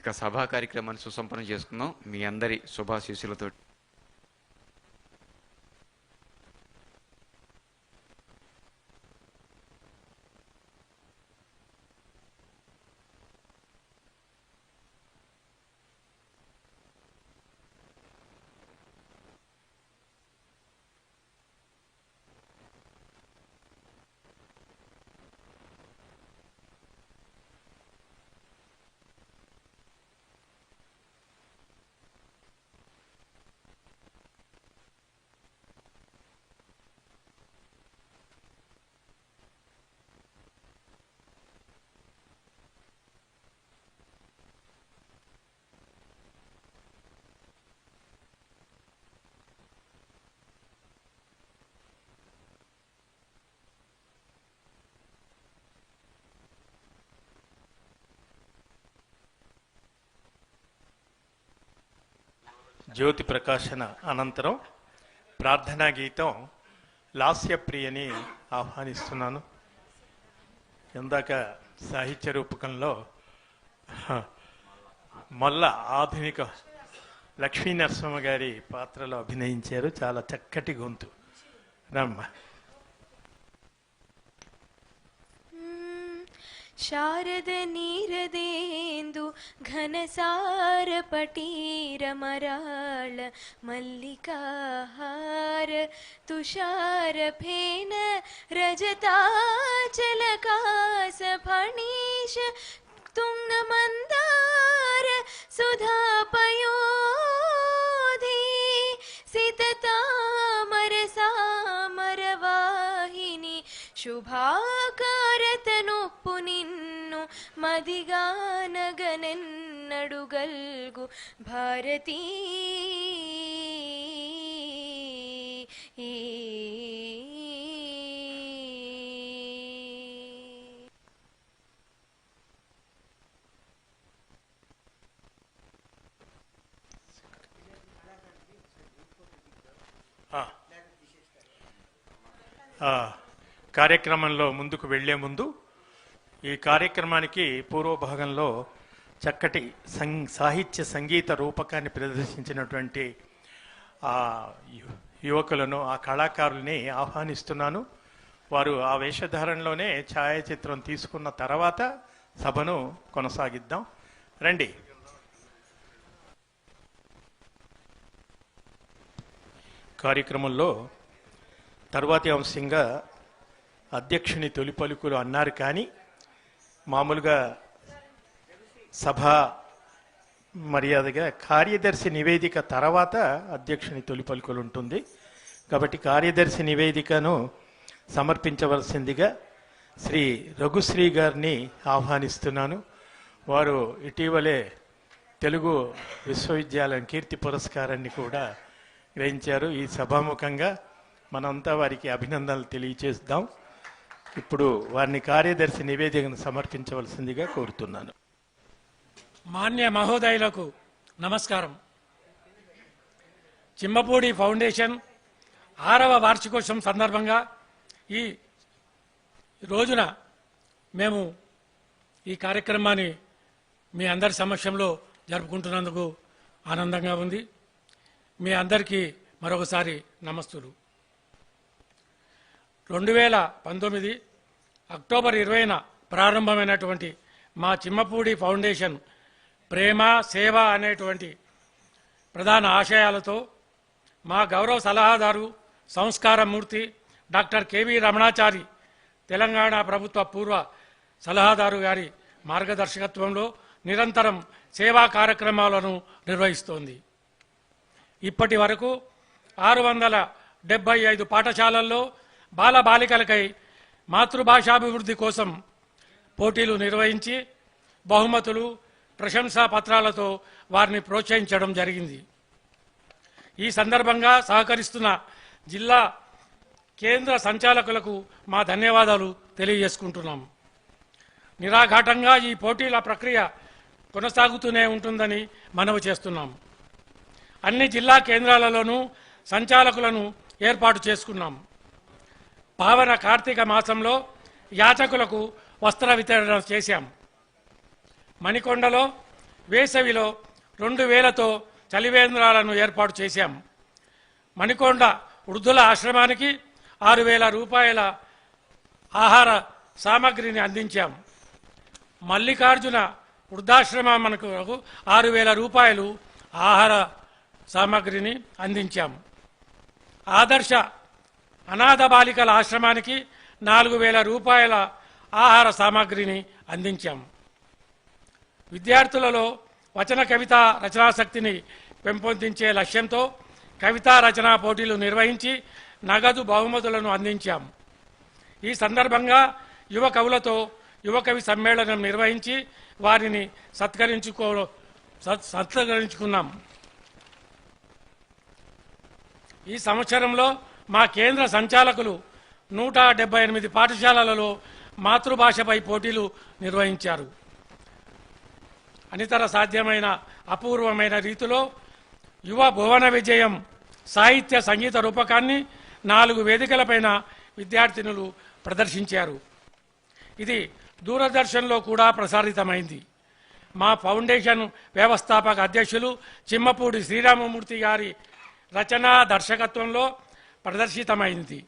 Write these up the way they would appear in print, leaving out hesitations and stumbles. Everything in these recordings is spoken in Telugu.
ఇక సభా కార్యక్రమాన్ని సుసంపన్నం చేసుకుందాం మీ అందరి శుభాశీస్సులతో. జ్యోతి ప్రకాశన అనంతరం ప్రార్థనా గీతం లాస్యప్రియని ఆహ్వానిస్తున్నాను. ఇందాక సాహిత్య రూపకంలో మొల్ల ఆధునిక లక్ష్మీ నరసింహ గారి పాత్రలో అభినయించారు. చాలా చక్కటి గొంతు. రమ్మ. శారద నీరదేందు ఘనసార పటీర మరాళ మల్లికాహార తుషార ఫేన రజతాచల కాస ఫణీష తుంగ మందార సుధాపయోధి సితతామర సామర వాహిని శుభాకారతనొప్పు నిన్ను మదిగానగనెన్నడుగల్గు భారతీ. కార్యక్రమంలో ముందుకు వెళ్లే ముందు ఈ కార్యక్రమానికి పూర్వభాగంలో చక్కటి సాహిత్య సంగీత రూపకాన్ని ప్రదర్శించినటువంటి ఆ యువకులను, ఆ కళాకారుల్ని ఆహ్వానిస్తున్నాను. వారు ఆ వేషధారణలోనే ఛాయాచిత్రం తీసుకున్న తర్వాత సభను కొనసాగిద్దాం. రండి. కార్యక్రమంలో తర్వాతి అంశంగా అధ్యక్షుని తొలి పలుకులు అన్నారు. కానీ మామూలుగా సభ మర్యాదగా కార్యదర్శి నివేదిక తర్వాత అధ్యక్షుని తొలి పలుకులు ఉంటుంది. కాబట్టి కార్యదర్శి నివేదికను సమర్పించవలసిందిగా శ్రీ రఘుశ్రీ గారిని ఆహ్వానిస్తున్నాను. వారు ఇటీవలే తెలుగు విశ్వవిద్యాలయం కీర్తి పురస్కారాన్ని కూడా గ్రహించారు. ఈ సభాముఖంగా మనంతా వారికి అభినందనలు తెలియచేద్దాం. ఇప్పుడు వారిని కార్యదర్శి నివేదికను సమర్పించవలసిందిగా కోరుతున్నాను. మాన్య మహోదయులకు నమస్కారం. చిమ్మపూడి ఫౌండేషన్ 6వ వార్షికోత్సవం సందర్భంగా ఈ రోజున మేము ఈ కార్యక్రమాన్ని మీ అందరి సమక్షంలో జరుపుకుంటున్నందుకు ఆనందంగా ఉంది. మీ అందరికీ మరొకసారి నమస్తులు. 2019 అక్టోబర్ 20న ప్రారంభమైనటువంటి మా చిమ్మపూడి ఫౌండేషన్ ప్రేమ సేవ అనేటువంటి ప్రధాన ఆశయాలతో మా గౌరవ సలహాదారు సంస్కారమూర్తి డాక్టర్ కెవి రమణాచారి తెలంగాణ ప్రభుత్వ పూర్వ సలహాదారు గారి మార్గదర్శకత్వంలో నిరంతరం సేవా కార్యక్రమాలను నిర్వహిస్తోంది. ఇప్పటి వరకు 675 పాఠశాలల్లో బాలబాలికలకై మాతృభాషాభివృద్ధి కోసం పోటీలు నిర్వహించి బహుమతులు, ప్రశంసా పత్రాలతో వారిని ప్రోత్సహించడం జరిగింది. ఈ సందర్భంగా సహకరిస్తున్న జిల్లా కేంద్ర సంచాలకులకు మా ధన్యవాదాలు తెలియజేసుకుంటున్నాం. నిరాఘాటంగా ఈ పోటీల ప్రక్రియ కొనసాగుతూనే ఉంటుందని మనవి చేస్తున్నాం. అన్ని జిల్లా కేంద్రాలలోనూ సంచాలకులను ఏర్పాటు చేసుకున్నాం. పావన కార్తీక మాసంలో యాచకులకు వస్త్ర వితరణ చేశాం. మణికొండలో వేసవిలో 2000తో చలివేంద్రాలను ఏర్పాటు చేశాం. మణికొండ వృద్ధుల ఆశ్రమానికి 6000 రూపాయల ఆహార సామగ్రిని అందించాం. మల్లికార్జున వృద్ధాశ్రమానికి 6000 రూపాయలు ఆహార సామగ్రిని అందించాం. ఆదర్శ అనాథ బాలికల ఆశ్రమానికి 4000 రూపాయల ఆహార సామగ్రిని అందించాం. విద్యార్థులలో వచన కవిత రచనాశక్తిని పెంపొందించే లక్ష్యంతో కవితా రచనా పోటీలు నిర్వహించి నగదు బహుమతులను అందించాం. ఈ సందర్భంగా యువ కవులతో యువ కవి సమ్మేళనం నిర్వహించి వారిని సత్కరించుకున్నాం. ఈ సంవత్సరంలో మా కేంద్ర సంచాలకులు 178 పాఠశాలలలో మాతృభాషపై పోటీలు నిర్వహించారు. అనితర సాధ్యమైన అపూర్వమైన రీతిలో యువ భువన విజయం సాహిత్య సంగీత రూపకాన్ని 4 వేదికలపైన విద్యార్థినులు ప్రదర్శించారు. ఇది దూరదర్శన్లో కూడా ప్రసారితమైంది. మా ఫౌండేషన్ వ్యవస్థాపక అధ్యక్షులు చిమ్మపూడి శ్రీరామమూర్తి గారి రచనా దర్శకత్వంలో ప్రదర్శితమైంది.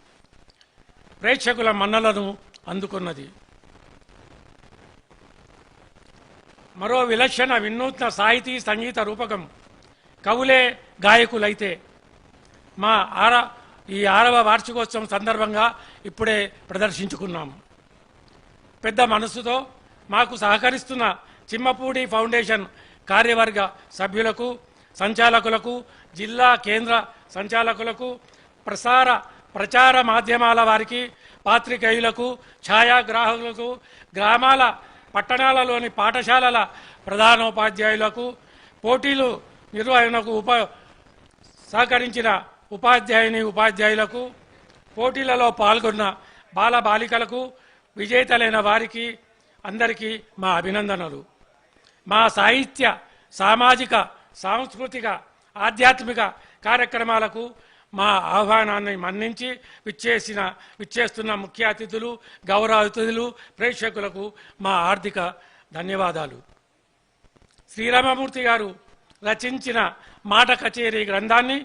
ప్రేక్షకుల మన్నలను అందుకున్నది. మరో విలక్షణ వినూత్న సాహితీ సంగీత రూపకం కవులే గాయకులైతే ఈ 6వ వార్షికోత్సవం సందర్భంగా ఇప్పుడే ప్రదర్శించుకున్నాం. పెద్ద మనసుతో మాకు సహకరిస్తున్న చిమ్మపూడి ఫౌండేషన్ కార్యవర్గ సభ్యులకు, సంచాలకులకు, జిల్లా కేంద్ర సంచాలకులకు, ప్రచార మాధ్యమాల వారికి, పాత్రికేయులకు, ఛాయాగ్రాహకులకు, గ్రామాల పట్టణాలలోని పాఠశాలల ప్రధానోపాధ్యాయులకు, పోటీలు నిర్వహణకు సహకరించిన ఉపాధ్యాయులకు, పోటీలలో పాల్గొన్న బాలబాలికలకు, విజేతలైన వారికి అందరికీ మా అభినందనలు. మా సాహిత్య, సామాజిక, సాంస్కృతిక, ఆధ్యాత్మిక కార్యక్రమాలకు మా ఆహ్వానాన్ని మన్నించి విచ్చేస్తున్న ముఖ్య అతిథులు, గౌరవ అతిథులు, ప్రేక్షకులకు మా హార్దిక ధన్యవాదాలు. శ్రీరామమూర్తి గారు రచించిన మాట కచేరీ గ్రంథాన్ని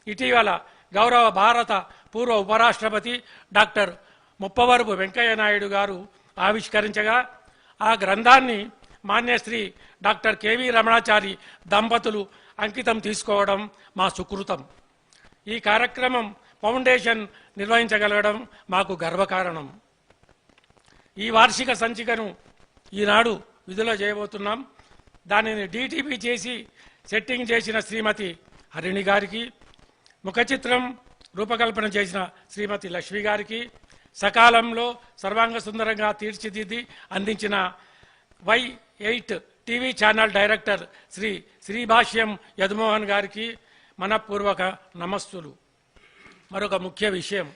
ఇటీవల గౌరవ భారత పూర్వ ఉపరాష్ట్రపతి డాక్టర్ ముప్పవరపు వెంకయ్య నాయుడు గారు ఆవిష్కరించగా ఆ గ్రంథాన్ని మాన్యశ్రీ డాక్టర్ కెవి రమణాచారి దంపతులు అంకితం తీసుకోవడం మా సుకృతం. ఈ కార్యక్రమం ఫౌండేషన్ నిర్వహించగలగడం మాకు గర్వకారణం. ఈ వార్షిక సంచికను ఈనాడు విడుదల చేయబోతున్నాం. దానిని డిటిపి చేసి సెట్టింగ్ చేసిన శ్రీమతి హరిణి గారికి, ముఖ చిత్రం రూపకల్పన చేసిన శ్రీమతి లక్ష్మి గారికి, సకాలంలో సర్వాంగ సుందరంగా తీర్చిదిద్ది అందించిన Y8 TV channel director Sribhashyam Yadumohan గారికి మనపూర్వక నమస్సులు. మరొక ముఖ్య విషయం,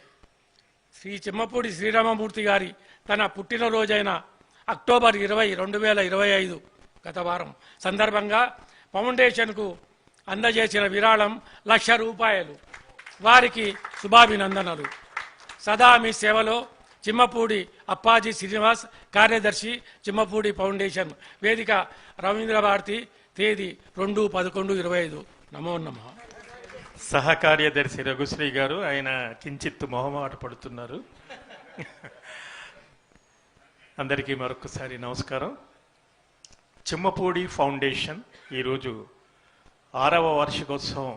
శ్రీ చిమ్మపూడి శ్రీరామమూర్తి గారి తన పుట్టినరోజైన అక్టోబర్ 20, 2025 గత వారం సందర్భంగా ఫౌండేషన్కు అందజేసిన విరాళం 1,00,000 రూపాయలు. వారికి శుభాభినందనలు. సదా మీ సేవలో చిమ్మపూడి అప్పాజీ శ్రీనివాస్, కార్యదర్శి చిమ్మపూడి ఫౌండేషన్. వేదిక రవీంద్ర భారతి, తేదీ 2/11/25. నమో నమః. సహకార్యదర్శి రఘుశ్రీ గారు, ఆయన కించిత్ మొహమాట పడుతున్నారు. అందరికీ మరొకసారి నమస్కారం. చిమ్మపూడి ఫౌండేషన్ ఈరోజు 6వ వార్షికోత్సవం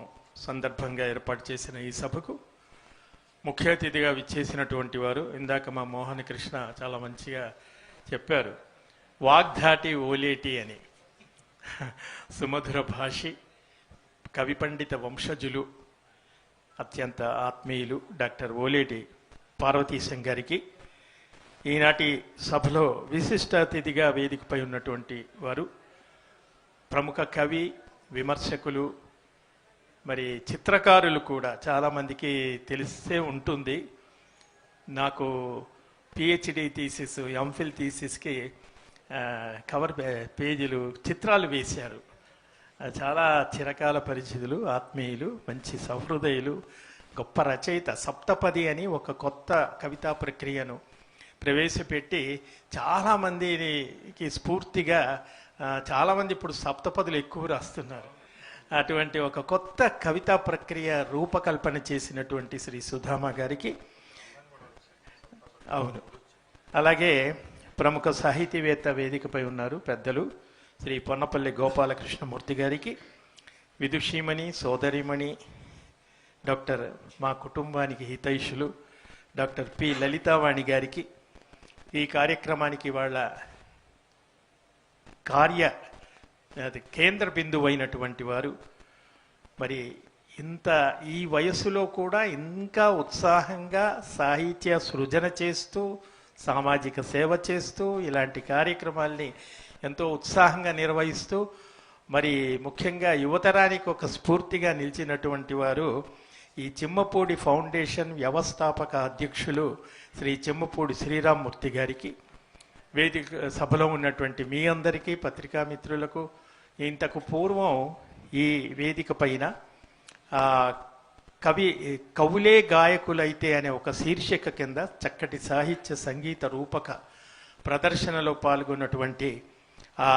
సందర్భంగా ఏర్పాటు చేసిన ఈ సభకు ముఖ్య అతిథిగా విచ్చేసినటువంటి వారు, ఇందాక మా మోహన కృష్ణ చాలా మంచిగా చెప్పారు, వాగ్ధాటి ఓలేటి అని. సుమధుర భాషి, కవి పండిత వంశజులు, అత్యంత ఆత్మీయులు డాక్టర్ ఓలేటి పార్వతీశం గారికి ఈనాటి సభలో విశిష్ట అతిథిగా వేదికపై ఉన్నటువంటి వారు ప్రముఖ కవి, విమర్శకులు, మరి చిత్రకారులు కూడా చాలామందికి తెలిసే ఉంటుంది. నాకు పిహెచ్డి థీసిస్, ఎంఫిల్ థీసిస్కి కవర్ పేజీలు చిత్రాలు వేశారు. చాలా చిరకాల పరిచితులు, ఆత్మీయులు, మంచి సహృదయులు, గొప్ప రచయిత. సప్తపది అని ఒక కొత్త కవితా ప్రక్రియను ప్రవేశపెట్టి చాలామందికి స్ఫూర్తిగా చాలామంది ఇప్పుడు సప్తపదులు ఎక్కువ రాస్తున్నారు. అటువంటి ఒక కొత్త కవితా ప్రక్రియ రూపకల్పన చేసినటువంటి శ్రీ సుధామ గారికి, అవును, అలాగే ప్రముఖ సాహితీవేత్త వేదికపై ఉన్నారు పెద్దలు శ్రీ పొన్నపల్లి గోపాలకృష్ణమూర్తి గారికి, విదుషీమణి సోదరిమణి డాక్టర్ మా కుటుంబానికి హితైషులు డాక్టర్ పి లలితావాణి గారికి, ఈ కార్యక్రమానికి వాళ్ళ కేంద్ర బిందువు అయినటువంటి వారు, మరి ఇంత ఈ వయస్సులో కూడా ఇంకా ఉత్సాహంగా సాహిత్య సృజన చేస్తూ సామాజిక సేవ చేస్తూ ఇలాంటి కార్యక్రమాల్ని ఎంతో ఉత్సాహంగా నిర్వహిస్తూ మరి ముఖ్యంగా యువతరానికి ఒక స్ఫూర్తిగా నిలిచినటువంటి వారు ఈ చిమ్మపూడి ఫౌండేషన్ వ్యవస్థాపక అధ్యక్షులు శ్రీ చిమ్మపూడి శ్రీరామ్మూర్తి గారికి, వేదిక సభలో ఉన్నటువంటి మీ అందరికీ పత్రికా మిత్రులకు, ఇంతకు పూర్వం ఈ వేదిక పైన కవులే గాయకులైతే అనే ఒక శీర్షిక కింద చక్కటి సాహిత్య సంగీత రూపక ప్రదర్శనలో పాల్గొన్నటువంటి ఆ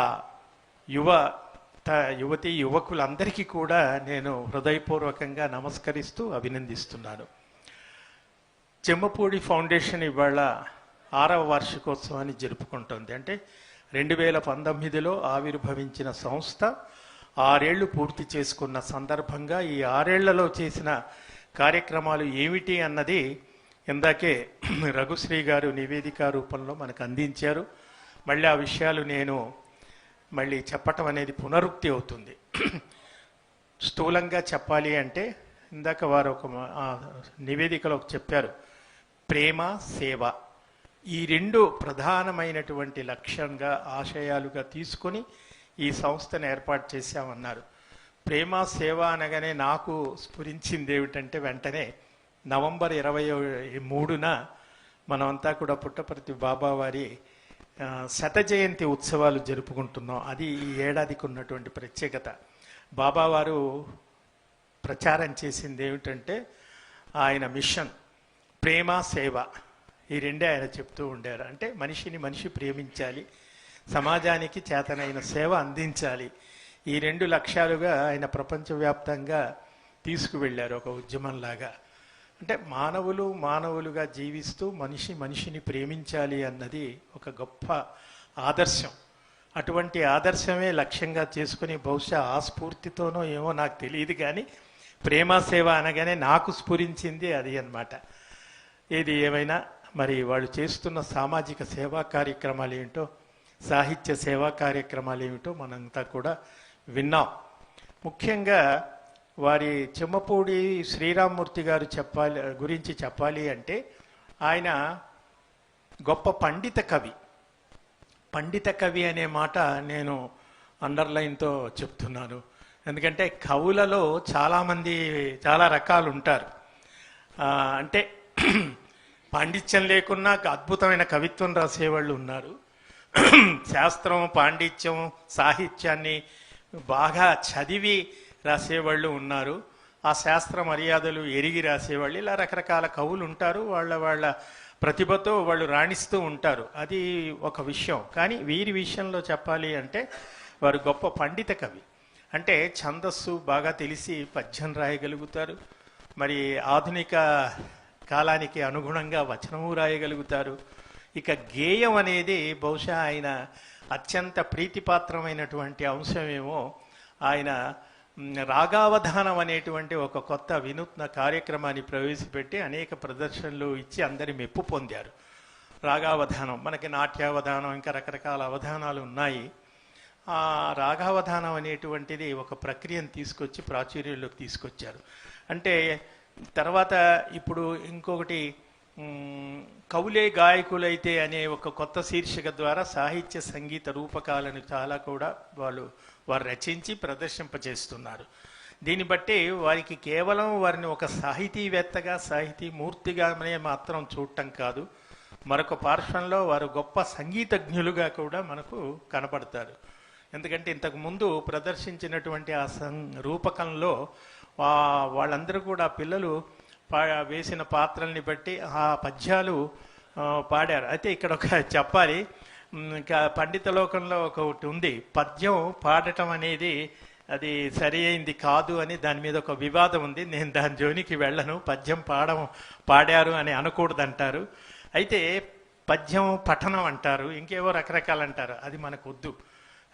యువతీ యువకులందరికీ కూడా నేను హృదయపూర్వకంగా నమస్కరిస్తూ అభినందిస్తున్నాను. చెమ్మపూడి ఫౌండేషన్ ఇవాళ 6వ వార్షికోత్సవాన్ని జరుపుకుంటోంది. అంటే 2019లో ఆవిర్భవించిన సంస్థ 6 ఏళ్లు పూర్తి చేసుకున్న సందర్భంగా ఈ 6 ఏళ్లలో చేసిన కార్యక్రమాలు ఏమిటి అన్నది ఇందాకే రఘుశ్రీ గారు నివేదిక రూపంలో మనకు అందించారు. మళ్ళీ ఆ విషయాలు నేను మళ్ళీ చెప్పటం అనేది పునరుక్తి అవుతుంది. స్థూలంగా చెప్పాలి అంటే ఇందాక వారు ఒక నివేదికలో చెప్పారు, ప్రేమ సేవ, ఈ 2 ప్రధానమైనటువంటి లక్ష్యంగా ఆశయాలుగా తీసుకొని ఈ సంస్థను ఏర్పాటు చేశామన్నారు. ప్రేమ సేవ అనగానే నాకు స్ఫురించింది ఏమిటంటే వెంటనే నవంబర్ 23న మనమంతా కూడా పుట్టపర్తి బాబావారి 100వ జయంతి ఉత్సవాలు జరుపుకుంటున్నాం. అది ఈ ఏడాదికి ఉన్నటువంటి ప్రత్యేకత. బాబావారు ప్రచారం చేసింది ఏమిటంటే ఆయన మిషన్ ప్రేమ సేవ, ఈ 2 ఆయన చెప్తూ ఉండారు. అంటే మనిషిని మనిషి ప్రేమించాలి, సమాజానికి చేతనైన సేవ అందించాలి. ఈ 2 లక్ష్యాలుగా ఆయన ప్రపంచవ్యాప్తంగా తీసుకువెళ్ళారు ఒక ఉద్యమంలాగా. అంటే మానవులుగా జీవిస్తూ మనిషిని ప్రేమించాలి అన్నది ఒక గొప్ప ఆదర్శం. అటువంటి ఆదర్శమే లక్ష్యంగా చేసుకుని బహుశా ఆ స్ఫూర్తితోనో ఏమో నాకు తెలియదు, కానీ ప్రేమ సేవ అనగానే నాకు స్ఫురించింది అది అన్నమాట. ఏది ఏమైనా మరి వాళ్ళు చేస్తున్న సామాజిక సేవా కార్యక్రమాలు ఏమిటో, సాహిత్య సేవా కార్యక్రమాలు ఏమిటో మనంతా కూడా విన్నాం. ముఖ్యంగా వారి చెమ్మపూడి శ్రీరామ్మూర్తి గారు గురించి చెప్పాలి అంటే ఆయన గొప్ప పండిత కవి. పండిత కవి అనే మాట నేను అండర్లైన్తో చెప్తున్నాను. ఎందుకంటే కవులలో చాలామంది చాలా రకాలు ఉంటారు. అంటే పాండిత్యం లేకున్నా అద్భుతమైన కవిత్వం రాసేవాళ్ళు ఉన్నారు. శాస్త్రం, పాండిత్యం, సాహిత్యాన్ని బాగా చదివి రాసేవాళ్ళు ఉన్నారు. ఆ శాస్త్ర మర్యాదలు ఎరిగి రాసేవాళ్ళు, ఇలా రకరకాల కవులు ఉంటారు. వాళ్ళ ప్రతిభతో వాళ్ళు రాణిస్తూ ఉంటారు. అది ఒక విషయం. కానీ వీరి విషయంలో చెప్పాలి అంటే వారు గొప్ప పండిత కవి. అంటే ఛందస్సు బాగా తెలిసి పద్యం రాయగలుగుతారు. మరి ఆధునిక కాలానికి అనుగుణంగా వచనము రాయగలుగుతారు. ఇక గేయం అనేది బహుశా ఆయన అత్యంత ప్రీతిపాత్రమైనటువంటి అంశమేమో. ఆయన రాగావధానం అనేటువంటి ఒక కొత్త వినూత్న కార్యక్రమాన్ని ప్రవేశపెట్టి అనేక ప్రదర్శనలు ఇచ్చి అందరి మెప్పు పొందారు. రాగావధానం, మనకి నాట్యావధానం, ఇంకా రకరకాల అవధానాలు ఉన్నాయి. ఆ రాగావధానం అనేటువంటిది ఒక ప్రక్రియను తీసుకొచ్చి ప్రాచుర్యంలోకి తీసుకొచ్చారు. అంటే తర్వాత ఇప్పుడు ఇంకొకటి కవులే గాయకులైతే అనే ఒక కొత్త శీర్షిక ద్వారా సాహిత్య సంగీత రూపకాలను చాలా కూడా వారు రచించి ప్రదర్శింపజేస్తున్నారు. దీన్ని బట్టి వారికి కేవలం వారిని ఒక సాహితీవేత్తగా, సాహితీమూర్తిగానే మాత్రం చూడటం కాదు, మరొక పార్శ్వంలో వారు గొప్ప సంగీతజ్ఞులుగా కూడా మనకు కనపడతారు. ఎందుకంటే ఇంతకుముందు ప్రదర్శించినటువంటి ఆ రూపకంలో వాళ్ళందరూ కూడా పిల్లలు వేసిన పాత్రల్ని బట్టి ఆ పద్యాలు పాడారు. అయితే ఇక్కడ ఒక చెప్పాలి, ఇంకా పండిత లోకంలో ఒకటి ఉంది, పద్యం పాడటం అనేది అది సరి అయింది కాదు అని దాని మీద ఒక వివాదం ఉంది. నేను దాని జోనికి వెళ్ళను. పద్యం పాడారు అని అనకూడదంటారు. అయితే పద్యం పఠనం అంటారు, ఇంకేవో రకరకాలు అంటారు, అది మనకు వద్దు.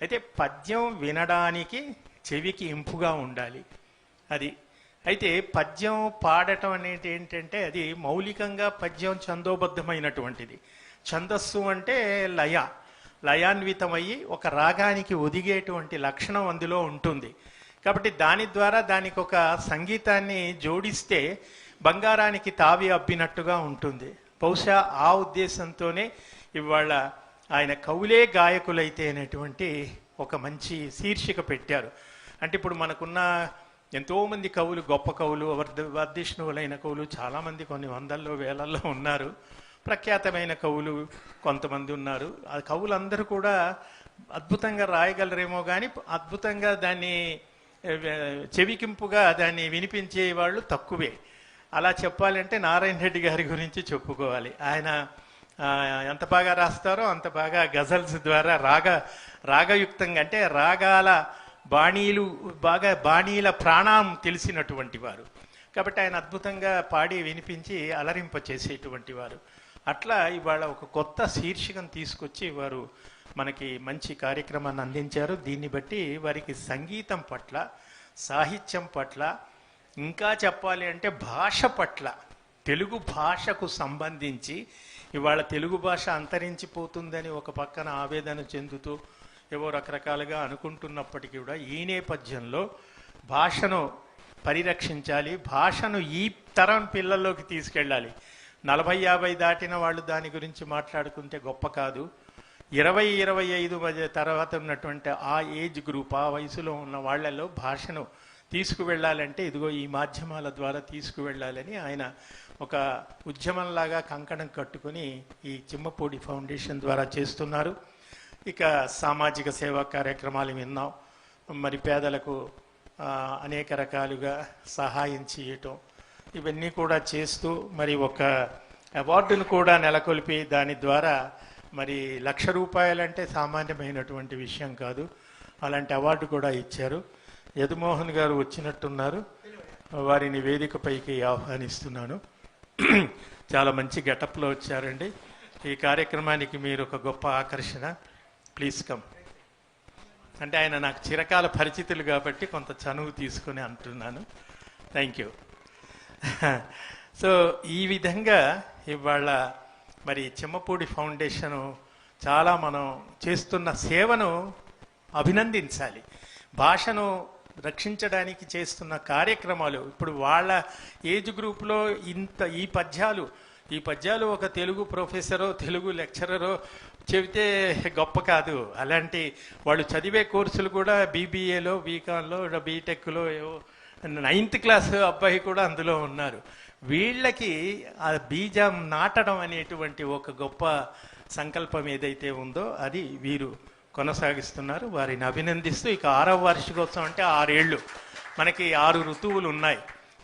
అయితే పద్యం వినడానికి చెవికి ఇంపుగా ఉండాలి అది. అయితే పద్యం పాడటం అనేది ఏంటంటే అది మౌలికంగా పద్యం ఛందోబద్ధమైనటువంటిది. ఛందస్సు అంటే లయాన్వితమయ్యి ఒక రాగానికి ఒదిగేటువంటి లక్షణం అందులో ఉంటుంది. కాబట్టి దాని ద్వారా దానికి ఒక సంగీతాన్ని జోడిస్తే బంగారానికి తావి అబ్బినట్టుగా ఉంటుంది. బహుశా ఆ ఉద్దేశంతోనే ఇవాళ ఆయన కవులే గాయకులైతే అనేటువంటి ఒక మంచి శీర్షిక పెట్టారు. అంటే ఇప్పుడు మనకున్న ఎంతోమంది కవులు, గొప్ప కవులు, వర్ధిష్ణువులైన కవులు చాలామంది, కొన్ని వందల్లో వేలల్లో ఉన్నారు. ప్రఖ్యాతమైన కవులు కొంతమంది ఉన్నారు. ఆ కవులందరూ కూడా అద్భుతంగా రాయగలరేమో కానీ అద్భుతంగా దాన్ని చెవికింపుగా దాన్ని వినిపించే వాళ్ళు తక్కువే. అలా చెప్పాలంటే నారాయణ రెడ్డి గారి గురించి చెప్పుకోవాలి. ఆయన ఎంత బాగా రాస్తారో అంత బాగా గజల్స్ ద్వారా రాగయుక్తంగా, అంటే రాగాల బాణీల ప్రాణం తెలిసినటువంటి వారు. కాబట్టి ఆయన అద్భుతంగా పాడి వినిపించి అలరింప చేసేటువంటి వారు. అట్లా ఇవాళ ఒక కొత్త శీర్షికను తీసుకొచ్చి వారు మనకి మంచి కార్యక్రమాన్ని అందించారు. దీన్ని బట్టి వారికి సంగీతం పట్ల, సాహిత్యం పట్ల, ఇంకా చెప్పాలి అంటే భాష పట్ల, తెలుగు భాషకు సంబంధించి ఇవాళ తెలుగు భాష అంతరించిపోతుందని ఒక పక్కన ఆవేదన చెందుతూ ఏవో రకరకాలుగా అనుకుంటున్నప్పటికీ కూడా ఈ నేపథ్యంలో భాషను పరిరక్షించాలి, భాషను ఈ తరం పిల్లల్లోకి తీసుకెళ్ళాలి. 40-50 దాటిన వాళ్ళు దాని గురించి మాట్లాడుకుంటే గొప్ప కాదు. 20-25 మధ్య తర్వాత ఉన్నటువంటి ఆ ఏజ్ గ్రూప్, ఆ వయసులో ఉన్న వాళ్ళలో భాషను తీసుకువెళ్ళాలంటే ఇదిగో ఈ మాధ్యమాల ద్వారా తీసుకువెళ్ళాలని ఆయన ఒక ఉద్యమంలాగా కంకణం కట్టుకుని ఈ చిమ్మపూడి ఫౌండేషన్ ద్వారా చేస్తున్నారు. ఇక సామాజిక సేవా కార్యక్రమాలు విన్నాం. మరి పేదలకు అనేక రకాలుగా సహాయం చేయటం, ఇవన్నీ కూడా చేస్తూ మరి ఒక అవార్డును కూడా నెలకొల్పి దాని ద్వారా మరి ₹1,00,000 అంటే సామాన్యమైనటువంటి విషయం కాదు. అలాంటి అవార్డు కూడా ఇచ్చారు. యదుమోహన్ గారు వచ్చినట్టున్నారు, వారిని వేదికపైకి ఆహ్వానిస్తున్నాను. చాలా మంచి గెటప్లో వచ్చారండి. ఈ కార్యక్రమానికి మీరు ఒక గొప్ప ఆకర్షణ. Please come. అంటే ఆయన నాకు చిరకాల పరిచితులు కాబట్టి కొంత చనువు తీసుకుని అంటున్నాను. Thank you. సో ఈ విధంగా ఇవాళ మరి చిమ్మపూడి ఫౌండేషను చాలా మనం చేస్తున్న సేవను అభినందించాలి. భాషను రక్షించడానికి చేస్తున్న కార్యక్రమాలు, ఇప్పుడు వాళ్ళ ఏజ్ గ్రూప్లో ఈ పద్యాలు ఒక తెలుగు ప్రొఫెసరో తెలుగు లెక్చరరో చెబితే గొప్ప కాదు. అలాంటి వాళ్ళు చదివే కోర్సులు కూడా బీబీఏలో, బీకాంలో, బీటెక్లో, 9th క్లాస్ అబ్బాయి కూడా అందులో ఉన్నారు. వీళ్ళకి ఆ బీజం నాటడం అనేటువంటి ఒక గొప్ప సంకల్పం ఏదైతే ఉందో అది వీరు కొనసాగిస్తున్నారు. వారిని అభినందిస్తూ ఇక 6వ వార్షికోత్సవం అంటే 6 ఏళ్ళు. మనకి 6 ఋతువులు ఉన్నాయి.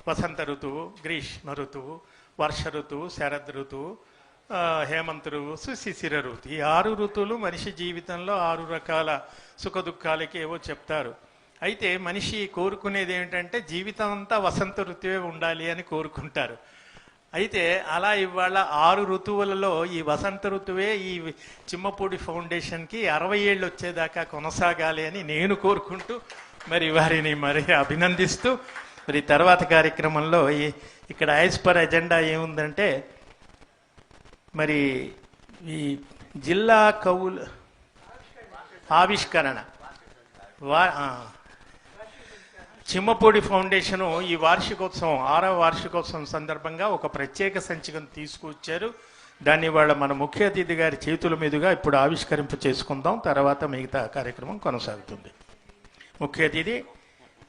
వసంత ఋతువు, గ్రీష్మ ఋతువు, వర్ష ఋతువు, శరద్ ఋతువు, హేమంత ఋతువు, శిశిర ఋతువు. ఈ 6 ఋతువులు మనిషి జీవితంలో 6 రకాల సుఖ దుఃఖాలకి ఏవో చెప్తారు. అయితే మనిషి కోరుకునేది ఏమిటంటే జీవితం అంతా వసంత ఋతువే ఉండాలి అని కోరుకుంటారు. అయితే అలా ఇవాళ 6 ఋతువులలో ఈ వసంత ఋతువే ఈ చిమ్మపూడి ఫౌండేషన్కి 60 ఏళ్ళు వచ్చేదాకా కొనసాగాలి అని నేను కోరుకుంటూ మరి వారిని మరి అభినందిస్తూ మరి తర్వాత కార్యక్రమంలో ఇక్కడ యాజ్ పర్ ఎజెండా ఏముందంటే మరి ఈ జిల్లా కవుల ఆవిష్కరణ, చిమ్మపూడి ఫౌండేషను ఈ వార్షికోత్సవం 6వ వార్షికోత్సవం సందర్భంగా ఒక ప్రత్యేక సంచికను తీసుకొచ్చారు. దాన్ని వాళ్ళ మన ముఖ్య అతిథి గారి చేతుల మీదుగా ఇప్పుడు ఆవిష్కరింప చేసుకుందాం. తర్వాత మిగతా కార్యక్రమం కొనసాగుతుంది. ముఖ్య అతిథి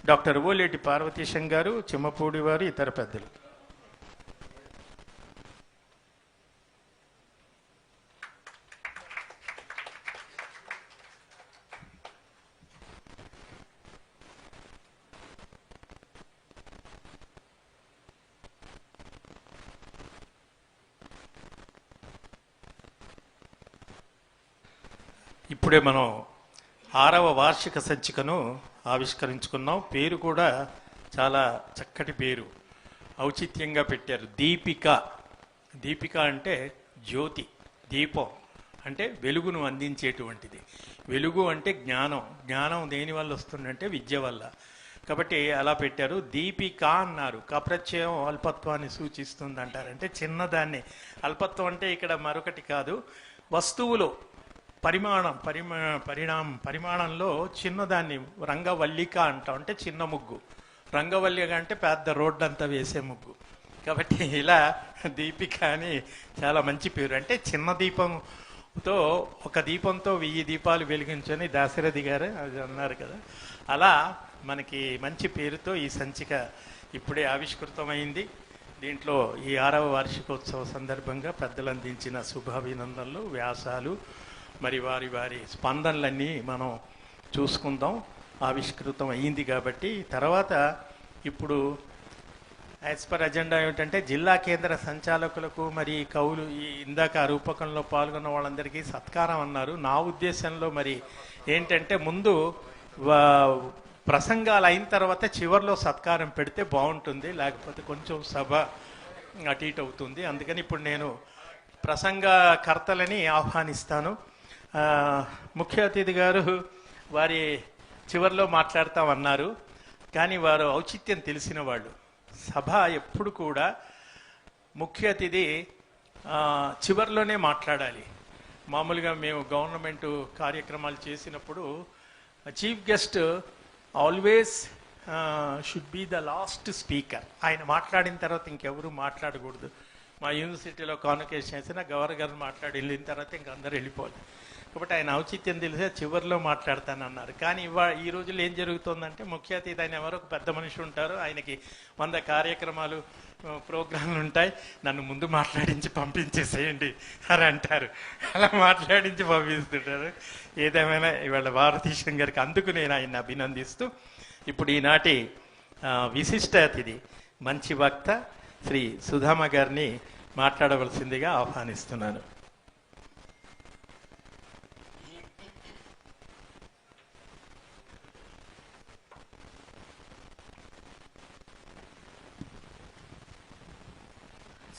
డాక్టర్ ఓలేటి పార్వతీశం గారు, చిమ్మపూడి వారు, ఇతర పెద్దలు. ఇప్పుడే మనం 6వ వార్షిక సంచికను ఆవిష్కరించుకున్నాం. పేరు కూడా చాలా చక్కటి పేరు, ఔచిత్యంగా పెట్టారు. దీపిక. దీపిక అంటే జ్యోతి, దీపం అంటే వెలుగును అందించేటువంటిది. వెలుగు అంటే జ్ఞానం. జ్ఞానం దేని వల్ల వస్తుందంటే విద్య వల్ల. కాబట్టి అలా పెట్టారు. దీపిక అన్నారు. కప్రత్యయం అల్పత్వాన్ని సూచిస్తుంది అంటారు. అంటే చిన్నదాన్ని. అల్పత్వం అంటే ఇక్కడ మరొకటి కాదు, వస్తువులో పరిమాణంలో చిన్నదాన్ని రంగవల్లిక అంటాం. అంటే చిన్న ముగ్గు. రంగవల్లిక అంటే పెద్ద రోడ్డంతా వేసే ముగ్గు. కాబట్టి ఇలా దీపిక అని చాలా మంచి పేరు. అంటే చిన్న దీపంతో, ఒక దీపంతో 1000 దీపాలు వెలిగించని దాశరథి గారు అది అన్నారు కదా. అలా మనకి మంచి పేరుతో ఈ సంచిక ఇప్పుడే ఆవిష్కృతమైంది. దీంట్లో ఈ 6వ వార్షికోత్సవ సందర్భంగా పెద్దలు అందించిన శుభాభినందనలు, వ్యాసాలు, మరి వారి స్పందనలన్నీ మనం చూసుకుందాం. ఆవిష్కృతం అయ్యింది కాబట్టి తర్వాత ఇప్పుడు యాజ్ పర్ అజెండా ఏమిటంటే జిల్లా కేంద్ర సంచాలకులకు మరి కవులు ఈ ఇందాక రూపకంలో పాల్గొన్న వాళ్ళందరికీ సత్కారం అన్నారు. నా ఉద్దేశంలో మరి ఏంటంటే ముందు ప్రసంగాలు అయిన తర్వాత చివరిలో సత్కారం పెడితే బాగుంటుంది, లేకపోతే కొంచెం సభ అటు ఇటు అవుతుంది. అందుకని ఇప్పుడు నేను ప్రసంగకర్తలని ఆహ్వానిస్తాను. ముఖ్య అతిథి గారు వారి చివరిలో మాట్లాడతామన్నారు, కానీ వారు ఔచిత్యం తెలిసిన వాళ్ళు. సభ ఎప్పుడు కూడా ముఖ్య అతిథి చివరిలోనే మాట్లాడాలి. మామూలుగా మేము గవర్నమెంట్ కార్యక్రమాలు చేసినప్పుడు chief guest always should be the last speaker. ఆయన మాట్లాడిన తర్వాత ఇంకెవరు మాట్లాడకూడదు. మా యూనివర్సిటీలో కాన్వకేషన్ చేసిన గవర్నర్ గారు మాట్లాడి వెళ్ళిన తర్వాత ఇంక అందరూ వెళ్ళిపోవాలి. కాబట్టి ఆయన ఔచిత్యం తెలిసే చివరిలో మాట్లాడతానన్నారు. కానీ ఈ రోజుల్లో ఏం జరుగుతుందంటే ముఖ్య అతిథి ఆయన ఎవరో ఒక పెద్ద మనిషి ఉంటారు, ఆయనకి 100 కార్యక్రమాలు ప్రోగ్రాంలు ఉంటాయి, నన్ను ముందు మాట్లాడించి పంపించేసేయండి అని అంటారు. అలా మాట్లాడించి పంపిస్తుంటారు. ఏదేమైనా ఇవాళ భారతీశం గారికి అందుకు నేను ఆయన్ని అభినందిస్తూ ఇప్పుడు ఈనాటి విశిష్ట అతిథి మంచి వక్త శ్రీ సుధామ గారిని మాట్లాడవలసిందిగా ఆహ్వానిస్తున్నాను.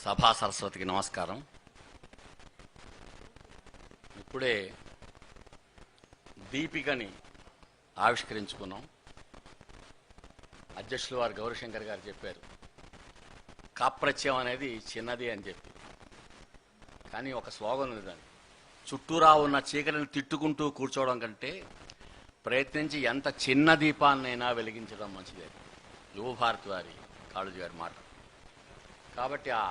సభా సరస్వతికి నమస్కారం. ఇప్పుడే దీపికని ఆవిష్కరించుకున్నాం. అధ్యక్షులు వారు గౌరీశంకర్ గారు చెప్పారు కాప్రత్యయం అనేది చిన్నది అని చెప్పి. కానీ ఒక స్లోగన్ ఉంది దాన్ని, చుట్టూరా ఉన్న చీకటిని తిట్టుకుంటూ కూర్చోవడం కంటే ప్రయత్నించి ఎంత చిన్న దీపాన్నైనా వెలిగించడం మంచిదే. యువభారతి వారి కాళోజీ గారి మాట. కాబట్టి ఆ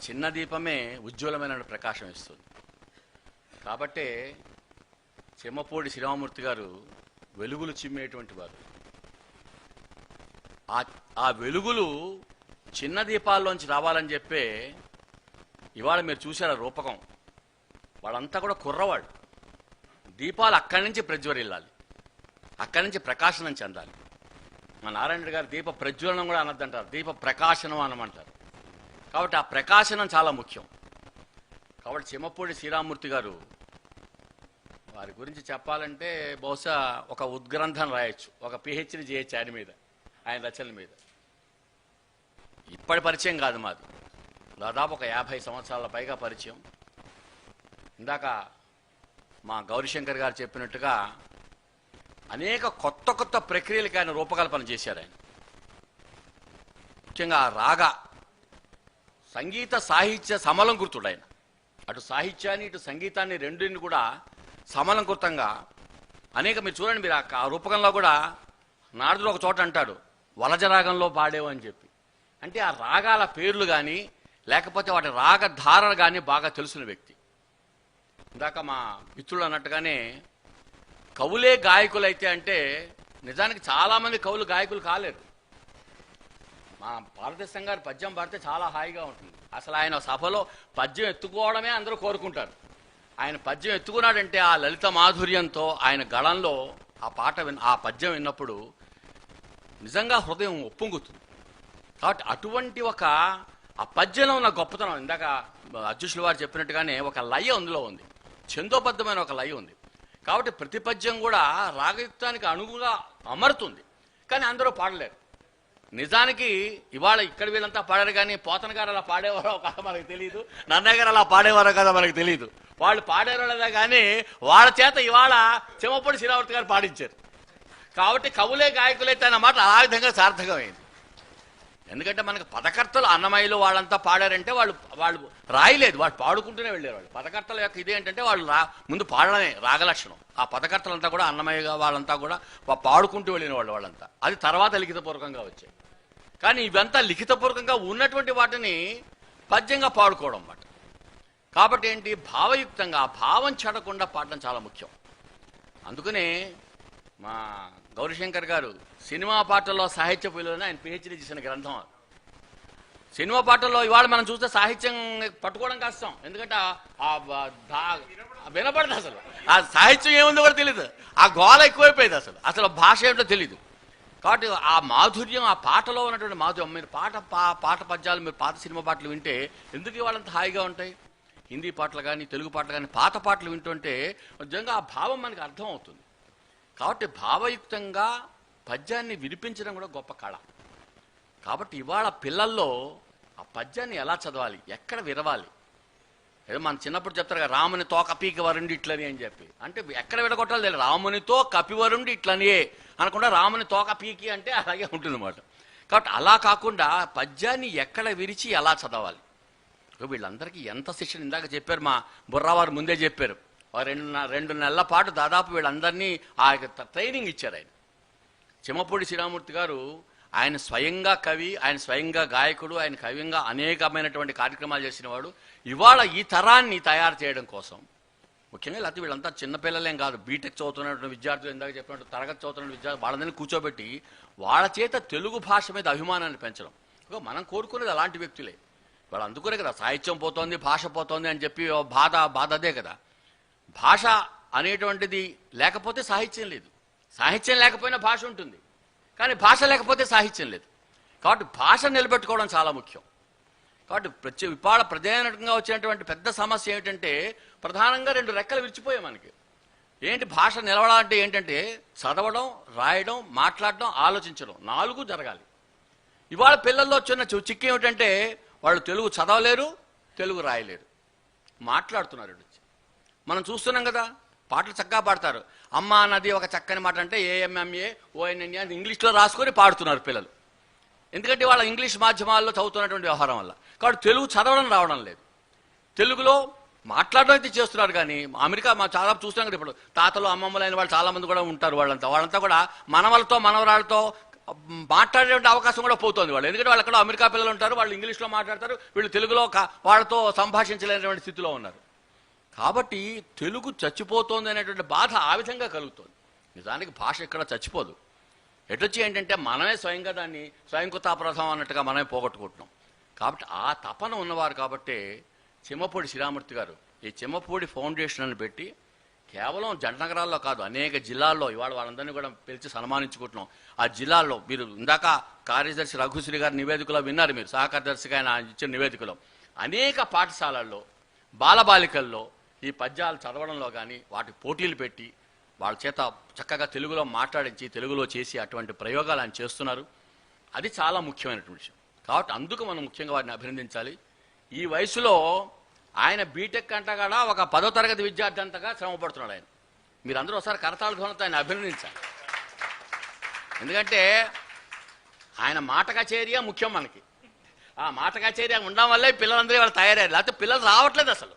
చిన్న దీపమే ఉజ్వలమైన ప్రకాశం ఇస్తుంది. కాబట్టే చెమ్మపూడి శ్రీరామమూర్తి గారు వెలుగులు చిమ్మేటువంటి వారు. ఆ వెలుగులు చిన్న దీపాల్లోంచి రావాలని చెప్పే ఇవాళ మీరు చూశారా రూపకం, వాళ్ళంతా కూడా కుర్రవాళ్ళు. దీపాలు అక్కడి నుంచి ప్రజ్వరిల్లాలి, అక్కడి నుంచి ప్రకాశనం చెందాలి. మా నారాయణ గారు దీప ప్రజ్వలనం కూడా అనద్దంటారు, దీప ప్రకాశనం అనమంటారు. కాబట్టి ఆ ప్రకాశనం చాలా ముఖ్యం. కాబట్టి చెమ్మపూడి శ్రీరామమూర్తి గారు వారి గురించి చెప్పాలంటే బహుశా ఒక ఉద్గ్రంథం రాయొచ్చు, ఒక పిహెచ్డి చేయొచ్చు ఆయన మీద, ఆయన రచనల మీద. ఇప్పటి పరిచయం కాదు మాది, దాదాపు ఒక 50 సంవత్సరాల పైగా పరిచయం. ఇందాక మా గౌరీశంకర్ గారు చెప్పినట్టుగా అనేక కొత్త ప్రక్రియలకు ఆయన రూపకల్పన చేశారు. ఆయన ముఖ్యంగా రాగ సంగీత సాహిత్య సమలంకృతుడు ఆయన. అటు సాహిత్యాన్ని ఇటు సంగీతాన్ని రెండుని కూడా సమలంకృతంగా అనేక, మీరు చూడండి, మీరు ఆ రూపకంలో కూడా నారదుడు ఒక చోట అంటాడు వలజరాగంలో పాడేవు అని చెప్పి. అంటే ఆ రాగాల పేర్లు కానీ లేకపోతే వాటి రాగధారణ కానీ బాగా తెలిసిన వ్యక్తి. ఇందాక మా మిత్రులు అన్నట్టుగానే కవులే గాయకులైతే అంటే నిజానికి చాలామంది కవులు గాయకులు కాలేరు. మా భారతదేశం గారు పద్యం పాడితే చాలా హాయిగా ఉంటుంది. అసలు ఆయన సభలో పద్యం ఎత్తుకోవడమే అందరూ కోరుకుంటారు. ఆయన పద్యం ఎత్తుకున్నాడంటే ఆ లలిత మాధుర్యంతో ఆయన గళంలో ఆ పద్యం విన్నప్పుడు నిజంగా హృదయం ఒప్పుంగుతుంది. కాబట్టి అటువంటి ఒక ఆ పద్యంలో ఉన్న గొప్పతనం ఇందాక అధ్యక్షుల వారు చెప్పినట్టుగానే ఒక లయ అందులో ఉంది, ఛందోబద్ధమైన ఒక లయ ఉంది. కాబట్టి ప్రతి పద్యం కూడా రాగయుక్తానికి అనుగుగా అమరుతుంది, కానీ అందరూ పాడలేరు. నిజానికి ఇవాళ ఇక్కడ వీళ్ళంతా పాడారు, కానీ పోతన గారు అలా పాడేవారో కదా మనకు తెలియదు, నన్నయ్య గారు అలా పాడేవారో కదా మనకు తెలియదు. వాళ్ళు పాడారో లేదా కానీ వాళ్ళ చేత ఇవాళ చెమపూడి శ్రీరామూర్తి గారు పాడించారు. కాబట్టి కవులే గాయకులైతే అన్న మాట ఆ విధంగా సార్థకమైంది. ఎందుకంటే మనకు పదకర్తలు అన్నమయ్యలు వాళ్ళంతా పాడారంటే వాళ్ళు రాయలేదు, వాళ్ళు పాడుకుంటూనే వెళ్ళారు. వాళ్ళు పదకర్తల యొక్క ఇది ఏంటంటే వాళ్ళు ముందు పాడడమే రాగలక్షణం. ఆ పదకర్తలంతా కూడా అన్నమయ్య వాళ్ళంతా కూడా పాడుకుంటూ వెళ్ళిన వాళ్ళంతా, అది తర్వాత లిఖితపూర్వకంగా వచ్చాయి. కానీ ఇవంతా లిఖితపూర్వకంగా ఉన్నటువంటి వాటిని పద్యంగా పాడుకోవడం అన్నమాట. కాబట్టి ఏంటి, భావయుక్తంగా ఆ భావం చెడకుండా పాడడం చాలా ముఖ్యం. అందుకనే మా గౌరీశంకర్ గారు సినిమా పాటల్లో సాహిత్య విలువని ఆయన పిహెచ్డీ చేసిన గ్రంథం. సినిమా పాటల్లో ఇవాళ మనం చూస్తే సాహిత్యం పట్టుకోవడం కష్టం, ఎందుకంటే వినపడదు, అసలు ఆ సాహిత్యం ఏముందో కూడా తెలియదు, ఆ గోల ఎక్కువైపోయింది, అసలు భాష ఏమిటో తెలీదు. కాబట్టి ఆ మాధుర్యం, ఆ పాటలో ఉన్నటువంటి మాధుర్యం, మీరు పాట పద్యాలు మీరు పాత సినిమా పాటలు వింటే ఎందుకు ఇవాళంత హాయిగా ఉంటాయి. హిందీ పాటలు కానీ తెలుగు పాటలు కానీ పాత పాటలు వింటుంటే నిజంగా ఆ భావం మనకి అర్థం అవుతుంది. కాబట్టి భావయుక్తంగా పద్యాన్ని వినిపించడం కూడా గొప్ప కళ. కాబట్టి ఇవాళ పిల్లల్లో ఆ పద్యాన్ని ఎలా చదవాలి, ఎక్కడ విరవాలి. ఏదో మన చిన్నప్పుడు చెప్తారు కదా, రామునితో కపివరుండి ఇట్లని అని చెప్పి, అంటే ఎక్కడ విడగొట్టాలి తెలియదు. రామునితో కపివరుండి ఇట్లనియే అనకుండా రాముని తోక పీకి అంటే అలాగే ఉంటుంది అన్నమాట. కాబట్టి అలా కాకుండా పద్యాన్ని ఎక్కడ విరిచి ఎలా చదవాలి. వీళ్ళందరికీ ఎంత శిక్షణ ఇందాక చెప్పారు, మా బుర్రావారు ముందే చెప్పారు. 2 నెలల పాటు దాదాపు వీళ్ళందరినీ ఆ ట్రైనింగ్ ఇచ్చారు ఆయన. చెమపూడి శ్రీరామూర్తి గారు ఆయన స్వయంగా కవి, ఆయన స్వయంగా గాయకుడు, ఆయన కవింగా అనేకమైనటువంటి కార్యక్రమాలు చేసిన వాడు. ఇవాళ ఈ తరాన్ని తయారు చేయడం కోసం ముఖ్యంగా, లేకపోతే వీళ్ళంతా చిన్నపిల్లలేం కాదు, బీటెక్ చదువుతున్నటువంటి విద్యార్థులు, ఇందాక చెప్పినట్టు తరగతి చదువుతున్న విద్యార్థులు, వాళ్ళందరినీ కూర్చోబెట్టి వాళ్ళ చేత తెలుగు భాష మీద అభిమానాన్ని పెంచడం. మనం కోరుకునేది అలాంటి వ్యక్తులే. వాళ్ళు అందుకునే కదా సాహిత్యం పోతోంది, భాష పోతోంది అని చెప్పి బాధ అదే కదా. భాష అనేటువంటిది లేకపోతే సాహిత్యం లేదు, సాహిత్యం లేకపోయినా భాష ఉంటుంది, కానీ భాష లేకపోతే సాహిత్యం లేదు. కాబట్టి భాష నిలబెట్టుకోవడం చాలా ముఖ్యం. కాబట్టి ఇవాళ ప్రధానంగా వచ్చినటువంటి పెద్ద సమస్య ఏమిటంటే, ప్రధానంగా 2 రెక్కలు విరిచిపోయాయి మనకి. ఏంటి భాష నిలవడాలంటే ఏంటంటే చదవడం, రాయడం, మాట్లాడడం, ఆలోచించడం 4 జరగాలి. ఇవాళ పిల్లల్లో వచ్చిన చిక్కు ఏమిటంటే వాళ్ళు తెలుగు చదవలేరు, తెలుగు రాయలేరు, మాట్లాడుతున్నారు. మనం చూస్తున్నాం కదా, పాటలు చక్కగా పాడతారు. అమ్మ అన్నది ఒక చక్కని మాట అంటే ఏఎంఎంఏ ఓఎన్ఎన్ఏ అని ఇంగ్లీష్లో రాసుకొని పాడుతున్నారు పిల్లలు. ఎందుకంటే వాళ్ళ ఇంగ్లీష్ మాధ్యమాల్లో చదువుతున్నటువంటి వ్యవహారం వల్ల. కాబట్టి తెలుగు చదవడం రావడం లేదు. తెలుగులో మాట్లాడడం అయితే చేస్తున్నారు, కానీ అమెరికా చాలా చూస్తున్నాం కదా, ఇప్పుడు తాతలు అమ్మమ్మలు అయిన వాళ్ళు చాలామంది కూడా ఉంటారు. వాళ్ళంతా కూడా మనవలతో మనవరాళ్ళతో మాట్లాడేటువంటి అవకాశం కూడా పోతుంది వాళ్ళు. ఎందుకంటే వాళ్ళు అక్కడ అమెరికా పిల్లలు ఉంటారు, వాళ్ళు ఇంగ్లీష్లో మాట్లాడతారు, వీళ్ళు తెలుగులో వాళ్ళతో సంభాషించలేనటువంటి స్థితిలో ఉన్నారు. కాబట్టి తెలుగు చచ్చిపోతుంది అనేటువంటి బాధ ఆ విధంగా కలుగుతుంది. నిజానికి భాష ఇక్కడ చచ్చిపోదు. ఎటొచ్చి ఏంటంటే మనమే స్వయంగా దాన్ని స్వయంకృతాపరాధం అన్నట్టుగా మనమే పోగొట్టుకుంటున్నాం. కాబట్టి ఆ తపన ఉన్నవారు కాబట్టి చెమపూడి శ్రీరామూర్తి గారు ఈ చెమపూడి ఫౌండేషన్ అని పెట్టి కేవలం జంట నగరాల్లో కాదు, అనేక జిల్లాల్లో ఇవాళ వాళ్ళందరినీ కూడా పిలిచి సన్మానించుకుంటున్నాం. ఆ జిల్లాల్లో మీరు ఇందాక కార్యదర్శి రఘుశ్రీ గారి నివేదికలో విన్నారు, మీరు సహకార్యదర్శిగా ఆయన ఇచ్చిన నివేదికలో అనేక పాఠశాలల్లో బాలబాలికల్లో ఈ పద్యాలు చదవడంలో కానీ వాటి పోటీలు పెట్టి వాళ్ళ చేత చక్కగా తెలుగులో మాట్లాడించి తెలుగులో చేసి అటువంటి ప్రయోగాలు ఆయన చేస్తున్నారు. అది చాలా ముఖ్యమైనటువంటి విషయం. కాబట్టి అందుకు మనం ముఖ్యంగా వారిని అభినందించాలి. ఈ వయసులో ఆయన బీటెక్ అంటా కూడా ఒక 10వ తరగతి విద్యార్థి అంతగా శ్రమపడుతున్నాడు ఆయన. మీరందరూ ఒకసారి కరతాళ ధ్వనితో ఆయన అభినందించాలి. ఎందుకంటే ఆయన మాట కచేరియా ముఖ్యం మనకి. ఆ మాట కచేరియా ఉండడం వల్లే పిల్లలందరూ వాళ్ళు తయారయ్యారు. లేకపోతే పిల్లలు రావట్లేదు. అసలు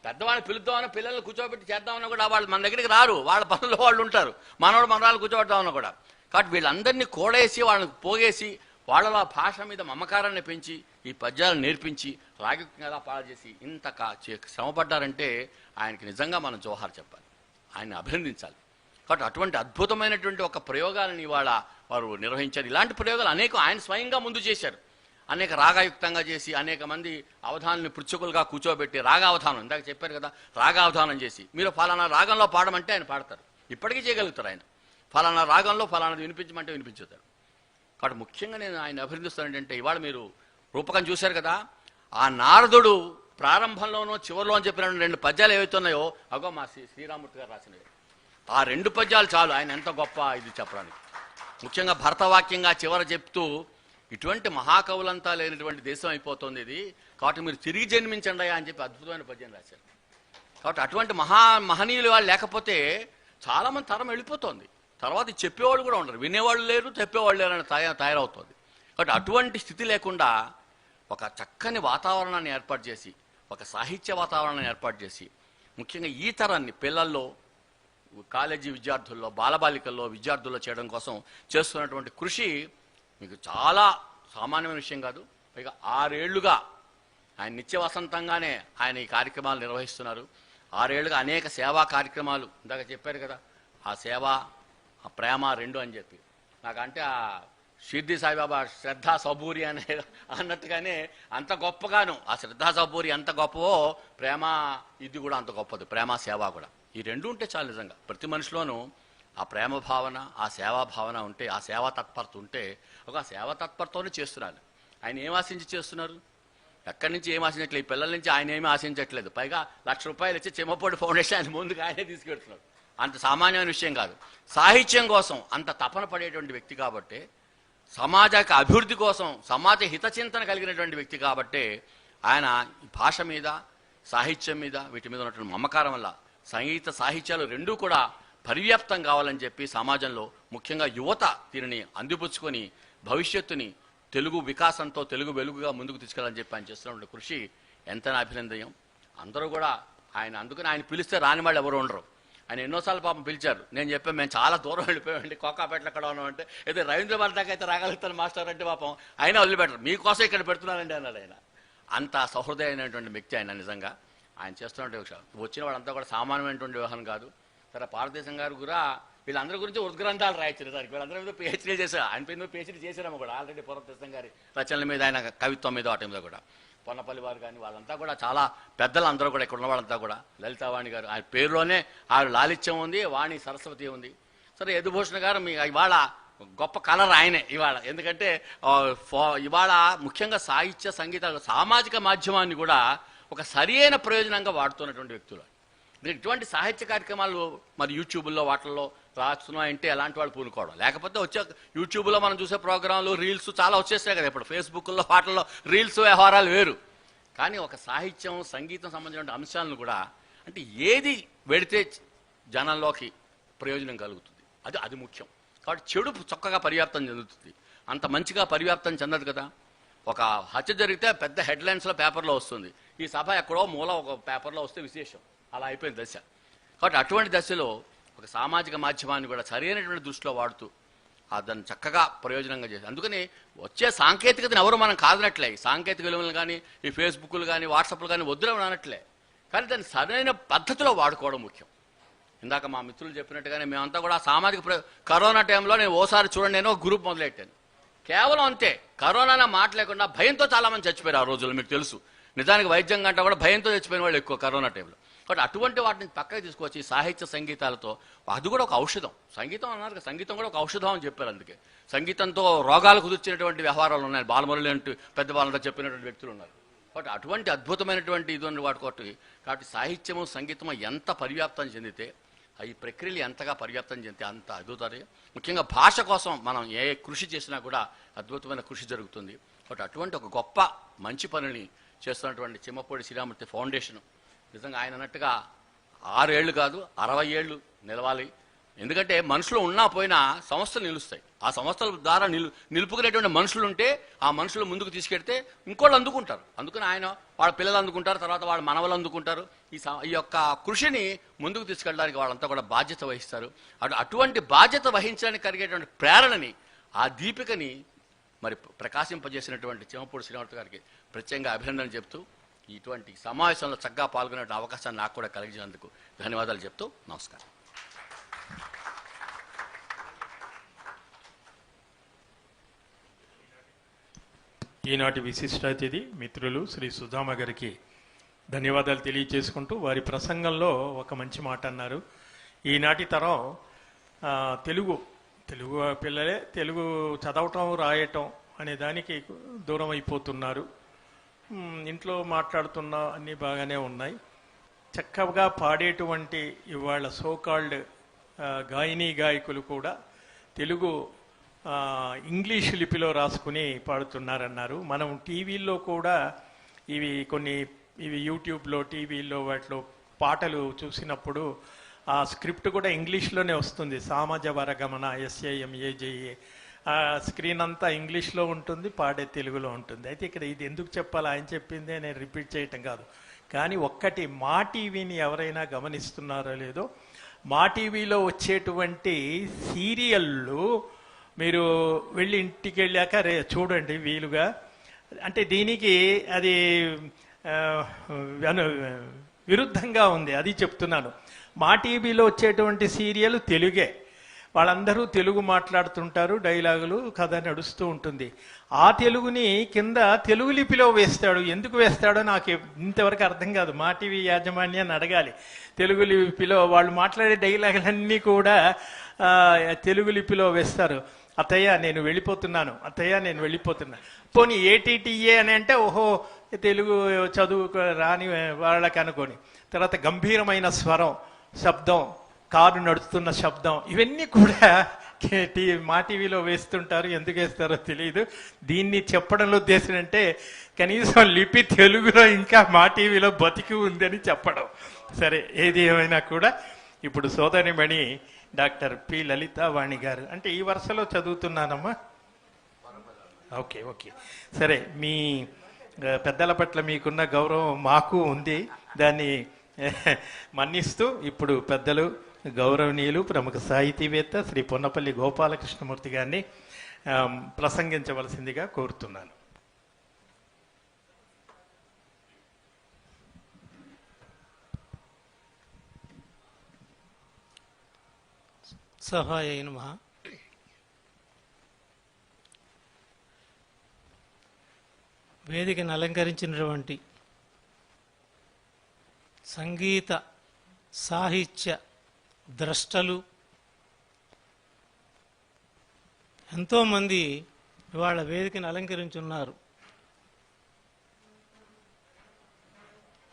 పెద్దవాళ్ళని పిలుద్దామని పిల్లల్ని కూర్చోబెట్టి చేద్దామన్నా కూడా వాళ్ళు మన దగ్గరికి రారు, వాళ్ళ పనుల్లో వాళ్ళు ఉంటారు. మనరాలు కూర్చోబెడదామన్నా కూడా. కాబట్టి వీళ్ళందరినీ కూడేసి వాళ్ళని పోగేసి వాళ్ళ భాష మీద మమకారాన్ని పెంచి ఈ పద్యాలు నేర్పించి రాగంగా పాడు చేసి ఇంత శ్రమపడ్డారంటే ఆయనకి నిజంగా మనం జోహార్ చెప్పాలి, ఆయన్ని అభినందించాలి. కాబట్టి అటువంటి అద్భుతమైనటువంటి ఒక ప్రయోగాలను ఇవాళ వారు నిర్వహించారు. ఇలాంటి ప్రయోగాలు అనేక ఆయన స్వయంగా ముందు చేశారు. అనేక రాగాయుక్తంగా చేసి అనేక మంది అవధానాన్ని పృచ్ఛకులుగా కూర్చోబెట్టి రాగావధానం ఇందాక చెప్పారు కదా, రాగావధానం చేసి మీరు ఫలానా రాగంలో పాడమంటే ఆయన పాడతారు. ఇప్పటికీ చేయగలుగుతారు ఆయన. ఫలానా రాగంలో ఫలానాది వినిపించమంటే వినిపించుతారు. కాబట్టి ముఖ్యంగా నేను ఆయన అభినందిస్తాను. ఏంటంటే ఇవాళ మీరు రూపకం చూశారు కదా, ఆ నారదుడు ప్రారంభంలోనూ చివరిలో అని చెప్పిన 2 పద్యాలు ఏవైతే ఉన్నాయో అగో మా శ్రీరామూర్తి గారు రాసినవి. ఆ 2 పద్యాలు చాలు ఆయన ఎంత గొప్ప ఇది చెప్పడానికి. ముఖ్యంగా భరతవాక్యంగా చివర చెప్తూ ఇటువంటి మహాకవులంతా లేనటువంటి దేశం అయిపోతుంది ఇది, కాబట్టి మీరు తిరిగి జన్మించండి అని చెప్పి అద్భుతమైన పద్యం రాశారు. కాబట్టి అటువంటి మహనీయులు వాళ్ళు లేకపోతే చాలామంది తరం వెళ్ళిపోతుంది. తర్వాత చెప్పేవాళ్ళు కూడా ఉండరు, వినేవాళ్ళు లేరు, చెప్పేవాళ్ళు లేరు అని తయారవుతుంది. కాబట్టి అటువంటి స్థితి లేకుండా ఒక చక్కని వాతావరణాన్ని ఏర్పాటు చేసి, ఒక సాహిత్య వాతావరణాన్ని ఏర్పాటు చేసి, ముఖ్యంగా ఈ తరాన్ని పిల్లల్లో, కాలేజీ విద్యార్థుల్లో, బాలబాలికల్లో, విద్యార్థుల్లో చేయడం కోసం చేస్తున్నటువంటి కృషి మీకు చాలా సామాన్యమైన విషయం కాదు. పైగా 6 ఏళ్లుగా ఆయన నిత్య వసంతంగానే ఆయన ఈ కార్యక్రమాలు నిర్వహిస్తున్నారు. 6 ఏళ్లుగా అనేక సేవా కార్యక్రమాలు, ఇందాక చెప్పారు కదా, ఆ సేవ ఆ ప్రేమ 2 అని చెప్పి. నాకంటే ఆ షిర్డీ సాయిబాబా శ్రద్ధా సబూరి అన్నట్టుగానే అంత గొప్పగాను ఆ శ్రద్ధా సబూరి ఎంత గొప్పవో ప్రేమ ఇది కూడా అంత గొప్పది, ప్రేమ సేవ కూడా. ఈ 2 ఉంటే చాలు. నిజంగా ప్రతి మనిషిలోనూ ఆ ప్రేమ భావన, ఆ సేవా భావన ఉంటే, ఆ సేవా తత్పరత ఉంటే, ఒక సేవా తత్పరతోనే చేస్తున్నారు. ఆయన ఏం ఆశించి చేస్తున్నారు? ఎక్కడి నుంచి ఏం ఆశించట్లేదు, ఈ పిల్లల నుంచి ఆయన ఏమీ ఆశించట్లేదు. పైగా ₹1,00,000 ఇచ్చి చెమ్మపొడి ఫౌండేషన్ ఆయన ముందుకు ఆయనే తీసుకెళ్తున్నారు. అంత సామాన్యమైన విషయం కాదు. సాహిత్యం కోసం అంత తపన పడేటువంటి వ్యక్తి కాబట్టి, సమాజానికి అభివృద్ధి కోసం సమాజ హితచింతన కలిగినటువంటి వ్యక్తి కాబట్టి ఆయన భాష మీద, సాహిత్యం మీద, వీటి మీద ఉన్నటువంటి మమకారం వల్ల సంగీత సాహిత్యాలు 2 కూడా పరివ్యాప్తం కావాలని చెప్పి సమాజంలో ముఖ్యంగా యువత దీనిని అందిపుచ్చుకొని భవిష్యత్తుని తెలుగు వికాసంతో, తెలుగు వెలుగుగా ముందుకు తీసుకెళ్ళాలని చెప్పి ఆయన చేస్తున్నటువంటి కృషి ఎంతైనా అభినందనీయం. అందరూ కూడా అందుకని ఆయన పిలిస్తే రాని వాళ్ళు ఎవరు ఉండరు. ఆయన ఎన్నోసార్లు పాపం పిలిచారు. నేను చెప్పాను మేము చాలా దూరం వెళ్ళిపోయామండి, కోకాపేటలో ఎక్కడ ఉన్నామంటే, అయితే రవీంద్రభారతి దాకా అయితే రాగలుగుతాను మాస్టర్ అంటే పాపం అయినా వదిలిపెట్టరు, మీకోసం ఇక్కడ పెడుతున్నానండి అన్నాడు ఆయన. అంత సహృదయమైనటువంటి వ్యక్తి ఆయన. నిజంగా ఆయన చేస్తున్నటువంటి వచ్చిన వాళ్ళంతా కూడా సామాన్యమైనటువంటి వ్యవహారం కాదు. సరే భారతదేశం గారు కూడా వీళ్ళందరి గురించి ఉద్గ్రంథాలు రాయించారు. దానికి వీళ్ళందరి మీద PhD చేశారు. ఆయన పేరు మీద PhD చేశారేమో కూడా ఆల్రెడీ. భారతదేశం గారి రచనల మీద, ఆయన కవిత్వం మీద, వాటి మీద కూడా. పొన్నపల్లి వారు కానీ వాళ్ళంతా కూడా చాలా పెద్దలు, అందరూ కూడా ఇక్కడ ఉన్న వాళ్ళంతా కూడా. లలితావాణి గారు, ఆయన పేరులోనే ఆవిడ లాలిత్యం ఉంది, వాణి సరస్వతి ఉంది. సరే యదుభూషణ్ గారు మీ ఇవాళ గొప్ప కలర్ ఆయనే ఇవాళ. ఎందుకంటే ఇవాళ ముఖ్యంగా సాహిత్య, సంగీత, సామాజిక మాధ్యమాన్ని కూడా ఒక సరియైన ప్రయోజనంగా వాడుతున్నటువంటి వ్యక్తులు. ఇటువంటి సాహిత్య కార్యక్రమాలు మరి యూట్యూబ్లో వాటిల్లో రాస్తున్నాయంటే ఎలాంటి వాళ్ళు పూనుకోవడం. లేకపోతే వచ్చే యూట్యూబ్లో మనం చూసే ప్రోగ్రాంలు, రీల్స్ చాలా వచ్చేస్తాయి కదా ఇప్పుడు. ఫేస్బుక్లో వాటిల్లో రీల్స్ వ్యవహారాలు వేరు. కానీ ఒక సాహిత్యం, సంగీతం సంబంధించిన అంశాలను కూడా అంటే ఏది వెడితే జనంలోకి ప్రయోజనం కలుగుతుంది, అది ముఖ్యం. కాబట్టి చెడు చక్కగా పరివ్యాప్తం చెందుతుంది. అంత మంచిగా పరివ్యాప్తం చెందదు కదా. ఒక హత్య జరిగితే పెద్ద హెడ్లైన్స్లో పేపర్లో వస్తుంది, ఈ సభ ఎక్కడో మూల ఒక పేపర్లో వస్తే విశేషం. అలా అయిపోయిన దశ. కాబట్టి అటువంటి దశలో ఒక సామాజిక మాధ్యమాన్ని కూడా సరైనటువంటి దృష్టిలో వాడుతూ దాన్ని చక్కగా ప్రయోజనంగా చేసి, అందుకని వచ్చే సాంకేతికతను ఎవరు మనం కాదనట్లే. ఈ సాంకేతిక విలువలు కానీ, ఈ ఫేస్బుక్లు కానీ, వాట్సాప్లు కానీ వద్దులేమని అనట్లే. కానీ దాన్ని సరైన పద్ధతిలో వాడుకోవడం ముఖ్యం. ఇందాక మా మిత్రులు చెప్పినట్టుగానే మేమంతా కూడా సామాజిక కరోనా టైంలో నేను ఓసారి చూడండి, నేను ఒక గ్రూప్ మొదలెట్టాను. కేవలం అంతే, కరోనా మాట లేకుండా భయంతో చాలామంది చచ్చిపోయారు ఆ రోజుల్లో. మీకు తెలుసు, నిజానికి వైద్యం కంటే కూడా భయంతో చచ్చిపోయిన వాళ్ళు ఎక్కువ కరోనా టైంలో. కాబట్టి అటువంటి వాటిని పక్కకి తీసుకొచ్చి సాహిత్య సంగీతాలతో, అది కూడా ఒక ఔషధం. సంగీతం అన్నారు కదా, సంగీతం కూడా ఒక ఔషధం అని చెప్పారు. అందుకే సంగీతంతో రోగాలు కుదిర్చినటువంటి వ్యవహారాలు ఉన్నాయి. బాలమురళి అంటూ పెద్ద వాళ్ళంతా చెప్పినటువంటి వ్యక్తులు ఉన్నారు. కాబట్టి అటువంటి అద్భుతమైనటువంటి ఇది వాడుకోవటం. కాబట్టి సాహిత్యము, సంగీతము ఎంత పరివ్యాప్తం చెందితే, ఈ ప్రక్రియలు ఎంతగా పరివ్యాప్తం చెందితే అంత అద్భుతాలు. ముఖ్యంగా భాష కోసం మనం ఏ కృషి చేసినా కూడా అద్భుతమైన కృషి జరుగుతుంది. కాబట్టి అటువంటి ఒక గొప్ప మంచి పనిని చేస్తున్నటువంటి చెమ్మపూడి శ్రీరామూర్తి ఫౌండేషన్ నిజంగా ఆయన అన్నట్టుగా 6 ఏళ్ళు కాదు 60 ఏళ్ళు నిలవాలి. ఎందుకంటే మనుషులు ఉన్నా పోయినా సంస్థలు నిలుస్తాయి. ఆ సంస్థల ద్వారా నిలుపుకునేటువంటి మనుషులు ఉంటే ఆ మనుషులు ముందుకు తీసుకెడితే ఇంకోళ్ళు అందుకుంటారు. అందుకని ఆయన వాళ్ళ పిల్లలు అందుకుంటారు, తర్వాత వాళ్ళ మనవలు అందుకుంటారు. ఈ యొక్క కృషిని ముందుకు తీసుకెళ్ళడానికి వాళ్ళంతా కూడా బాధ్యత వహిస్తారు. అటువంటి బాధ్యత వహించడానికి కలిగేటువంటి ప్రేరణని, ఆ దీపికని మరి ప్రకాశింపజేసినటువంటి చెమ్మపూడి శ్రీరామూర్తి గారికి ప్రత్యేకంగా అభినందన చెప్తూ, ఇటువంటి సమావేశంలో చక్కగా పాల్గొనే అవకాశాన్ని నాకు కూడా కలిగించినందుకు ధన్యవాదాలు చెప్తూ నమస్కారం. ఈనాటి విశిష్ట అతిథి మిత్రులు శ్రీ సుధామ గారికి ధన్యవాదాలు తెలియజేసుకుంటూ, వారి ప్రసంగంలో ఒక మంచి మాట అన్నారు. ఈనాటి తరం తెలుగు పిల్లలే తెలుగు చదవటం, రాయటం అనే దానికి దూరం అయిపోతున్నారు. ఇంట్లో మాట్లాడుతున్నా అన్నీ బాగానే ఉన్నాయి. చక్కగా పాడేటువంటి ఇవాళ సోకాల్డ్ గాయనీ గాయకులు కూడా తెలుగు ఇంగ్లీష్ లిపిలో రాసుకుని పాడుతున్నారన్నారు. మనం టీవీల్లో కూడా ఇవి యూట్యూబ్లో టీవీల్లో వాటిలో పాటలు చూసినప్పుడు ఆ స్క్రిప్ట్ కూడా ఇంగ్లీష్లోనే వస్తుంది. సామజ వరగమన SAMAJA ఆ స్క్రీన్ అంతా ఇంగ్లీష్లో ఉంటుంది, పాడే తెలుగులో ఉంటుంది. అయితే ఇక్కడ ఇది ఎందుకు చెప్పాలి, ఆయన చెప్పిందే నేను రిపీట్ చేయటం కాదు. కానీ ఒక్కటి, మా టీవీని ఎవరైనా గమనిస్తున్నారో లేదో, మా టీవీలో వచ్చేటువంటి సీరియళ్ళు మీరు వెళ్ళి ఇంటికి వెళ్ళాక చూడండి వీలుగా. అంటే దీనికి అది విరుద్ధంగా ఉంది, అది చెప్తున్నాను. మా టీవీలో వచ్చేటువంటి సీరియల్ తెలుగే, వాళ్ళందరూ తెలుగు మాట్లాడుతుంటారు, డైలాగులు కథ నడుస్తూ ఉంటుంది. ఆ తెలుగుని కింద తెలుగు లిపిలో వేస్తాడు. ఎందుకు వేస్తాడో నాకు ఇంతవరకు అర్థం కాదు. మా టీవీ యాజమాన్యాన్ని అడగాలి. తెలుగు లిపిలో వాళ్ళు మాట్లాడే డైలాగులన్నీ కూడా తెలుగు లిపిలో వేస్తారు. అత్తయ్య నేను వెళ్ళిపోతున్నాను, అత్తయ్య నేను వెళ్ళిపోతున్నా. పోనీ ATTA అని అంటే ఓహో తెలుగు చదువు రాని వాళ్ళకి అనుకోని. తర్వాత గంభీరమైన స్వరం, శబ్దం, కారు నడుస్తున్న శబ్దం, ఇవన్నీ కూడా మా టీవీలో వేస్తుంటారు. ఎందుకు వేస్తారో తెలియదు. దీన్ని చెప్పడంలో ఉద్దేశం అంటే కనీసం లిపి తెలుగులో ఇంకా మా టీవీలో బతికి ఉందని చెప్పడం. సరే, ఏది ఏమైనా కూడా ఇప్పుడు సోదరిమణి డాక్టర్ P. లలితావాణి గారు, అంటే ఈ వరుసలో చదువుతున్నానమ్మా. ఓకే ఓకే సరే, మీ పెద్దల పట్ల మీకున్న గౌరవం మాకు ఉంది, దాన్ని మన్నిస్తూ ఇప్పుడు పెద్దలు గౌరవనీయులు ప్రముఖ సాహితీవేత్త శ్రీ పొన్నపల్లి గోపాలకృష్ణమూర్తి గారిని ప్రసంగించవలసిందిగా కోరుతున్నాను. సహాయ నమః. వేదికను అలంకరించినటువంటి సంగీత సాహిత్య ద్రష్టలు ఎంతోమంది ఇవాళ వేదికను అలంకరించున్నారు.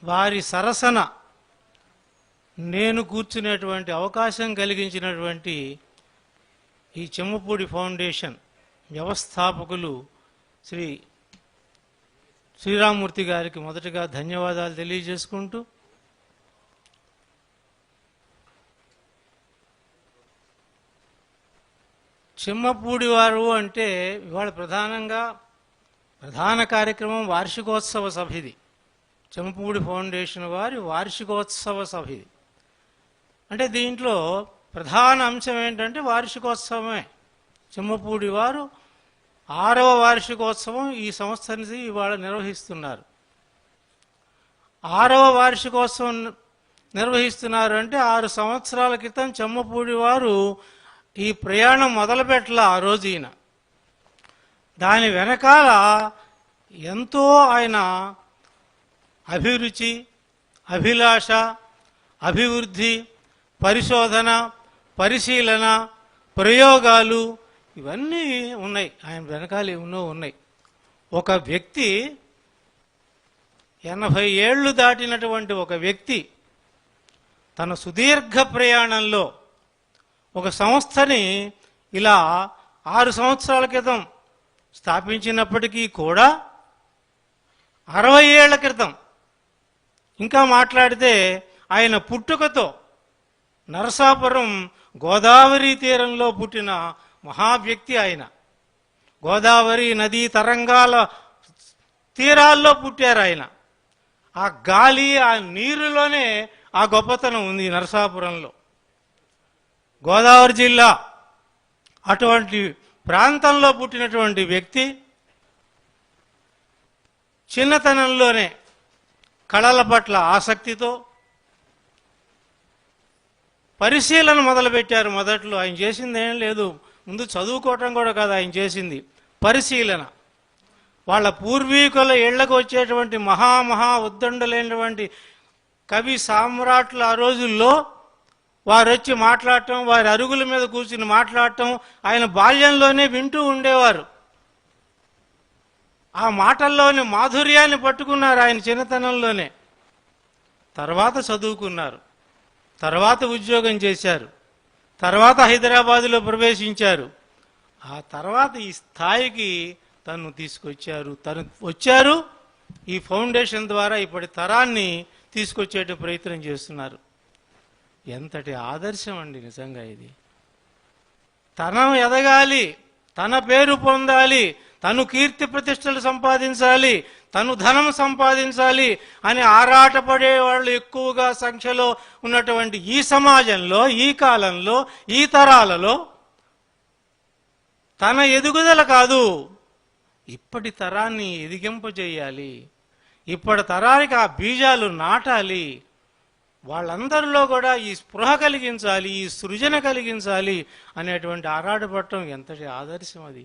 వారి సరసన నేను కూర్చునేటువంటి అవకాశం కలిగించినటువంటి ఈ చెమ్మపూడి ఫౌండేషన్ వ్యవస్థాపకులు శ్రీ శ్రీరామూర్తి గారికి మొదటగా ధన్యవాదాలు తెలియజేసుకుంటూ, చెమ్మపూడి వారు అంటే ఇవాళ ప్రధాన కార్యక్రమం వార్షికోత్సవ సభ. ఇది చెమ్మపూడి ఫౌండేషన్ వారి వార్షికోత్సవ సభ. ఇది అంటే దీంట్లో ప్రధాన అంశం ఏంటంటే వార్షికోత్సవమే. చెమ్మపూడి వారు 6వ వార్షికోత్సవం ఈ సంస్థని ఇవాళ నిర్వహిస్తున్నారు. 6వ వార్షికోత్సవం నిర్వహిస్తున్నారు అంటే 6 సంవత్సరాల క్రితం చెమ్మపూడి వారు ఈ ప్రయాణం మొదలుపెట్టల. ఆ రోజు ఈయన దాని వెనకాల ఎంతో ఆయన అభిరుచి, అభిలాష, అభివృద్ధి, పరిశోధన, పరిశీలన, ప్రయోగాలు ఇవన్నీ ఉన్నాయి. ఆయన వెనకాల ఎన్నో ఉన్నాయి. ఒక వ్యక్తి 80 ఏళ్ళు దాటినటువంటి ఒక వ్యక్తి తన సుదీర్ఘ ప్రయాణంలో ఒక సంస్థని ఇలా 6 సంవత్సరాల క్రితం స్థాపించినప్పటికీ కూడా 60 ఏళ్ల క్రితం, ఇంకా మాట్లాడితే ఆయన పుట్టుకతో నరసాపురం గోదావరి తీరంలో పుట్టిన మహావ్యక్తి ఆయన. గోదావరి నదీ తరంగాల తీరాల్లో పుట్టారు ఆయన. ఆ గాలి, ఆ నీరులోనే ఆ గొప్పతనం ఉంది నరసాపురంలో. గోదావరి జిల్లా అటువంటి ప్రాంతంలో పుట్టినటువంటి వ్యక్తి చిన్నతనంలోనే కళల పట్ల ఆసక్తితో పరిశీలన మొదలుపెట్టారు. మొదట్లో ఆయన చేసింది ఏం లేదు, ముందు చదువుకోవటం కూడా కాదు ఆయన చేసింది, పరిశీలన. వాళ్ళ పూర్వీకుల ఇళ్లకు వచ్చేటువంటి మహా ఉద్దండలైనటువంటి కవి సామ్రాట్లు ఆ రోజుల్లో వారు వచ్చి మాట్లాడటం, వారి అరుగుల మీద కూర్చుని మాట్లాడటం ఆయన బాల్యంలోనే వింటూ ఉండేవారు. ఆ మాటల్లోని మాధుర్యాన్ని పట్టుకున్నారు ఆయన చిన్నతనంలోనే. తర్వాత చదువుకున్నారు, తర్వాత ఉద్యోగం చేశారు, తర్వాత హైదరాబాదులో ప్రవేశించారు. ఆ తర్వాత ఈ స్థాయికి తను తీసుకొచ్చారు. తను వచ్చారు, ఈ ఫౌండేషన్ ద్వారా ఇప్పటి తరాన్ని తీసుకొచ్చే ప్రయత్నం చేస్తున్నారు. ఎంతటి ఆదర్శం అండి నిజంగా ఇది. తను ఎదగాలి, తన పేరు పొందాలి, తను కీర్తి ప్రతిష్టలు సంపాదించాలి, తను ధనం సంపాదించాలి అని ఆరాటపడే వాళ్ళు ఎక్కువగా సంఖ్యలో ఉన్నటువంటి ఈ సమాజంలో, ఈ కాలంలో, ఈ తరాలలో తన ఎదుగుదల కాదు, ఇప్పటి తరాన్ని ఎదిగింపజేయాలి, ఇప్పటి తరానికి ఆ బీజాలు నాటాలి, వాళ్ళందరిలో కూడా ఈ స్పృహ కలిగించాలి, ఈ సృజన కలిగించాలి అనేటువంటి ఆరాటపడటం ఎంతటి ఆదర్శం అది.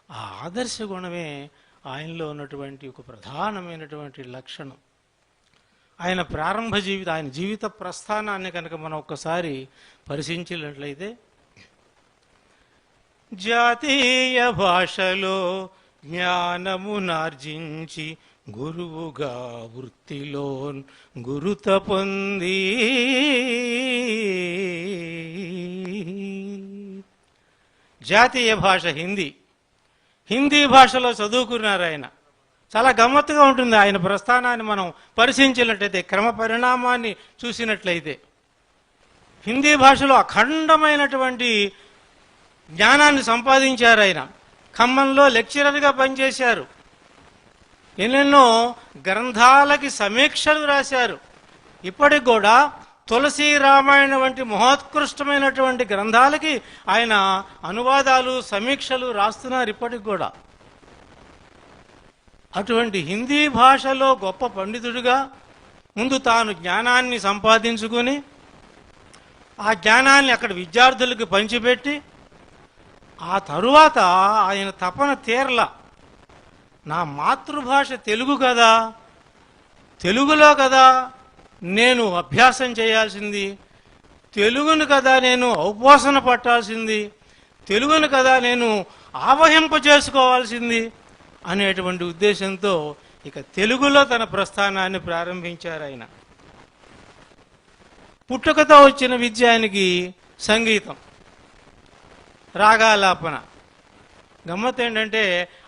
ఆ ఆదర్శ గుణమే ఆయనలో ఉన్నటువంటి ఒక ప్రధానమైనటువంటి లక్షణం. ఆయన ప్రారంభ ఆయన జీవిత ప్రస్థానాన్ని కనుక మనం ఒక్కసారి పరిశీలించినట్లయితే, జాతీయ భాషలో జ్ఞానమునార్జించి గురువుగా వృత్తిలో గురుత పొంది, జాతీయ భాష హిందీ. హిందీ భాషలో చదువుకున్నారు ఆయన. చాలా గమ్మత్తుగా ఉంటుంది ఆయన ప్రస్థానాన్ని మనం పరిశీలించినట్లయితే, క్రమ పరిణామాన్ని చూసినట్లయితే. హిందీ భాషలో అఖండమైనటువంటి జ్ఞానాన్ని సంపాదించారు ఆయన. ఖమ్మంలో లెక్చరర్గా పనిచేశారు. ఎన్నెన్నో గ్రంథాలకి సమీక్షలు రాశారు. ఇప్పటికి కూడా తులసి రామాయణ వంటి మహోత్కృష్టమైనటువంటి గ్రంథాలకి ఆయన అనువాదాలు, సమీక్షలు రాస్తున్నారు ఇప్పటికి కూడా. అటువంటి హిందీ భాషలో గొప్ప పండితుడిగా ముందు తాను జ్ఞానాన్ని సంపాదించుకుని, ఆ జ్ఞానాన్ని అక్కడ విద్యార్థులకు పంచిపెట్టి, ఆ తరువాత ఆయన తపన తీరల. నా మాతృభాష తెలుగు కదా, తెలుగులో కదా నేను అభ్యాసం చేయాల్సింది, తెలుగును కదా నేను ఔపోసన పట్టాల్సింది, తెలుగును కదా నేను ఆవహింప చేసుకోవాల్సింది అనేటువంటి ఉద్దేశంతో ఇక తెలుగులో తన ప్రస్థానాన్ని ప్రారంభించారు ఆయన. పుట్టుకతో వచ్చిన విద్య ఆయనకి సంగీతం, రాగాలాపన. గమ్మత్ ఏంటంటే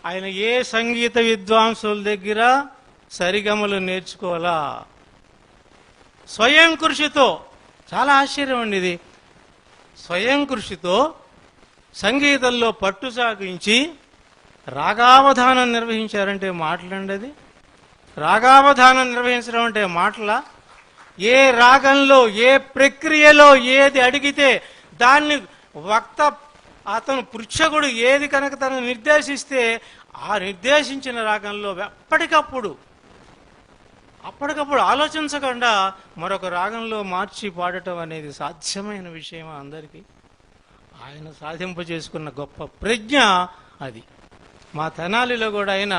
ఆయన ఏ సంగీత విద్వాంసుల దగ్గర సరిగమలు నేర్చుకోవాలా, స్వయం కృషితో. చాలా ఆశ్చర్యం అండి ఇది. స్వయం కృషితో సంగీతంలో పట్టు సాగించి రాగావధానం నిర్వహించారంటే మాటలండి అది. రాగావధానం నిర్వహించడం అంటే మాటలా? ఏ రాగంలో, ఏ ప్రక్రియలో ఏది అడిగితే దాన్ని వక్త, అతను పృచ్ఛకుడు ఏది కనుక తను నిర్దేశిస్తే ఆ నిర్దేశించిన రాగంలో అప్పటికప్పుడు ఆలోచించకుండా మరొక రాగంలో మార్చి పాడటం అనేది సాధ్యమైన విషయం అందరికీ. ఆయన సాధింపజేసుకున్న గొప్ప ప్రజ్ఞ అది. మా తెనాలిలో కూడా ఆయన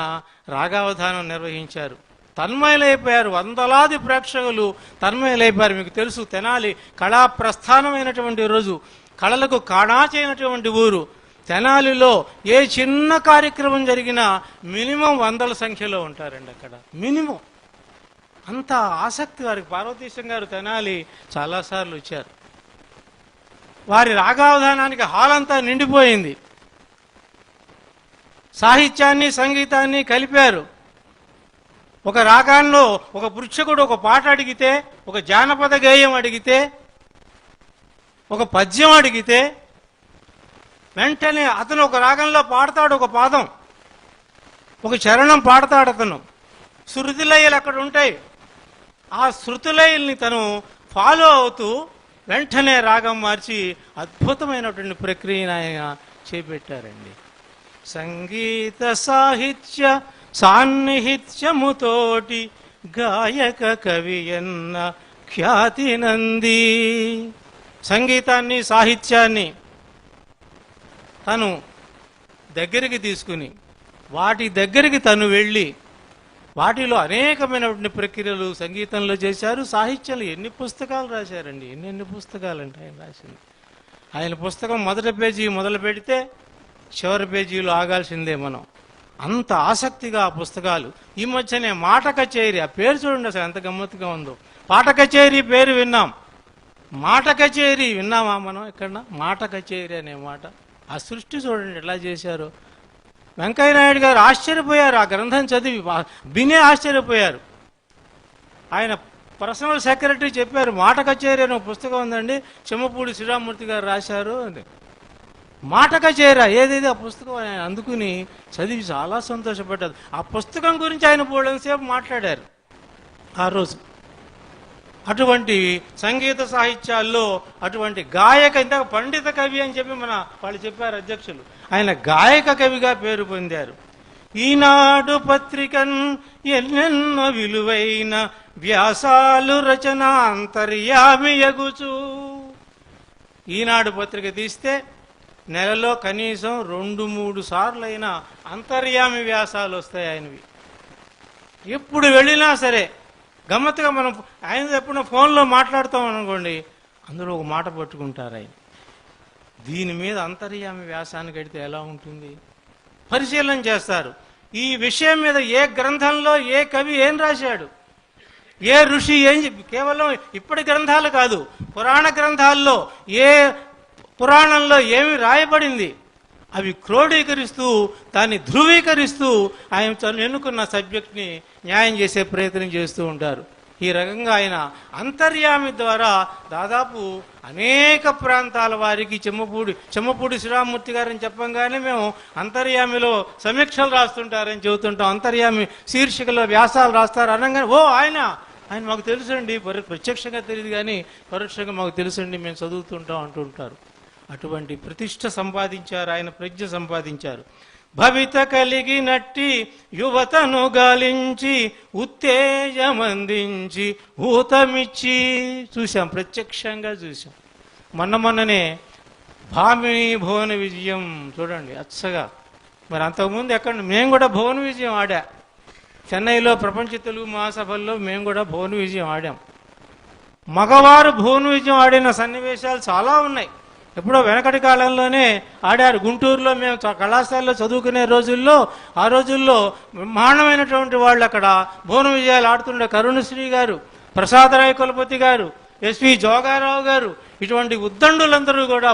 రాగావధానం నిర్వహించారు. తన్మయులైపోయారు, వందలాది ప్రేక్షకులు తన్మయులైపోయారు. మీకు తెలుసు, తెనాలి కళా ప్రస్థానమైనటువంటి రోజు, కళలకు కాణాచైనటువంటి ఊరు. తెనాలిలో ఏ చిన్న కార్యక్రమం జరిగినా మినిమం వందల సంఖ్యలో ఉంటారండి అక్కడ, మినిమం. అంత ఆసక్తి వారికి. పార్వతీశం గారు తెనాలి చాలాసార్లు వచ్చారు. వారి రాగావధానానికి హాల్ అంతా నిండిపోయింది. సాహిత్యాన్ని, సంగీతాన్ని కలిపారు. ఒక రాగాల్లో ఒక పృచ్ఛకుడు ఒక పాట అడిగితే, ఒక జానపద గేయం అడిగితే, ఒక పద్యం అడిగితే వెంటనే అతను ఒక రాగంలో పాడతాడు, ఒక పాదం, ఒక చరణం పాడతాడు అతను. శృతిలయలు అక్కడ ఉంటాయి. ఆ శృతిలయల్ని తను ఫాలో అవుతూ వెంటనే రాగం మార్చి అద్భుతమైనటువంటి ప్రక్రియను ఆయన చేపట్టారండి. సంగీత సాహిత్య సాన్నిహిత్యముతోటి గాయక కవి అన్న ఖ్యాతి నంది. సంగీతాన్ని, సాహిత్యాన్ని తను దగ్గరికి తీసుకుని, వాటి దగ్గరికి తను వెళ్ళి, వాటిలో అనేకమైనటువంటి ప్రక్రియలు సంగీతంలో చేశారు. సాహిత్యంలో ఎన్ని పుస్తకాలు రాశారండి, ఎన్ని పుస్తకాలంటే ఆయన రాసింది. ఆయన పుస్తకం మొదటి పేజీ మొదలు పెడితే చివరి పేజీలో ఆగాల్సిందే మనం. అంత ఆసక్తిగా ఆ పుస్తకాలు. ఈ మధ్యనే మాట కచేరి, ఆ పేరు చూడండి అసలు ఎంత గమ్మత్తుగా ఉందో. పాట కచేరి పేరు విన్నాం, మాట కచేరి విన్నామా మనం ఎక్కడన్నా? మాట కచేరి అనే మాట, ఆ సృష్టి చూడండి ఎట్లా చేశారు. వెంకయ్యనాయుడు గారు ఆశ్చర్యపోయారు, ఆ గ్రంథం చదివి వినే ఆశ్చర్యపోయారు. ఆయన పర్సనల్ సెక్రటరీ చెప్పారు, మాట కచేరి అనే పుస్తకం ఉందండి, చెమ్మపూడి శ్రీరామూర్తి గారు రాశారు అని. మాట కచేరా ఏదేది ఆ పుస్తకం ఆయన అందుకుని చదివి చాలా సంతోషపడ్డారు. ఆ పుస్తకం గురించి ఆయన పోవడంసేపు మాట్లాడారు ఆ రోజు. అటువంటి సంగీత సాహిత్యాల్లో అటువంటి గాయక, ఇందాక పండిత కవి అని చెప్పి వాళ్ళు చెప్పారు అధ్యక్షులు, ఆయన గాయక కవిగా పేరు పొందారు. ఈనాడు పత్రికన్ ఎన్నెన్నో విలువైన వ్యాసాలు రచన అంతర్యామియగుచు. ఈనాడు పత్రిక తీస్తే నెలలో కనీసం 2-3 సార్లైనా అంతర్యామి వ్యాసాలు వస్తాయి ఆయనవి. ఎప్పుడు వెళ్ళినా సరే గమ్మత్తుగా మనం ఆయన ఎప్పుడు ఫోన్లో మాట్లాడుతాం అనుకోండి, అందులో ఒక మాట పట్టుకుంటారు ఆయన. దీని మీద అంతర్యామి వ్యాసానికి అడితే ఎలా ఉంటుంది? పరిశీలన చేస్తారు. ఈ విషయం మీద ఏ గ్రంథంలో ఏ కవి ఏం రాశాడు, ఏ ఋషి ఏం కేవలం ఇప్పటి గ్రంథాలు కాదు, పురాణ గ్రంథాల్లో ఏ పురాణంలో ఏమి రాయబడింది అవి క్రోడీకరిస్తూ దాన్ని ధృవీకరిస్తూ ఆయన ఎన్నుకున్న సబ్జెక్ట్ని న్యాయం చేసే ప్రయత్నం చేస్తూ ఉంటారు. ఈ రకంగా ఆయన అంతర్యామి ద్వారా దాదాపు అనేక ప్రాంతాల వారికి చెమ్మపూడి శ్రీరామూర్తి గారని చెప్పంగానే మేము అంతర్యామిలో సమీక్షలు రాస్తుంటారని చెబుతుంటాం. అంతర్యామి శీర్షికలో వ్యాసాలు రాస్తారు అనగానే ఓ ఆయన మాకు తెలుసండి, ప్రత్యక్షంగా తెలియదు కానీ పరోక్షంగా మాకు తెలుసండి, మేము చదువుతుంటాం అంటుంటారు. అటువంటి ప్రతిష్ట సంపాదించారు ఆయన, ప్రజ్ఞ సంపాదించారు. భవిత కలిగినట్టి యువతను గాలించి ఉత్తేజమందించి ఊతమిచ్చి చూశాం, ప్రత్యక్షంగా చూశాం. మొన్ననే భామిని భువన విజయం చూడండి అచ్చగా. మరి అంతకుముందు ఎక్కడ మేము కూడా భువన విజయం ఆడా, చెన్నైలో ప్రపంచ తెలుగు మహాసభల్లో మేము కూడా భువన విజయం ఆడాం. మగవారు భువన విజయం ఆడిన సన్నివేశాలు చాలా ఉన్నాయి. ఎప్పుడో వెనకటి కాలంలోనే ఆడారు. గుంటూరులో మేము కళాశాలలో చదువుకునే రోజుల్లో, ఆ రోజుల్లో బ్రహ్మాండమైనటువంటి వాళ్ళు అక్కడ భువన విజయాలు ఆడుతుండే కరుణశ్రీ గారు, ప్రసాదరాయ కులపతి గారు, ఎస్వి జోగారావు గారు, ఇటువంటి ఉద్దండులందరూ కూడా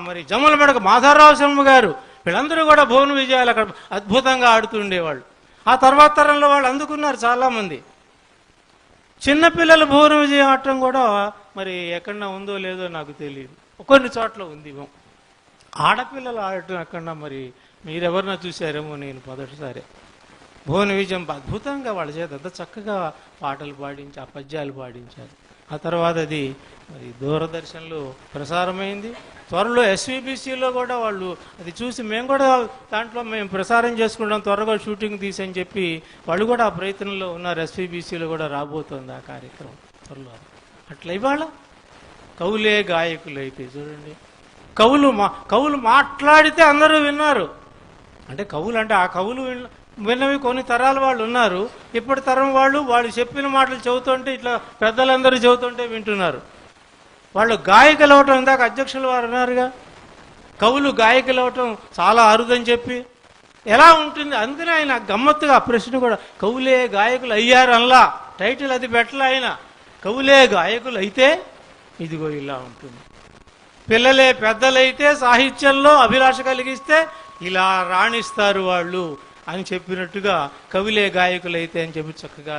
మరి జమ్మలమెడక మాధవరావు శర్మ గారు, వీళ్ళందరూ కూడా భువన విజయాలు అక్కడ అద్భుతంగా ఆడుతుండేవాళ్ళు. ఆ తర్వాత తరంలో వాళ్ళు అందుకున్నారు చాలామంది. చిన్నపిల్లలు భువన విజయం ఆడటం కూడా మరి ఎక్కడన్నా ఉందో లేదో నాకు తెలియదు, కొన్ని చోట్ల ఉంది. ఆడపిల్లలు ఆడటం ఎక్కడన్నా మరి మీరెవరన్నా చూసారేమో, నేను మొదటిసారి భువన విజయం అద్భుతంగా వాళ్ళ చేత అంత చక్కగా పాటలు పాడించి ఆ పద్యాలు పాడించారు. ఆ తర్వాత అది మరి దూరదర్శన్లో ప్రసారమైంది. త్వరలో ఎస్వీబీసీలో కూడా వాళ్ళు అది చూసి మేము కూడా దాంట్లో మేము ప్రసారం చేసుకుంటాం, త్వరగా షూటింగ్ తీసని చెప్పి వాళ్ళు కూడా ఆ ప్రయత్నంలో ఉన్నారు. ఎస్వీబీసీలో కూడా రాబోతోంది ఆ కార్యక్రమం త్వరలో. అట్లా ఇవాళ కవులే గాయకులు అయిపోయి చూడండి. కవులు మాట్లాడితే అందరూ విన్నారు. అంటే కవులు అంటే ఆ కవులు విన్నవి కొన్ని తరాల వాళ్ళు ఉన్నారు. ఇప్పటి తరం వాళ్ళు చెప్పిన మాటలు చెబుతుంటే ఇట్లా పెద్దలందరూ చెబుతుంటే వింటున్నారు. వాళ్ళు గాయకులు అవటం, ఇందాక అధ్యక్షులు వారు అన్నారుగా, కవులు గాయకులు అవటం చాలా అరుదని చెప్పి ఎలా ఉంటుంది. అందుకనే ఆయన గమ్మత్తుగా ప్రశ్న కూడా కవులే గాయకులు అయ్యారు అనలా, టైటిల్ అది పెట్టలే ఆయన. కవులే గాయకులు అయితే ఇదిగో ఇలా ఉంటుంది. పిల్లలే పెద్దలైతే సాహిత్యంలో అభిలాష కలిగిస్తే ఇలా రాణిస్తారు వాళ్ళు అని చెప్పినట్టుగా కవులే గాయకులైతే అని చెప్పి చక్కగా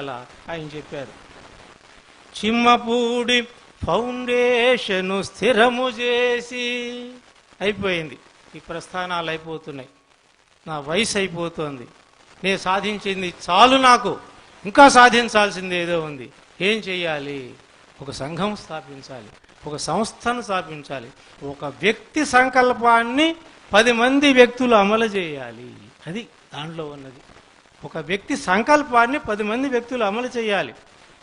ఆయన చెప్పారు. చిమ్మపూడి ఫౌండేషను స్థిరము చేసి అయిపోయింది. ఈ ప్రస్థానాలు అయిపోతున్నాయి, నా వయసు అయిపోతుంది, నేను సాధించింది చాలు, నాకు ఇంకా సాధించాల్సింది ఏదో ఉంది. ఏం చెయ్యాలి? ఒక సంఘం స్థాపించాలి, ఒక సంస్థను స్థాపించాలి, ఒక వ్యక్తి సంకల్పాన్ని 10 మంది వ్యక్తులు అమలు చేయాలి. అది దాంట్లో ఉన్నది. ఒక వ్యక్తి సంకల్పాన్ని 10 మంది వ్యక్తులు అమలు చేయాలి,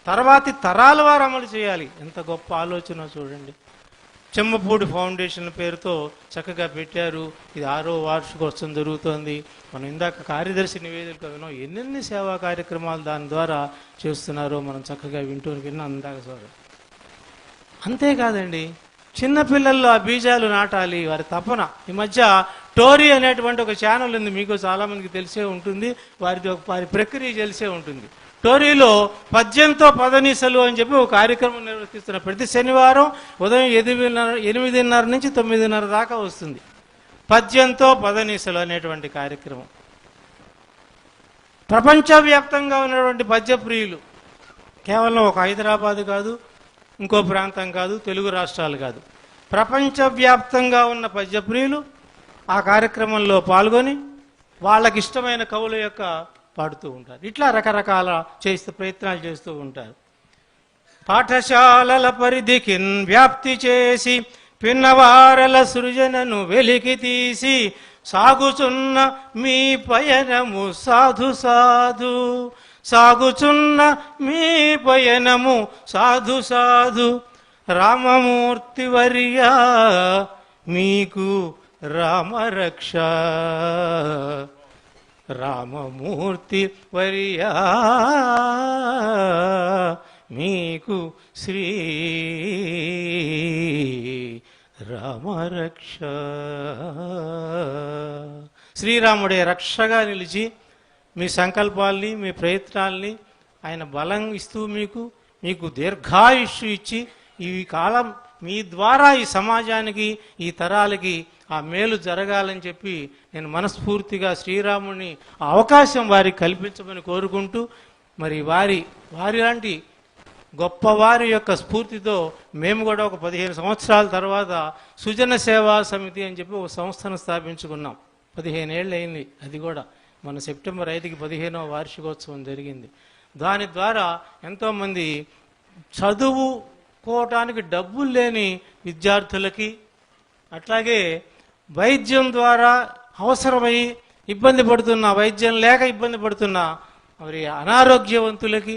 తర్వాతి తరాల వారు అమలు చేయాలి. ఎంత గొప్ప ఆలోచన చూడండి. చెమ్మపూడి ఫౌండేషన్ పేరుతో చక్కగా పెట్టారు. ఇది 6వ వార్షికోత్సవం జరుగుతోంది. మనం ఇందాక కార్యదర్శి నివేదిక విన్నాం, ఎన్నెన్ని సేవా కార్యక్రమాలు దాని ద్వారా చేస్తున్నారో మనం చక్కగా వింటూ విన్నాం ఇందాక సార్. అంతేకాదండి, చిన్నపిల్లల్లో ఆ బీజాలు నాటాలి, వారి తపన. ఈ మధ్య టోరీ అనేటువంటి ఒక ఛానల్ ఉంది, మీకు చాలామందికి తెలిసే ఉంటుంది, వారి ప్రక్రియ తెలిసే ఉంటుంది. టోరీలో పద్యంతో పదనిసలు అని చెప్పి ఒక కార్యక్రమం నిర్వర్తిస్తున్నారు. ప్రతి శనివారం ఉదయం 8:30 నుంచి 9:30 దాకా వస్తుంది పద్యంతో పదనిసలు అనేటువంటి కార్యక్రమం. ప్రపంచవ్యాప్తంగా ఉన్నటువంటి పద్యప్రియులు, కేవలం ఒక హైదరాబాద్ కాదు, ఇంకో ప్రాంతం కాదు, తెలుగు రాష్ట్రాలు కాదు, ప్రపంచవ్యాప్తంగా ఉన్న పద్యప్రియులు ఆ కార్యక్రమంలో పాల్గొని వాళ్ళకి ఇష్టమైన కవుల యొక్క పాడుతూ ఉంటారు. ఇట్లా రకరకాల ప్రయత్నాలు చేస్తూ ఉంటారు. పాఠశాలల పరిధికి వ్యాప్తి చేసి పిన్నవారల సృజనను వెలికి తీసి సాగుచున్న మీ పయనము సాధు సాధు, సాగుచున్న మీ పయనము సాధు సాధు, రామమూర్తి వర్యా మీకు రామరక్ష, రామమూర్తి వర్యా మీకు శ్రీ రామరక్ష. శ్రీరాముడే రక్షగా నిలిచి మీ సంకల్పాల్ని, మీ ప్రయత్నాల్ని ఆయన బలం ఇస్తూ మీకు దీర్ఘాయుష్షు ఇచ్చి ఈ కాలం మీ ద్వారా ఈ సమాజానికి, ఈ తరాలకి ఆ మేలు జరగాలని చెప్పి నేను మనస్ఫూర్తిగా శ్రీరాముని ఆ అవకాశం వారికి కల్పించమని కోరుకుంటూ, మరి వారి లాంటి గొప్పవారి యొక్క స్ఫూర్తితో మేము కూడా ఒక 15 సంవత్సరాల తర్వాత సుజన సేవా సమితి అని చెప్పి ఒక సంస్థను స్థాపించుకున్నాం. 15 ఏళ్ళు అయింది. అది కూడా మన సెప్టెంబర్ 5కి 15వ వార్షికోత్సవం జరిగింది. దాని ద్వారా ఎంతోమంది చదువుకోవటానికి డబ్బులు లేని విద్యార్థులకి, అట్లాగే వైద్యం ద్వారా అవసరమై ఇబ్బంది పడుతున్న, వైద్యం లేక ఇబ్బంది పడుతున్న మరి అనారోగ్యవంతులకి,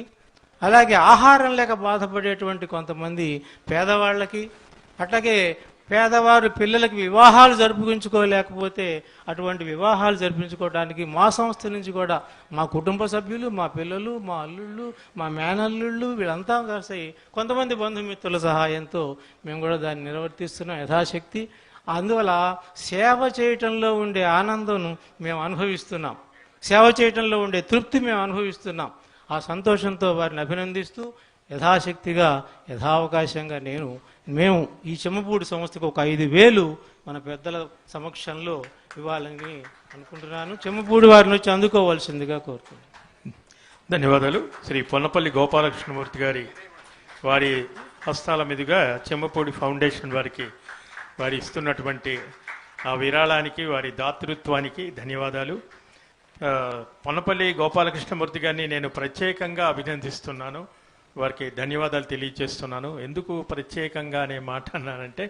అలాగే ఆహారం లేక బాధపడేటువంటి కొంతమంది పేదవాళ్ళకి, అట్లాగే పేదవారు పిల్లలకి వివాహాలు జరిపించుకోలేకపోతే అటువంటి వివాహాలు జరిపించుకోవడానికి మా సంస్థ నుంచి కూడా మా కుటుంబ సభ్యులు, మా పిల్లలు, మా అల్లుళ్ళు, మా మేనల్లుళ్ళు వీళ్ళంతా కలిసి కొంతమంది బంధుమిత్రుల సహాయంతో మేము కూడా దాన్ని నిర్వర్తిస్తున్నాం యథాశక్తి. అందువల్ల సేవ చేయటంలో ఉండే ఆనందం మేము అనుభవిస్తున్నాం, సేవ చేయటంలో ఉండే తృప్తి మేము అనుభవిస్తున్నాం. ఆ సంతోషంతో వారిని అభినందిస్తూ యథాశక్తిగా యథావకాశంగా మేము ఈ చెమ్మపూడి సంస్థకు ఒక 5,000 మన పెద్దల సమక్షంలో ఇవ్వాలని అనుకుంటున్నాను. చెమ్మపూడి వారిని వచ్చి అందుకోవాల్సిందిగా కోరుతున్నాను. ధన్యవాదాలు. శ్రీ పొన్నపల్లి గోపాలకృష్ణమూర్తి గారి వారి హస్తాల మీదుగా చెమ్మపూడి ఫౌండేషన్ వారికి వారి ఇస్తున్నటువంటి ఆ విరాళానికి, వారి దాతృత్వానికి ధన్యవాదాలు. పొన్నపల్లి గోపాలకృష్ణమూర్తి గారిని నేను ప్రత్యేకంగా అభినందిస్తున్నాను, వారికి ధన్యవాదాలు తెలియజేస్తున్నాను. ఎందుకు ప్రత్యేకంగా అనే మాట అన్నానంటే,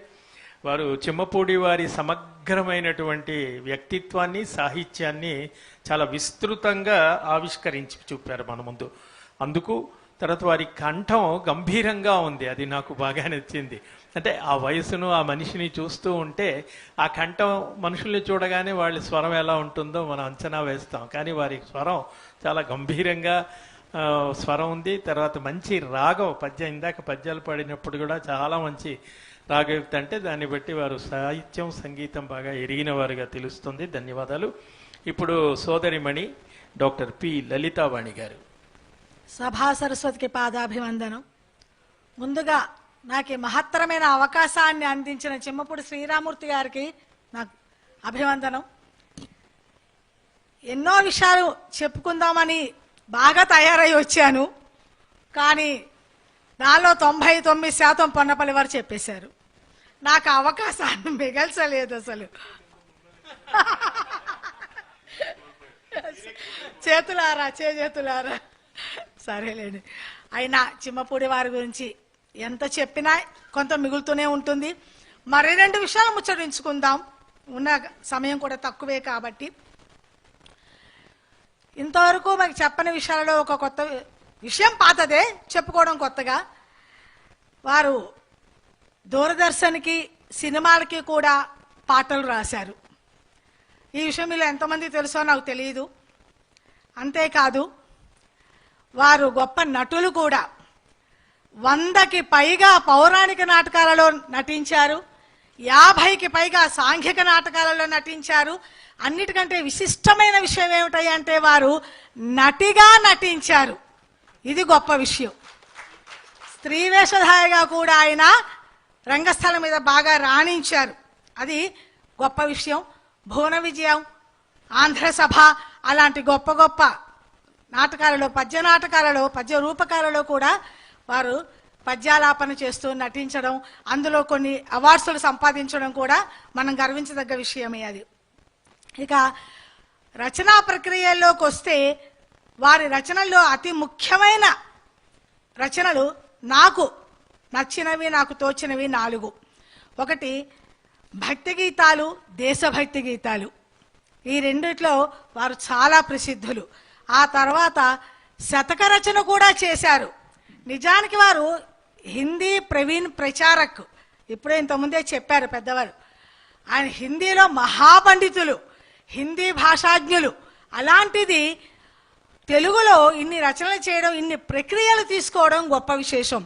వారు చెమ్మపూడి వారి సమగ్రమైనటువంటి వ్యక్తిత్వాన్ని, సాహిత్యాన్ని చాలా విస్తృతంగా ఆవిష్కరించి చూపారు మన ముందు. అందుకు తర్వాత వారి కంఠం గంభీరంగా ఉంది, అది నాకు బాగా నచ్చింది. అంటే ఆ వయసును, ఆ మనిషిని చూస్తూ ఉంటే ఆ కంఠం మనుషుల్ని చూడగానే వాళ్ళ స్వరం ఎలా ఉంటుందో మనం అంచనా వేస్తాం. కానీ వారి స్వరం చాలా గంభీరంగా స్వరం ఉంది. తర్వాత మంచి రాగం, ఇందాక పద్యాలు పాడినప్పుడు కూడా చాలా మంచి రాగయుక్త, అంటే దాన్ని బట్టి వారు సాహిత్యం, సంగీతం బాగా ఎరిగిన వారుగా తెలుస్తుంది. ధన్యవాదాలు. ఇప్పుడు సోదరిమణి డాక్టర్ పి లలితావాణి గారు. సభా సరస్వతికి పాదాభివందనం. ముందుగా నాకు ఈ మహత్తరమైన అవకాశాన్ని అందించిన చెమ్మపూడి శ్రీరామూర్తి గారికి నాకు అభివందనం. ఎన్నో విషయాలు చెప్పుకుందామని బాగా తయారై వచ్చాను, కానీ దానిలో 99% పొన్నపల్లి వారు చెప్పేశారు. నాకు అవకాశాన్ని మిగల్చలేదు అసలు. చేతులారా సరేలేండి. అయినా చెమ్మపూడి వారి గురించి ఎంత చెప్పినా కొంత మిగులుతూనే ఉంటుంది. మరి 2 విషయాలు ముచ్చరించుకుందాం, ఉన్న సమయం కూడా తక్కువే కాబట్టి. ఇంతవరకు మనకి చెప్పని విషయాలలో ఒక కొత్త విషయం, పాతదే చెప్పుకోవడం కొత్తగా. వారు దూరదర్శన్కి, సినిమాలకి కూడా పాటలు రాశారు. ఈ విషయం మీలో ఎంతమంది తెలుసో నాకు తెలియదు. అంతేకాదు వారు గొప్ప నటులు కూడా. 100కి పైగా పౌరాణిక నాటకాలలో నటించారు, 50కి పైగా సాంఘిక నాటకాలలో నటించారు. అన్నిటికంటే విశిష్టమైన విషయం ఏమిటంటే వారు నటిగా నటించారు. ఇది గొప్ప విషయం. స్త్రీ వేషధారిగా కూడా ఆయన రంగస్థలం మీద బాగా రాణించారు. అది గొప్ప విషయం. భువన విజయం, ఆంధ్ర సభ అలాంటి గొప్ప గొప్ప నాటకాలలో, పద్య నాటకాలలో, పద్య రూపకాలలో కూడా వారు పద్యాలాపన చేస్తూ నటించడం, అందులో కొన్ని అవార్డ్స్లు సంపాదించడం కూడా మనం గర్వించదగ్గ విషయమే అది. ఇక రచనా ప్రక్రియలోకి వస్తే వారి రచనల్లో అతి ముఖ్యమైన రచనలు నాకు నచ్చినవి, నాకు తోచినవి 4. ఒకటి భక్తి గీతాలు, దేశభక్తి గీతాలు. ఈ రెండిట్లో వారు చాలా ప్రసిద్ధులు. ఆ తర్వాత శతక రచన కూడా చేశారు. నిజానికి వారు హిందీ ప్రవీణ్ ప్రచారక్, ఇప్పుడే ఇంతకుముందే చెప్పారు పెద్దవారు. ఆయన హిందీలో మహాపండితులు, హిందీ భాషాజ్ఞులు. అలాంటిది తెలుగులో ఇన్ని రచనలు చేయడం, ఇన్ని ప్రక్రియలు తీసుకోవడం గొప్ప విశేషం.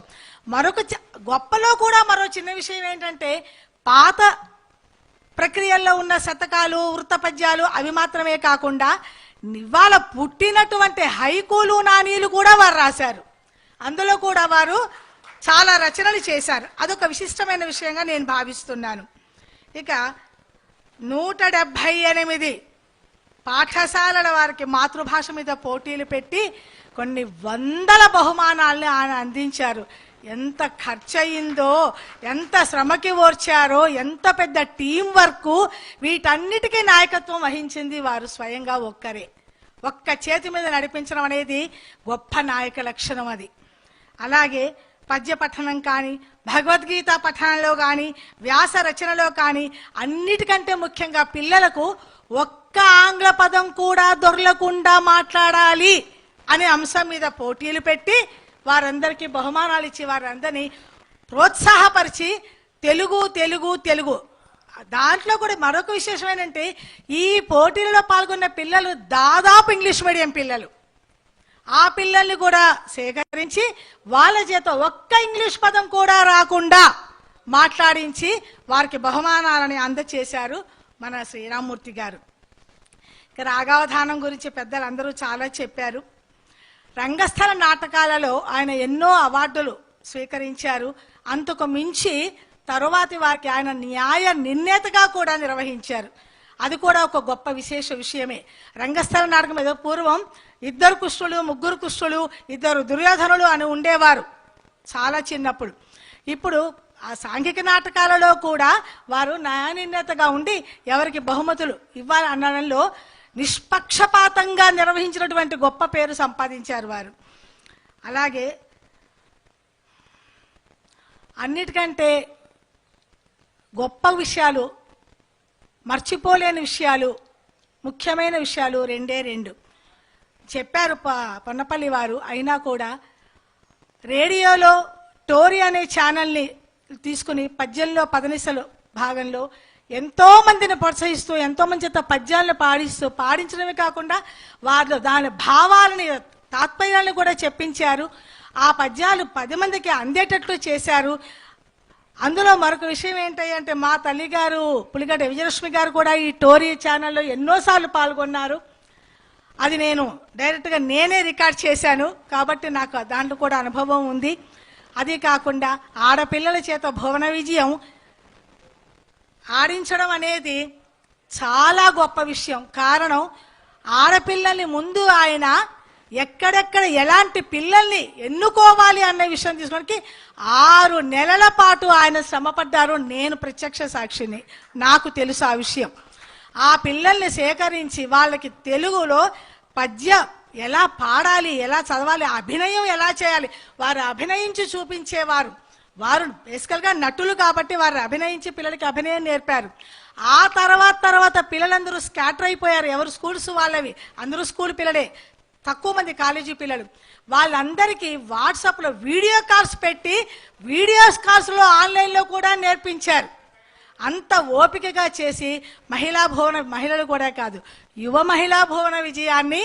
గొప్పలో కూడా మరో చిన్న విషయం ఏంటంటే, పాత ప్రక్రియల్లో ఉన్న శతకాలు, వృత్తపద్యాలు అవి మాత్రమే కాకుండా ఇవాళ పుట్టినటువంటి హైకూలు, నానీలు కూడా వారు రాశారు. అందులో కూడా వారు చాలా రచనలు చేశారు. అదొక విశిష్టమైన విషయంగా నేను భావిస్తున్నాను. ఇక 178 పాఠశాలల వారికి మాతృభాష మీద పోటీలు పెట్టి కొన్ని వందల బహుమానాలని ఆయన అందించారు. ఎంత ఖర్చు అయిందో, ఎంత శ్రమకి ఓర్చారో, ఎంత పెద్ద టీం వర్క్. వీటన్నిటికీ నాయకత్వం వహించింది వారు స్వయంగా ఒక్కరే. ఒక్క చేతి మీద నడిపించడం అనేది గొప్ప నాయక లక్షణం అది. అలాగే పద్య పఠనం కానీ, భగవద్గీత పఠనంలో కానీ, వ్యాస రచనలో కానీ, అన్నిటికంటే ముఖ్యంగా పిల్లలకు ఒక్క ఆంగ్ల పదం కూడా దొరలకుండా మాట్లాడాలి అనే అంశం మీద పోటీలు పెట్టి వారందరికీ బహుమానాలు ఇచ్చి వారందరినీ ప్రోత్సాహపరిచి తెలుగు తెలుగు తెలుగు. దాంట్లో కూడా మరొక విశేషం ఏంటంటే, ఈ పోటీలలో పాల్గొన్న పిల్లలు దాదాపు ఇంగ్లీష్ మీడియం పిల్లలు. ఆ పిల్లల్ని కూడా సేకరించి వాళ్ళ చేత ఒక్క ఇంగ్లీష్ పదం కూడా రాకుండా మాట్లాడించి వారికి బహుమానాలని అందచేశారు మన శ్రీరామ్మూర్తి గారు. రాగావధానం గురించి పెద్దలందరూ చాలా చెప్పారు. రంగస్థల నాటకాలలో ఆయన ఎన్నో అవార్డులు స్వీకరించారు. అంతకు మించి తరువాతి వారికి ఆయన న్యాయ నిర్ణేతగా కూడా నిర్వహించారు. అది కూడా ఒక గొప్ప విశేష విషయమే. రంగస్థల నాటకం మీద పూర్వం 2 కృష్ణులు, 3 కృష్ణులు, 2 దుర్యోధనులు అని ఉండేవారు చాలా చిన్నప్పుడు. ఇప్పుడు ఆ సాంఘిక నాటకాలలో కూడా వారు న్యాయ నిర్ణేతగా ఉండి ఎవరికి బహుమతులు ఇవ్వాలి అనడంలో నిష్పక్షపాతంగా నిర్వహించినటువంటి గొప్ప పేరు సంపాదించారు వారు. అలాగే అన్నిటికంటే గొప్ప విషయాలు, మర్చిపోలేని విషయాలు, ముఖ్యమైన విషయాలు 2 చెప్పారు పొన్నపల్లి వారు. అయినా కూడా రేడియోలో టోరీ అనే ఛానల్ని తీసుకుని పద్యంలో పదనిసలు భాగంలో ఎంతో మందిని ప్రోత్సహిస్తూ, ఎంతో మంది చేత పద్యాలను పాడించడమే కాకుండా వారిలో దాని భావాలని, తాత్పర్యాలను కూడా చెప్పించారు. ఆ పద్యాలు 10 మందికి అందేటట్లు చేశారు. అందులో మరొక విషయం ఏంటంటే, మా తల్లిగారు పులిగడ్డ విజయలక్ష్మి గారు కూడా ఈ టోరీ ఛానల్లో ఎన్నోసార్లు పాల్గొన్నారు. అది నేను డైరెక్ట్గా నేనే రికార్డ్ చేశాను కాబట్టి నాకు దాంట్లో కూడా అనుభవం ఉంది. అది కాకుండా ఆడపిల్లల చేత భువన విజయం ఆడించడం అనేది చాలా గొప్ప విషయం. కారణం, ఆడపిల్లల్ని ముందు ఆయన ఎక్కడెక్కడ ఎలాంటి పిల్లల్ని ఎన్నుకోవాలి అనే విషయం తీసుకోవడానికి 6 నెలల పాటు ఆయన శ్రమపడ్డారు. నేను ప్రత్యక్ష సాక్షిని, నాకు తెలుసు ఆ విషయం. ఆ పిల్లల్ని సేకరించి వాళ్ళకి తెలుగులో పద్యం ఎలా పాడాలి, ఎలా చదవాలి, అభినయం ఎలా చేయాలి, వారు అభినయించి చూపించేవారు. వారు బేసికల్గా నటులు కాబట్టి వారు అభినయించి పిల్లలకి అభినయం నేర్పారు. ఆ తర్వాత పిల్లలందరూ స్కాటర్ అయిపోయారు. ఎవరు స్కూల్స్ వాళ్ళవి, అందరూ స్కూల్ పిల్లలే, తక్కువ మంది కాలేజీ పిల్లలు. వాళ్ళందరికీ వాట్సాప్లో వీడియో కాల్స్ పెట్టి వీడియో కాల్స్లో ఆన్లైన్లో కూడా నేర్పించారు. అంత ఓపికగా చేసి మహిళలు కూడా కాదు, యువ మహిళా భువన విజయాన్ని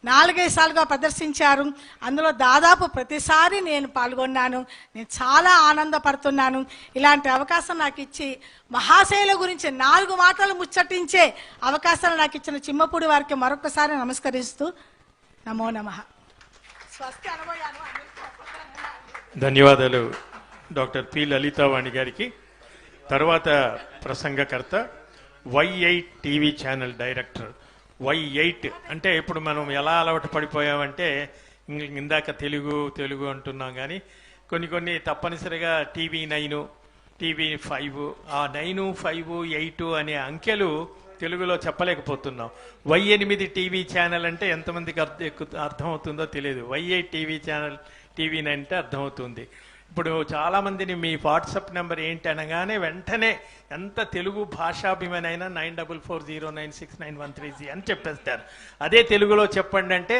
4-5 సార్లుగా ప్రదర్శించారు. అందులో దాదాపు ప్రతిసారి నేను పాల్గొన్నాను. నేను చాలా ఆనందపడుతున్నాను. ఇలాంటి అవకాశం నాకు ఇచ్చి మహాశైల గురించి 4 మాటలు ముచ్చటించే అవకాశాలు నాకు ఇచ్చిన చిమ్మపూడి వారికి మరొకసారి నమస్కరిస్తూ నమో నమః. స్వస్తి అనుభవాలు ధన్యవాదాలు డాక్టర్ పి లలితావాణి గారికి. తర్వాత ప్రసంగకర్త Y8 TV channel director. Y8 అంటే ఇప్పుడు మనం ఎలా అలవాటు పడిపోయామంటే ఇందాక తెలుగు అంటున్నాం, కానీ కొన్ని తప్పనిసరిగా టీవీ9, టీవీ5, ఆ 9, 5, 8 అనే అంకెలు తెలుగులో చెప్పలేకపోతున్నాం. Y8 టీవీ ఛానల్ అంటే ఎంతమందికి అర్థమవుతుందో తెలియదు. Y8 టీవీ ఛానల్, టీవీ9 అంటే అర్థమవుతుంది. ఇప్పుడు చాలామందిని మీ వాట్సాప్ నెంబర్ ఏంటి అనగానే వెంటనే ఎంత తెలుగు భాషాభిమానైనా 9440969130 అని చెప్పేస్తారు. అదే తెలుగులో చెప్పండి అంటే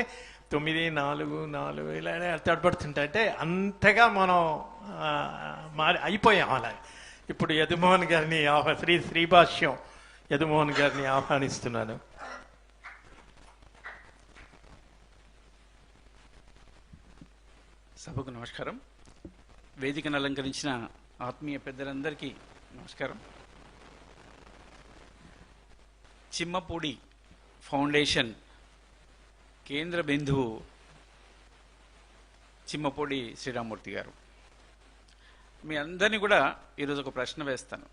944 ఇలా తడబడుతుంటాయి. అంటే అంతగా మనం అయిపోయాం అలా. ఇప్పుడు యదుమోహన్ గారిని శ్రీభాష్యం యదుమోహన్ గారిని ఆహ్వానిస్తున్నాను. సభకు నమస్కారం. వేదికను అలంకరించిన ఆత్మీయ పెద్దలందరికీ నమస్కారం. చిమ్మపూడి ఫౌండేషన్ కేంద్ర బిందువు చిమ్మపూడి శ్రీరామూర్తి గారు. మీ అందరినీ కూడా ఈరోజు ఒక ప్రశ్న వేస్తాను.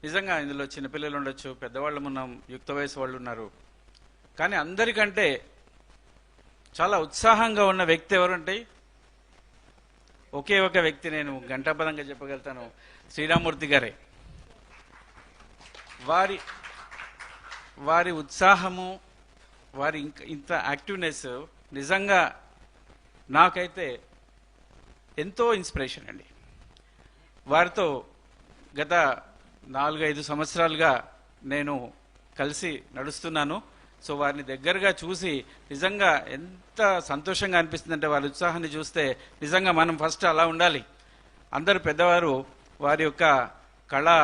నిజంగా ఇందులో చిన్నపిల్లలు ఉండొచ్చు, పెద్దవాళ్ళు ఉన్నాం, యుక్త వయసు వాళ్ళు ఉన్నారు. కానీ అందరికంటే చాలా ఉత్సాహంగా ఉన్న వ్యక్తి ఎవరంటే ఒకే ఒక వ్యక్తి, నేను గంటాపదంగా చెప్పగలుగుతాను, శ్రీరామూర్తి గారే. వారి ఉత్సాహము, వారి ఇంత యాక్టివ్నెస్ నిజంగా నాకైతే ఎంతో ఇన్స్పిరేషన్ అండి. వారితో గత 4-5 సంవత్సరాలుగా నేను కలిసి నడుస్తున్నాను. సో వారిని దగ్గరగా చూసి నిజంగా ఎంత సంతోషంగా అనిపిస్తుందంటే వారి ఉత్సాహాన్ని చూస్తే నిజంగా మనం ఫస్ట్ అలా ఉండాలి. అందరు పెద్దవారు వారి యొక్క కళా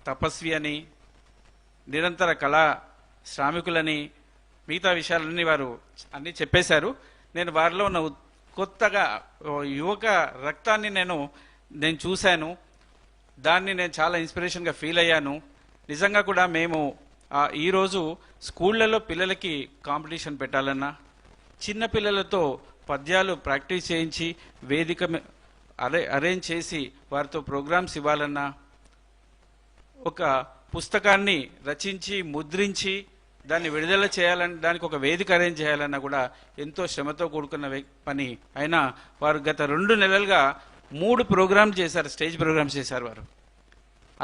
తపస్వి అని, నిరంతర కళా శ్రామికులని, మిగతా విషయాలన్నీ వారు అన్నీ చెప్పేశారు. నేను వారిలో ఉన్న కొత్తగా యువక రక్తాన్ని నేను చూశాను. దాన్ని నేను చాలా ఇన్స్పిరేషన్గా ఫీల్ అయ్యాను. నిజంగా కూడా మేము ఈరోజు స్కూళ్ళలో పిల్లలకి కాంపిటీషన్ పెట్టాలన్నా, చిన్న పిల్లలతో పద్యాలు ప్రాక్టీస్ చేయించి వేదిక అరేంజ్ చేసి వారితో ప్రోగ్రామ్స్ ఇవ్వాలన్నా, ఒక పుస్తకాన్ని రచించి ముద్రించి దాన్ని విడుదల చేయాలని, దానికి ఒక వేదిక అరేంజ్ చేయాలన్నా కూడా ఎంతో శ్రమతో కూడుకున్న పని. అయినా వారు గత 2 నెలలుగా 3 ప్రోగ్రామ్స్ చేశారు, స్టేజ్ ప్రోగ్రామ్స్ చేశారు. వారు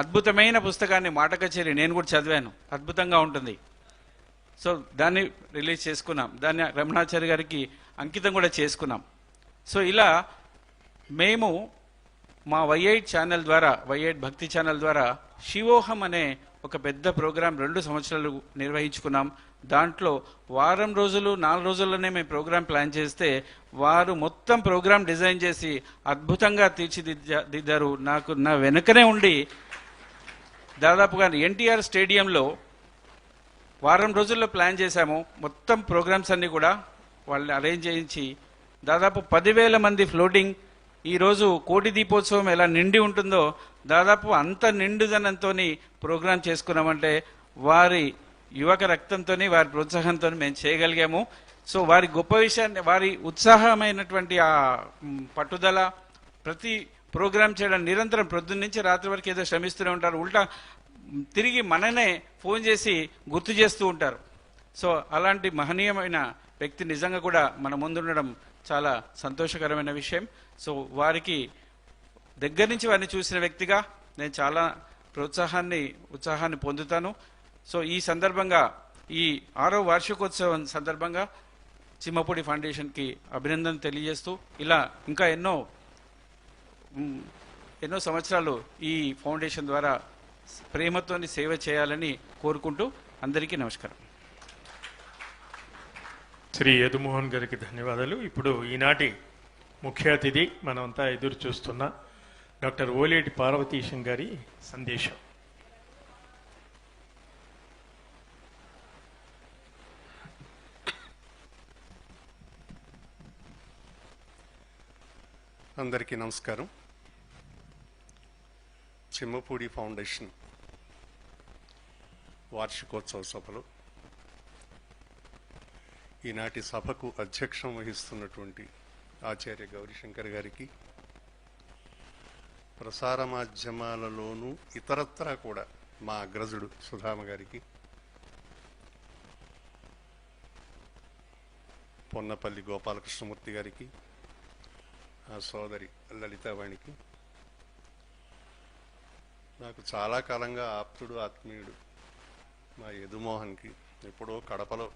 అద్భుతమైన పుస్తకాన్ని, మాట కచేరి నేను కూడా చదివాను, అద్భుతంగా ఉంటుంది. సో దాన్ని రిలీజ్ చేసుకున్నాం, దాన్ని రమణాచారి గారికి అంకితం కూడా చేసుకున్నాం. సో ఇలా మేము మా Y8 ఛానల్ ద్వారా, Y8 భక్తి ఛానల్ ద్వారా శివోహం అనే ఒక పెద్ద ప్రోగ్రాం 2 సంవత్సరాలు నిర్వహించుకున్నాం. దాంట్లో వారం రోజులు 4 రోజుల్లోనే మేము ప్రోగ్రాం ప్లాన్ చేస్తే వారు మొత్తం ప్రోగ్రాం డిజైన్ చేసి అద్భుతంగా తీర్చిదిద్దారు. నా వెనుకనే ఉండి దాదాపుగా ఎన్టీఆర్ స్టేడియంలో వారం రోజుల్లో ప్లాన్ చేశాము. మొత్తం ప్రోగ్రామ్స్ అన్నీ కూడా వాళ్ళని అరేంజ్ చేయించి దాదాపు 10,000 మంది ఫ్లోటింగ్. ఈరోజు కోటి దీపోత్సవం ఎలా నిండి ఉంటుందో దాదాపు అంత నిండుదనంతో ప్రోగ్రాం చేసుకున్నామంటే వారి యువక రక్తంతో, వారి ప్రోత్సాహంతో మేము చేయగలిగాము. సో వారి గొప్ప విషయాన్ని, వారి ఉత్సాహమైనటువంటి ఆ పట్టుదల, ప్రతి ప్రోగ్రాం చేయడం నిరంతరం పొద్దున్న నుంచి రాత్రి వరకు ఏదో శ్రమిస్తూనే ఉంటారు. ఉల్టా తిరిగి మననే ఫోన్ చేసి గుర్తు చేస్తూ ఉంటారు. సో అలాంటి మహనీయమైన వ్యక్తి నిజంగా కూడా మన ముందుండడం చాలా సంతోషకరమైన విషయం. సో వారికి దగ్గర నుంచి వారిని చూసిన వ్యక్తిగా నేను చాలా ఉత్సాహాన్ని పొందుతాను. సో ఈ సందర్భంగా, ఈ 6వ వార్షికోత్సవం సందర్భంగా చిమ్మపూడి ఫౌండేషన్కి అభినందన తెలియజేస్తూ, ఇలా ఇంకా ఎన్నో సంవత్సరాలు ఈ ఫౌండేషన్ ద్వారా ప్రేమతోని సేవ చేయాలని కోరుకుంటూ అందరికీ నమస్కారం. శ్రీ యదుమోహన్ గారికి ధన్యవాదాలు. ఇప్పుడు ఈనాటి ముఖ్య అతిథి, మనమంతా ఎదురు చూస్తున్న డాక్టర్ ఓలేటి పార్వతీశం గారి సందేశం. అందరికీ నమస్కారం. చిమ్మపూడి ఫౌండేషన్ వార్షికోత్సవ సభలో ఈనాటి సభకు అధ్యక్షం వహిస్తున్నటువంటి ఆచార్య గౌరీశంకర్ గారికి, ప్రసార మాధ్యమాలలోనూ ఇతరత్రా కూడా మా అగ్రజుడు సుధామ గారికి, పొన్నపల్లి గోపాలకృష్ణమూర్తి గారికి, ఆ సోదరి లలితావాణికి, నాకు చాలా కాలంగా ఆప్తుడు ఆత్మీయుడు మా యదుమోహన్కి, ఎప్పుడో కడపలో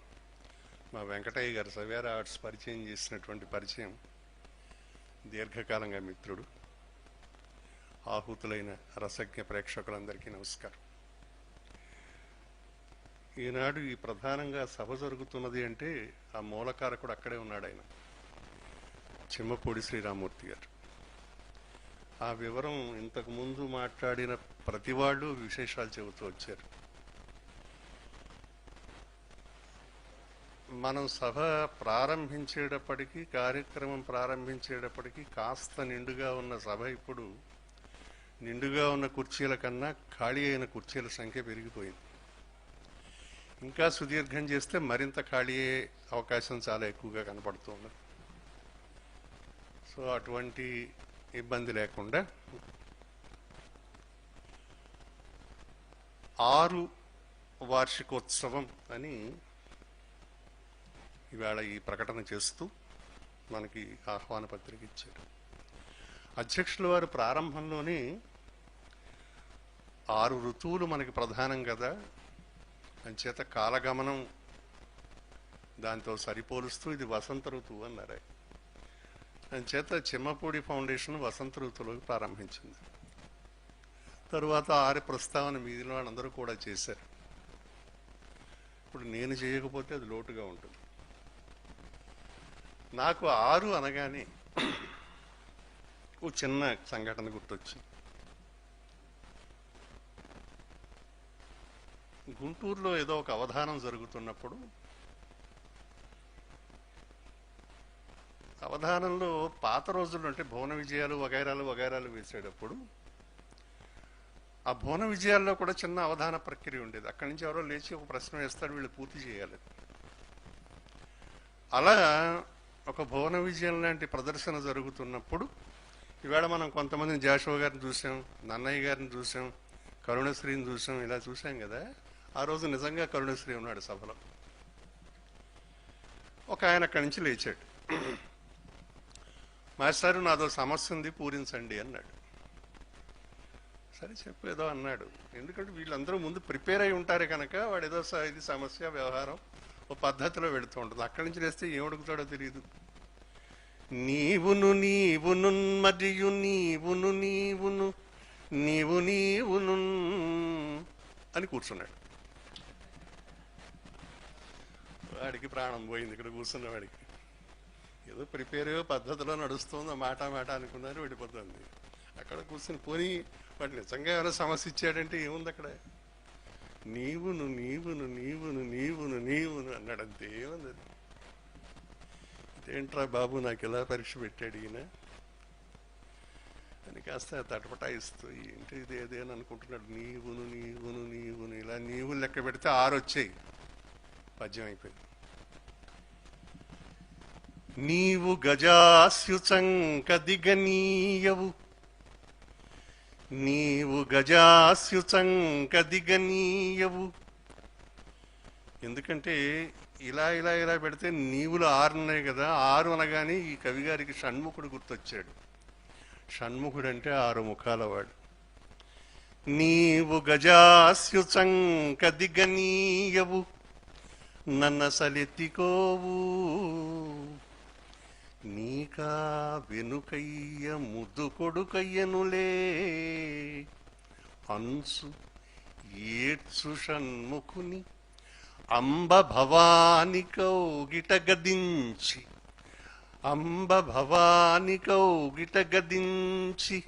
మా వెంకటయ్య గారు సవేరా ఆర్ట్స్ పరిచయం చేసినటువంటి పరిచయం, దీర్ఘకాలంగా మిత్రుడు, ఆహుతులైన రసజ్ఞ ప్రేక్షకులందరికీ నమస్కారం. ఈనాడు ఈ ప్రధానంగా సభ జరుగుతున్నది అంటే ఆ మూలకారకుడు అక్కడే ఉన్నాడు, ఆయన చిమ్మపూడి శ్రీరామూర్తి గారు. ఆ వివరం ఇంతకుముందు మాట్లాడిన ప్రతి వాళ్ళు విశేషాలు చెబుతూ వచ్చారు. మనం సభ ప్రారంభించేటప్పటికీ, కార్యక్రమం ప్రారంభించేటప్పటికీ కాస్త నిండుగా ఉన్న సభ ఇప్పుడు నిండుగా ఉన్న కుర్చీల కన్నా ఖాళీ అయిన కుర్చీల సంఖ్య పెరిగిపోయింది. ఇంకా సుదీర్ఘం చేస్తే మరింత ఖాళీ అయ్యే అవకాశం చాలా ఎక్కువగా కనపడుతుంది. సో అటువంటి ఇబ్బంది లేకుండా 6 వార్షికోత్సవం అని ఇవాళ ఈ ప్రకటన చేస్తూ మనకి ఆహ్వాన పత్రిక ఇచ్చారు. అధ్యక్షుల వారు ప్రారంభంలోనే 6 ఋతువులు మనకి ప్రధానం కదా, అంచేత కాలగమనం దాంతో సరిపోలుస్తూ ఇది వసంత ఋతువు అన్నారు. అంచేత చిమ్మపూడి ఫౌండేషన్ వసంత ఋతువులోకి ప్రారంభించింది. తరువాత 6 ప్రస్తావన మిగిలిన వాళ్ళందరూ కూడా చేశారు. ఇప్పుడు నేను చేయకపోతే అది లోటుగా ఉంటుంది. నాకు 6 అనగానే ఓ చిన్న సంఘటన గుర్తొచ్చింది. గుంటూరులో ఏదో ఒక అవధానం జరుగుతున్నప్పుడు, అవధానంలో పాత రోజుల్లో అంటే భువన విజయాలు వగైరాలు వేసేటప్పుడు ఆ భువన విజయాల్లో కూడా చిన్న అవధాన ప్రక్రియ ఉండేది. అక్కడి నుంచి ఎవరో లేచి ఒక ప్రశ్న వేస్తాడు, వీళ్ళు పూర్తి చేయాలి. అలా ఒక భువన విజయం లాంటి ప్రదర్శన జరుగుతున్నప్పుడు ఈవేళ మనం కొంతమందిని జాషువా గారిని చూసాం, నన్నయ్య గారిని చూసాం, కరుణశ్రీని చూసాం, ఇలా చూసాం కదా. ఆ రోజు నిజంగా కరుణశ్రీ ఉన్నాడు సభలో. ఒక ఆయన అక్కడి నుంచి లేచాడు, మాస్టారు నాదో సమస్య ఉంది పూరించండి అన్నాడు. సరే చెప్పు ఏదో అన్నాడు. ఎందుకంటే వీళ్ళందరూ ముందు ప్రిపేర్ అయి ఉంటారు కనుక వాడు ఏదో ఇది సమస్య వ్యవహారం ఓ పద్ధతిలో వెళుతూ ఉంటుంది. అక్కడి నుంచి లేస్తే ఏమడుగుతాడో తెలియదు. నీవును నీవును మరియు నీవును నీవును నీవు నీవును అని కూర్చున్నాడు. వాడికి ప్రాణం పోయింది. ఇక్కడ కూర్చున్న వాడికి ఏదో ప్రిపేర్ పద్ధతిలో నడుస్తుందో మాట అనుకున్నారు, వెళ్ళిపోతుంది. అక్కడ కూర్చుని పోనీ వాడు నిజంగా ఏమైనా సమస్య ఇచ్చాడంటే ఏముంది అక్కడ? నీవును నీవును నీవును నీవును నీవును అన్నాడు, అంతే. ఏముంది అది? ఇదేంట్రా బాబు నాకు ఎలా పరీక్ష పెట్టాడు ఈయన అని కాస్త తటపటాయిస్తూ ఏంటి ఇదేదే అని అనుకుంటున్నాడు. నీవును నీవును నీవును ఇలా నీవు లెక్క పెడితే 6 వచ్చాయి. పద్యం అయిపోయింది. నీవు గజాస్యుచంక దిగనీయవు, నీవు గజాస్యుచంక దిగనీయవు. ఎందుకంటే ఇలా ఇలా ఇలా పెడితే నీవులు 6 ఉన్నాయి కదా. 6 అనగానే ఈ కవి గారికి షణ్ముఖుడు గుర్తొచ్చాడు. షణ్ముఖుడు అంటే 6 ముఖాల వాడు. నీవు గజాస్యుచంక దిగనీయవు, నన్నసలెత్తికోవు, నీకా వెనుకయ్య ముద్దు కొడుకయ్యనులే, అంచు ఏడ్చు షణ్ముఖుని అంబ భవానికౌగిట గదించి, అంబ భవానికౌగిట గదించి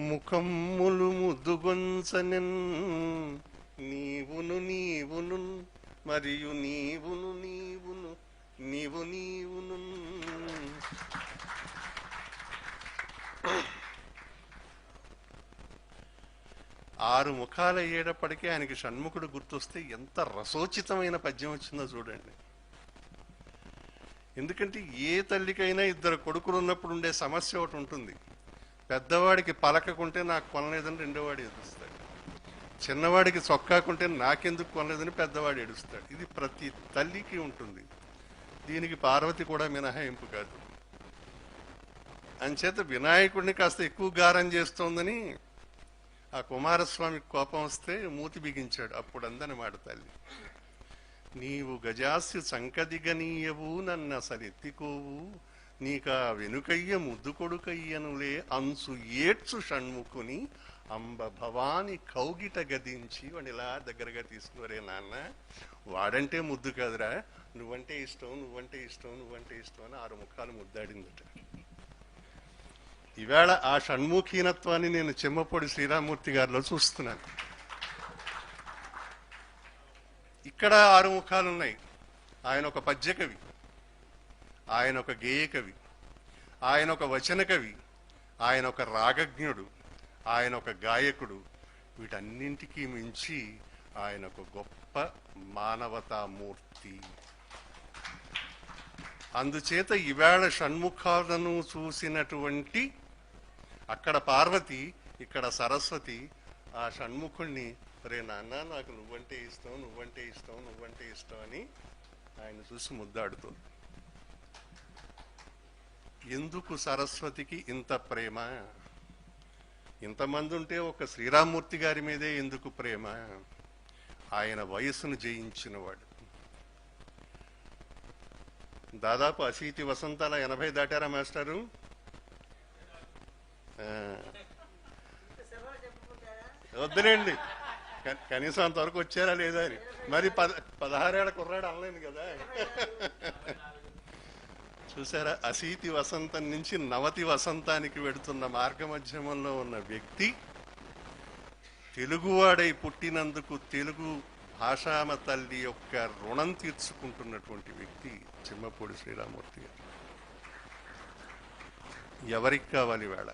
ముఖమ్ములు ముద్దుగొంచనెన్, నీవును నీవును మరియు నీవును నీవును నీవు నీవును. 6 ముఖాలు అయ్యేటప్పటికీ ఆయనకి షణ్ముఖుడు గుర్తొస్తే ఎంత రసోచితమైన పద్యం వచ్చిందో చూడండి. ఎందుకంటే ఏ తల్లికైనా 2 కొడుకులు ఉన్నప్పుడు ఉండే సమస్య ఒకటి ఉంటుంది. పెద్దవాడికి పలకకుంటే నాకు కొనలేదని రెండోవాడు ఏడుస్తాడు, చిన్నవాడికి చొక్కాకుంటే నాకెందుకు కొనలేదని పెద్దవాడు ఏడుస్తాడు. ఇది ప్రతి తల్లికి ఉంటుంది. దీనికి పార్వతి కూడా మినహాయింపు కాదు. అంచేత వినాయకుడిని కాస్త ఎక్కువ గారం చేస్తోందని ఆ కుమారస్వామికి కోపం వస్తే మూతి బిగించాడు. అప్పుడు అందనమాట తల్లి, నీవు గజాస్యు సంకదిగనీయవు నన్ను అసలెత్తికోవు, నీకా వెనుకయ్య ముద్దు కొడుకయ్యనులే అంచు ఏడ్చు షణ్ముఖుని అంబ భవాని కౌగిట గదించి వాడిని ఇలా దగ్గరగా తీసుకువరే నాన్న, వాడంటే ముద్దు కాదురా, నువ్వంటే ఇష్టం, నువ్వంటే ఇష్టం, నువ్వంటే ఇష్టం అని 6 ముఖాలు ముద్దాడిందట. ఈవేళ ఆ షణ్ముఖీనత్వాన్ని నేను చెమ్మపొడి శ్రీరామూర్తి గారిలో చూస్తున్నాను. ఇక్కడ 6 ముఖాలు ఉన్నాయి. ఆయన ఒక పద్యకవి, ఆయన ఒక గేయకవి, ఆయన ఒక వచన కవి, ఆయన ఒక రాగజ్ఞుడు, ఆయన ఒక గాయకుడు. వీటన్నింటికీ మించి ఆయన ఒక గొప్ప మానవతామూర్తి. అందుచేత ఈవేళ షణ్ముఖాలను చూసినటువంటి అక్కడ పార్వతి, ఇక్కడ సరస్వతి ఆ షణ్ముఖుణ్ణి, రే నాన్న నాకు నువ్వంటే ఇష్టం, నువ్వంటే ఇష్టం, నువ్వంటే ఇష్టం అని ఆయన చూసి ముద్దాడుతుంది. ఎందుకు సరస్వతికి ఇంత ప్రేమ? ఇంతమంది ఉంటే ఒక శ్రీరామూర్తి గారి మీదే ఎందుకు ప్రేమ? ఆయన వయస్సును జయించినవాడు. దాదాపు 80 వసంతాల 80 దాటారా మాస్టారు? వద్దులేండి, కనీసం అంతవరకు వచ్చారా లేదా అని. మరి 16 ఏళ్ల కుర్రాడు అనలేను కదా. చూసారా, 80 వసంతం నుంచి 90 వసంతానికి వెడుతున్న మార్గమధ్యమంలో ఉన్న వ్యక్తి తెలుగువాడై పుట్టినందుకు తెలుగు భాషామ తల్లి యొక్క రుణం తీర్చుకుంటున్నటువంటి వ్యక్తి చెమ్మపూడి శ్రీరామూర్తి గారు. ఎవరికి కావాలి వేళ?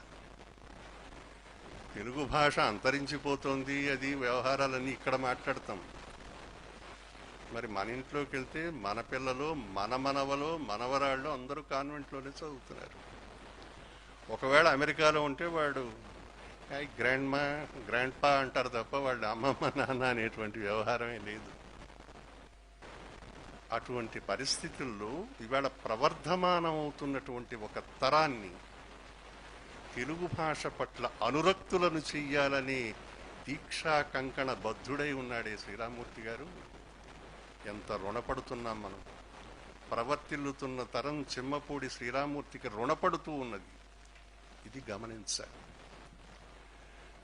తెలుగు భాష అంతరించిపోతుంది, అది వ్యవహారాలన్నీ ఇక్కడ మాట్లాడతాం. మరి మన ఇంట్లోకి వెళ్తే మన పిల్లలు, మన మనవలు, మనవరాళ్ళు అందరూ కాన్వెంట్లోనే చదువుతున్నారు. ఒకవేళ అమెరికాలో ఉంటే వాడు గ్రాండ్ మా, గ్రాండ్ పా అంటారు తప్ప వాళ్ళు అమ్మమ్మ నాన్న అనేటువంటి వ్యవహారమే లేదు. అటువంటి పరిస్థితుల్లో ఇవాళ ప్రవర్ధమానమవుతున్నటువంటి ఒక తరాన్ని తెలుగు భాష పట్ల అనురక్తులను చెయ్యాలని దీక్షా కంకణ బద్ధుడై ఉన్నాడే శ్రీరామూర్తి గారు. ఎంత రుణపడుతున్నాం మనం. ప్రవర్తిల్లుతున్న తరం చెమ్మపూడి శ్రీరామూర్తికి రుణపడుతూ ఉన్నది. ఇది గమనించాలి.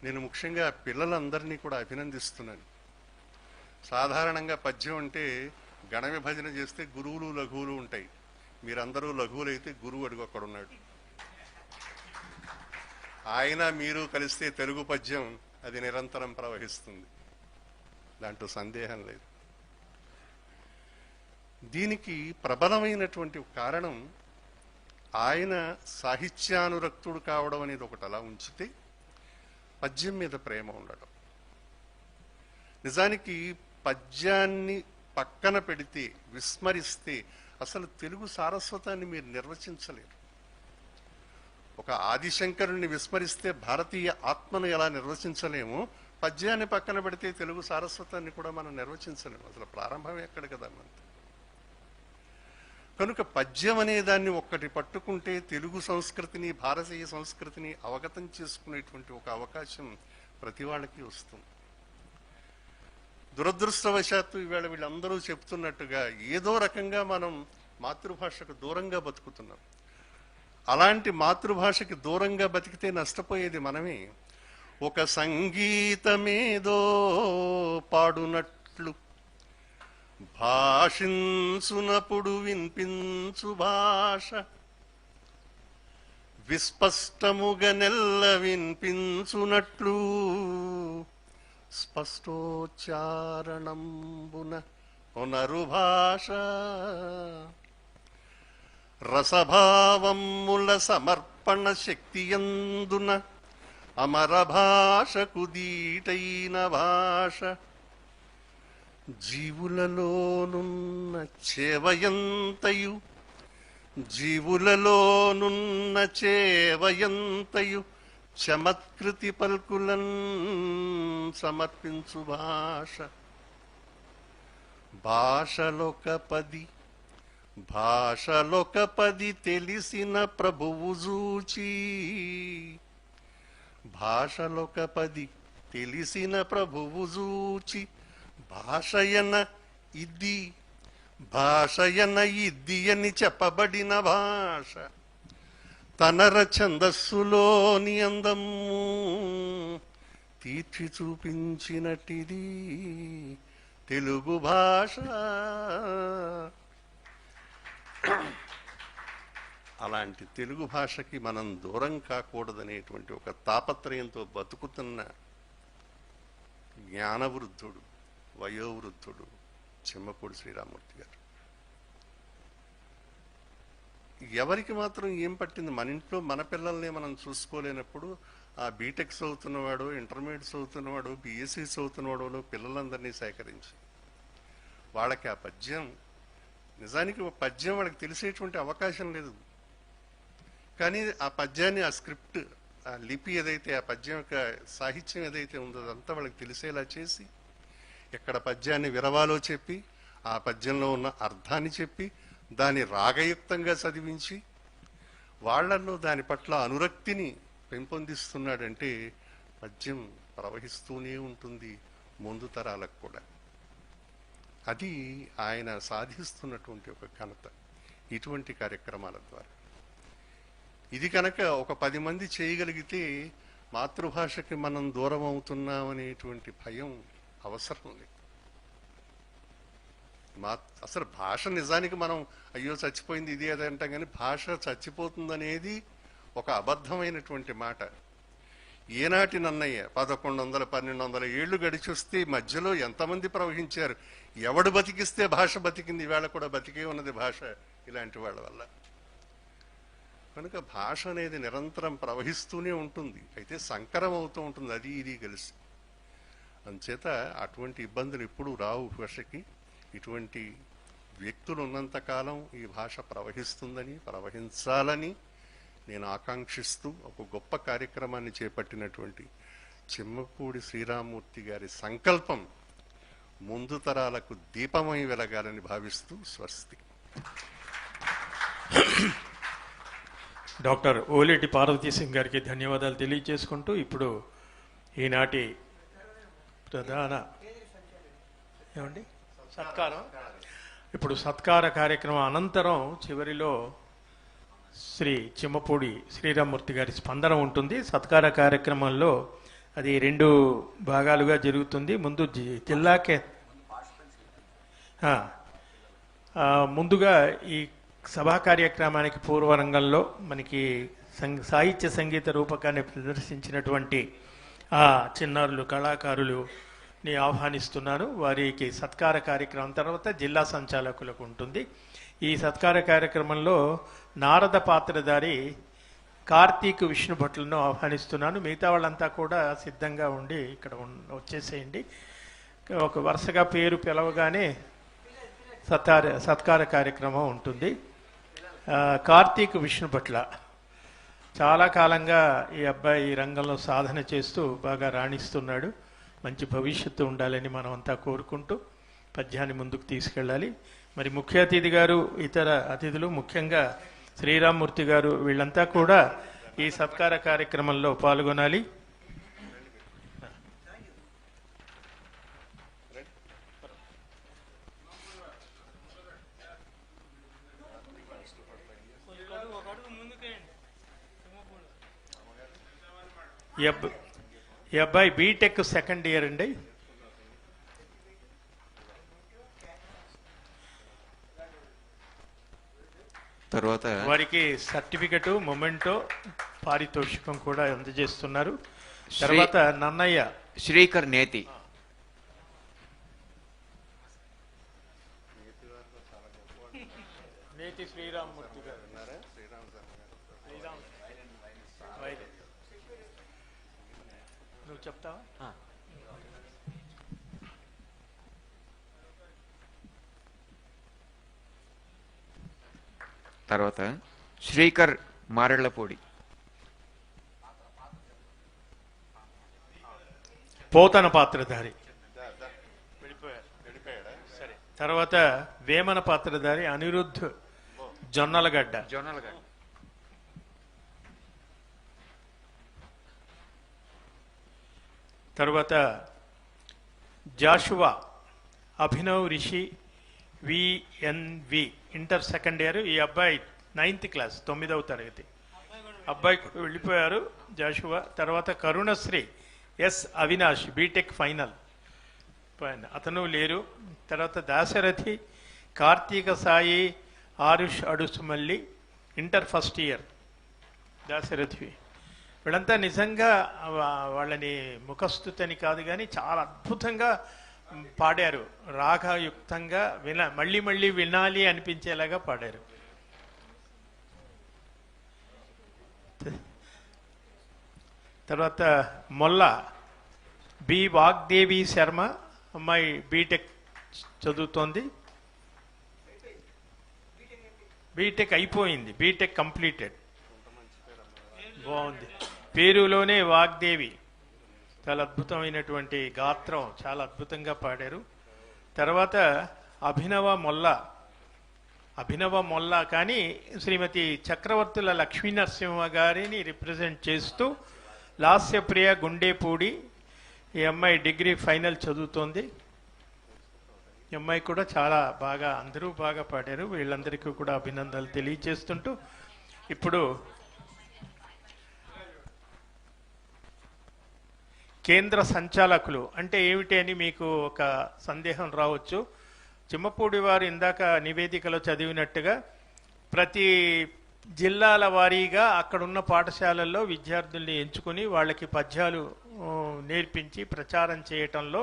నేను ముఖ్యంగా పిల్లలందరినీ కూడా అభినందిస్తున్నాను. సాధారణంగా పద్యం అంటే గణ విభజన చేస్తే గురువులు లఘువులు ఉంటాయి. మీరందరూ లఘువులైతే గురువు అడుగు అక్కడున్నాడు. ఆయన మీరు కలిస్తే తెలుగు పద్యం అది నిరంతరం ప్రవహిస్తుంది, దాంట్లో సందేహం లేదు. దీనికి ప్రబలమైనటువంటి కారణం ఆయన సాహిత్యానురక్తుడు కావడం అనేది ఒకటి అలా ఉంచితే, పద్యం మీద ప్రేమ ఉండడం. నిజానికి పద్యాన్ని పక్కన పెడితే, విస్మరిస్తే అసలు తెలుగు సారస్వతాన్ని మీరు నిర్వచించలేరు. ఒక ఆదిశంకరుణ్ణి విస్మరిస్తే భారతీయ ఆత్మను ఎలా నిర్వచించలేమో, పద్యాన్ని పక్కన పెడితే తెలుగు సారస్వతాన్ని కూడా మనం నిర్వచించలేము. అసలు ప్రారంభం ఎక్కడ కదా మనది. కనుక పద్యం అనే దాన్ని ఒక్కటి పట్టుకుంటే తెలుగు సంస్కృతిని, భారతీయ సంస్కృతిని అవగతం చేసుకునేటువంటి ఒక అవకాశం ప్రతి వాళ్ళకి వస్తుంది. దురదృష్టవశాత్తు ఈవేళ వీళ్ళందరూ చెప్తున్నట్టుగా ఏదో రకంగా మనం మాతృభాషకు దూరంగా బతుకుతున్నాం. అలాంటి మాతృభాషకి దూరంగా బతికితే నష్టపోయేది మనమే. ఒక సంగీతమేదో పాడునట్లు భాషించునప్పుడు వినిపించు భాష, విస్పష్టముగా నెల్ల వినిపించునట్లు స్పష్టోచ్చారణంబున ఒనరు భాష, రసభావముల సమర్పణ శక్తియందున అమర భాషకు దీటైన భాష జీవులలోనున్న చేవయంతయు జీవులలోనున్న చేవయంతయు చమత్కృతి పల్కులన్ సమర్పించు భాష భాషలొక పది తెలిసిన ప్రభువు జూచి భాషలొక పది తెలిసిన ప్రభువు జూచి భాషయన ఇద్ది అని చెప్పబడిన భాష తనర ఛందస్సులోని అందము తీర్చి చూపించినటిది తెలుగు భాష. అలాంటి తెలుగు భాషకి మనం దూరం కాకూడదనేటువంటి ఒక తాపత్రయంతో బతుకుతున్న జ్ఞానవృద్ధుడు, వయోవృద్ధుడు చెమ్మపూడి శ్రీరామూర్తి గారు. ఎవరికి మాత్రం ఏం పట్టింది? మన ఇంట్లో మన పిల్లల్ని మనం చూసుకోలేనప్పుడు ఆ బీటెక్ చదువుతున్నవాడు, ఇంటర్మీడియట్ చదువుతున్నవాడు, బీఎస్సీ చదువుతున్నవాడు పిల్లలందరినీ సేకరించి వాళ్ళకి ఆ పద్యం, నిజానికి ఒక పద్యం వాళ్ళకి తెలిసేటువంటి అవకాశం లేదు, కానీ ఆ పద్యాన్ని, ఆ స్క్రిప్ట్, ఆ లిపి ఏదైతే, ఆ పద్యం యొక్క సాహిత్యం ఏదైతే ఉందో అదంతా వాళ్ళకి తెలిసేలా చేసి ఎక్కడ పద్యాన్ని విరవాలో చెప్పి ఆ పద్యంలో ఉన్న అర్థాన్ని చెప్పి దాన్ని రాగయుక్తంగా చదివించి వాళ్లలో దాని పట్ల అనురక్తిని పెంపొందిస్తున్నాడంటే పద్యం ప్రవహిస్తూనే ఉంటుంది ముందు తరాలకు కూడా. అది ఆయన సాధిస్తున్నటువంటి ఒక ఘనత ఇటువంటి కార్యక్రమాల ద్వారా. ఇది కనుక ఒక 10 మంది చేయగలిగితే మాతృభాషకి మనం దూరం అవుతున్నామనేటువంటి భయం అవసరం లేదు. అసలు భాష నిజానికి మనం అయ్యో చచ్చిపోయింది ఇది అది అంటాం, కానీ భాష చచ్చిపోతుందనేది ఒక అబద్ధమైనటువంటి మాట. ఏనాటి నన్నయ్య 1100, 1200 ఏళ్లు గడిచొస్తే మధ్యలో ఎంతమంది ప్రవహించారు, ఎవడు బతికిస్తే భాష బతికింది, ఈవేళ కూడా బతికే ఉన్నది భాష ఇలాంటి వాళ్ళ వల్ల. కనుక భాష అనేది నిరంతరం ప్రవహిస్తూనే ఉంటుంది, అయితే సంకరం అవుతూ ఉంటుంది అది ఇది కలిసి. అందుచేత అటువంటి ఇబ్బందులు ఎప్పుడూ రావు భాషకి. ఇటువంటి వ్యక్తులు ఉన్నంతకాలం ఈ భాష ప్రవహిస్తుందని, ప్రవహించాలని నేను ఆకాంక్షిస్తూ ఒక గొప్ప కార్యక్రమాన్ని చేపట్టినటువంటి చెమ్మపూడి శ్రీరామూర్తి గారి సంకల్పం ముందు తరాలకు దీపమై వెలగాలని భావిస్తూ స్వస్తి. డాక్టర్ ఓలేటి పార్వతీ సింగ్ గారికి ధన్యవాదాలు తెలియజేసుకుంటూ ఇప్పుడు ఈనాటి ప్రధాన సత్కారం, ఇప్పుడు సత్కార కార్యక్రమం అనంతరం చివరిలో శ్రీ చెమ్మపూడి శ్రీరామూర్తి గారి స్పందన ఉంటుంది. సత్కార కార్యక్రమంలో అది 2 భాగాలుగా జరుగుతుంది. ముందు జిల్లాకే ముందుగా ఈ సభా కార్యక్రమానికి పూర్వరంగంలో మనకి సాహిత్య సంగీత రూపకాన్ని ప్రదర్శించినటువంటి ఆ చిన్నారులు, కళాకారులని ఆహ్వానిస్తున్నాను. వారికి సత్కార కార్యక్రమం తర్వాత జిల్లా సంచాలకులకు ఉంటుంది. ఈ సత్కార కార్యక్రమంలో నారద పాత్రధారి కార్తీక్ విష్ణు భట్లను ఆహ్వానిస్తున్నాను. మిగతా వాళ్ళంతా కూడా సిద్ధంగా ఉండి ఇక్కడ వచ్చేసేయండి. ఒక వరుసగా పేరు పిలవగానే సత్కార కార్యక్రమం ఉంటుంది. కార్తీక్ విష్ణు భట్ల చాలా కాలంగా ఈ అబ్బాయి ఈ రంగంలో సాధన చేస్తూ బాగా రాణిస్తున్నాడు. మంచి భవిష్యత్తు ఉండాలని మనం అంతా కోరుకుంటూ పద్యాన్ని ముందుకు తీసుకెళ్ళాలి. మరి ముఖ్య అతిథి గారు, ఇతర అతిథులు, ముఖ్యంగా శ్రీరామూర్తి గారు, వీళ్ళంతా కూడా ఈ సత్కార కార్యక్రమంలో పాల్గొనాలి. ఈ అబ్బాయి బీటెక్ సెకండ్ ఇయర్ అండి. తర్వాత వారికి సర్టిఫికెట్, మొమెంటో, పారితోషికం కూడా అందజేస్తున్నారు. తర్వాత నన్నయ్య శ్రీకర్ నేతి, నేతి శ్రీరామూర్తి గారు, నువ్వు చెప్తావా? తర్వాత శ్రీకర్ మారెళ్లపూడి. పోతన పాత్రధారి సరే. తర్వాత వేమన పాత్రధారి అనిరుద్ధ్ జొన్నలగడ్డ. తర్వాత Jashuva Abhinav Rishi VNV inter second year. ఈ అబ్బాయి 9th క్లాస్ 9వ తరగతి అబ్బాయి కూడా వెళ్ళిపోయారు జాషువా. తర్వాత Karunasri S Avinash BTech final అతను లేరు. తర్వాత Dasarathi Karthika Sai Aarush Adusumalli inter first year Dasarathi. వీళ్ళంతా నిజంగా వాళ్ళని ముఖస్థుతని కాదు కానీ చాలా అద్భుతంగా పాడారు. రాగయుక్తంగా మళ్ళీ మళ్ళీ వినాలి అనిపించేలాగా పాడారు. తర్వాత మొల్ల బి వాగ్దేవి శర్మ అమ్మాయి బీటెక్ చదువుతోంది. బీటెక్ అయిపోయింది, బీటెక్ కంప్లీటెడ్. బాగుంది. పేరులోనే వాగ్దేవి. చాలా అద్భుతమైనటువంటి గాత్రం, చాలా అద్భుతంగా పాడారు. తర్వాత అభినవ మొల్ల కానీ శ్రీమతి చక్రవర్తుల లక్ష్మీ నరసింహ గారిని రిప్రజెంట్ చేస్తూ లాస్యప్రియ గుండేపూడి. ఈ అమ్మాయి డిగ్రీ ఫైనల్ చదువుతోంది. ఈ అమ్మాయి కూడా చాలా బాగా, అందరూ బాగా పాడారు. వీళ్ళందరికీ కూడా అభినందనలు తెలియజేస్తుంటూ ఇప్పుడు కేంద్ర సంచాలకులు అంటే ఏమిటి అని మీకు ఒక సందేహం రావచ్చు. చిమ్మపూడి వారు ఇందాక నివేదికలో చదివినట్టుగా ప్రతి జిల్లాల వారీగా అక్కడున్న పాఠశాలల్లో విద్యార్థుల్ని ఎంచుకుని వాళ్ళకి పద్యాలు నేర్పించి ప్రచారం చేయటంలో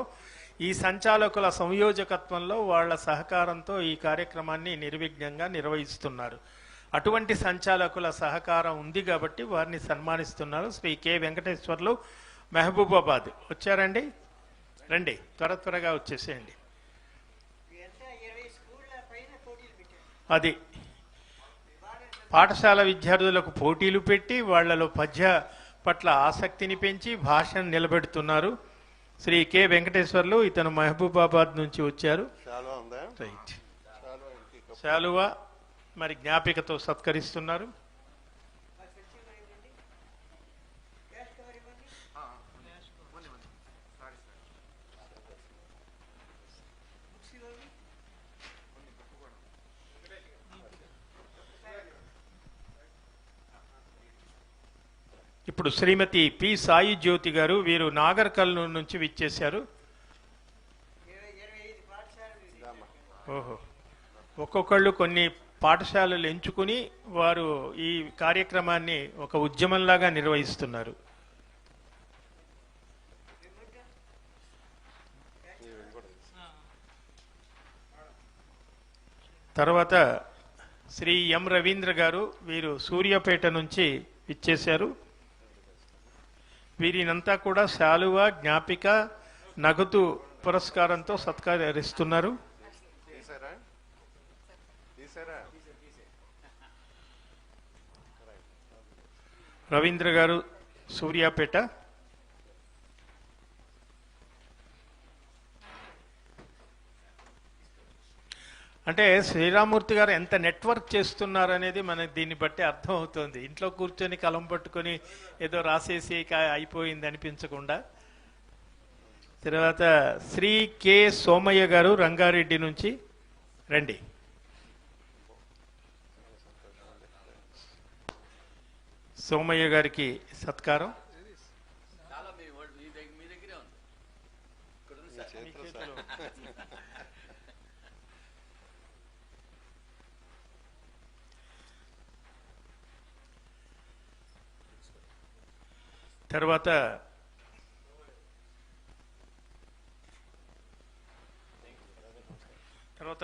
ఈ సంచాలకుల సంయోజకత్వంలో వాళ్ళ సహకారంతో ఈ కార్యక్రమాన్ని నిర్విఘ్నంగా నిర్వహిస్తున్నారు. అటువంటి సంచాలకుల సహకారం ఉంది కాబట్టి వారిని సన్మానిస్తున్నారు. శ్రీ కె వెంకటేశ్వర్లు, మహబూబాబాద్. వచ్చారండి? రండి, త్వరగా వచ్చేసేయండి. అది పాఠశాల విద్యార్థులకు పోటీలు పెట్టి వాళ్లలో పద్య పట్ల ఆసక్తిని పెంచి భాషను నిలబెడుతున్నారు. శ్రీ కె వెంకటేశ్వర్లు, ఇతను మహబూబాబాద్ నుంచి వచ్చారు. రైట్. శాలువా మరి జ్ఞాపికతో సత్కరిస్తున్నారు. ఇప్పుడు శ్రీమతి పి సాయి జ్యోతి గారు, వీరు నాగర్ కర్నూలు నుంచి విచ్చేశారు. ఓహో, ఒక్కొక్కళ్ళు కొన్ని పాఠశాలలు ఎంచుకుని వారు ఈ కార్యక్రమాన్ని ఒక ఉద్యమంలాగా నిర్వహిస్తున్నారు. తర్వాత శ్రీ ఎం రవీంద్ర గారు, వీరు సూర్యాపేట నుంచి విచ్చేశారు. వీరినంతా కూడా శాలువా, జ్ఞాపిక, నగదు పురస్కారంతో సత్కరిస్తున్నారు. రవీంద్ర గారు సూర్యాపేట. అంటే శ్రీరామూర్తి గారు ఎంత నెట్వర్క్ చేస్తున్నారు అనేది మనకు దీన్ని బట్టి అర్థం అవుతుంది. ఇంట్లో కూర్చొని కలం పట్టుకొని ఏదో రాసేసి అయిపోయింది అనిపించకుండా. తర్వాత శ్రీ కె సోమయ్య గారు రంగారెడ్డి నుంచి. రండి. సోమయ్య గారికి సత్కారం. తర్వాత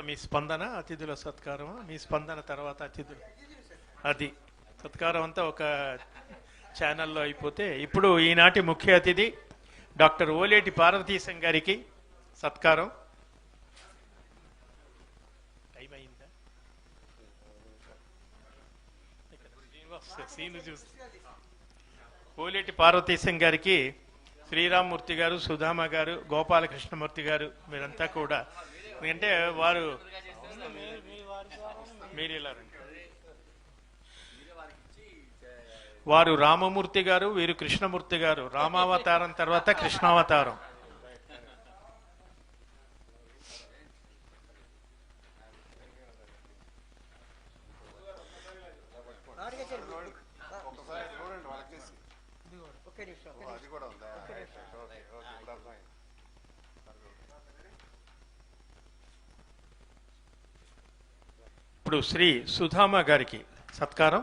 మీ స్పందన, అతిథుల సత్కారమా? మీ స్పందన తర్వాత అతిథులు, అది సత్కారం అంతా ఒక ఛానల్లో అయిపోతే. ఇప్పుడు ఈనాటి ముఖ్య అతిథి డాక్టర్ ఓలేటి పార్వతీశం గారికి సత్కారం. టైం అయిందా? సీను చూస్తే ఓలేటి పార్వతీశం గారికి శ్రీరామ్మూర్తి గారు, సుధామ గారు, గోపాలకృష్ణమూర్తి గారు మీరంతా కూడా, ఎందుకంటే వారు మీరు ఇలా రండి. వారు రామమూర్తి గారు, వీరు కృష్ణమూర్తి గారు. రామావతారం తర్వాత కృష్ణావతారం. ఇప్పుడు శ్రీ సుధామ గారికి సత్కారం.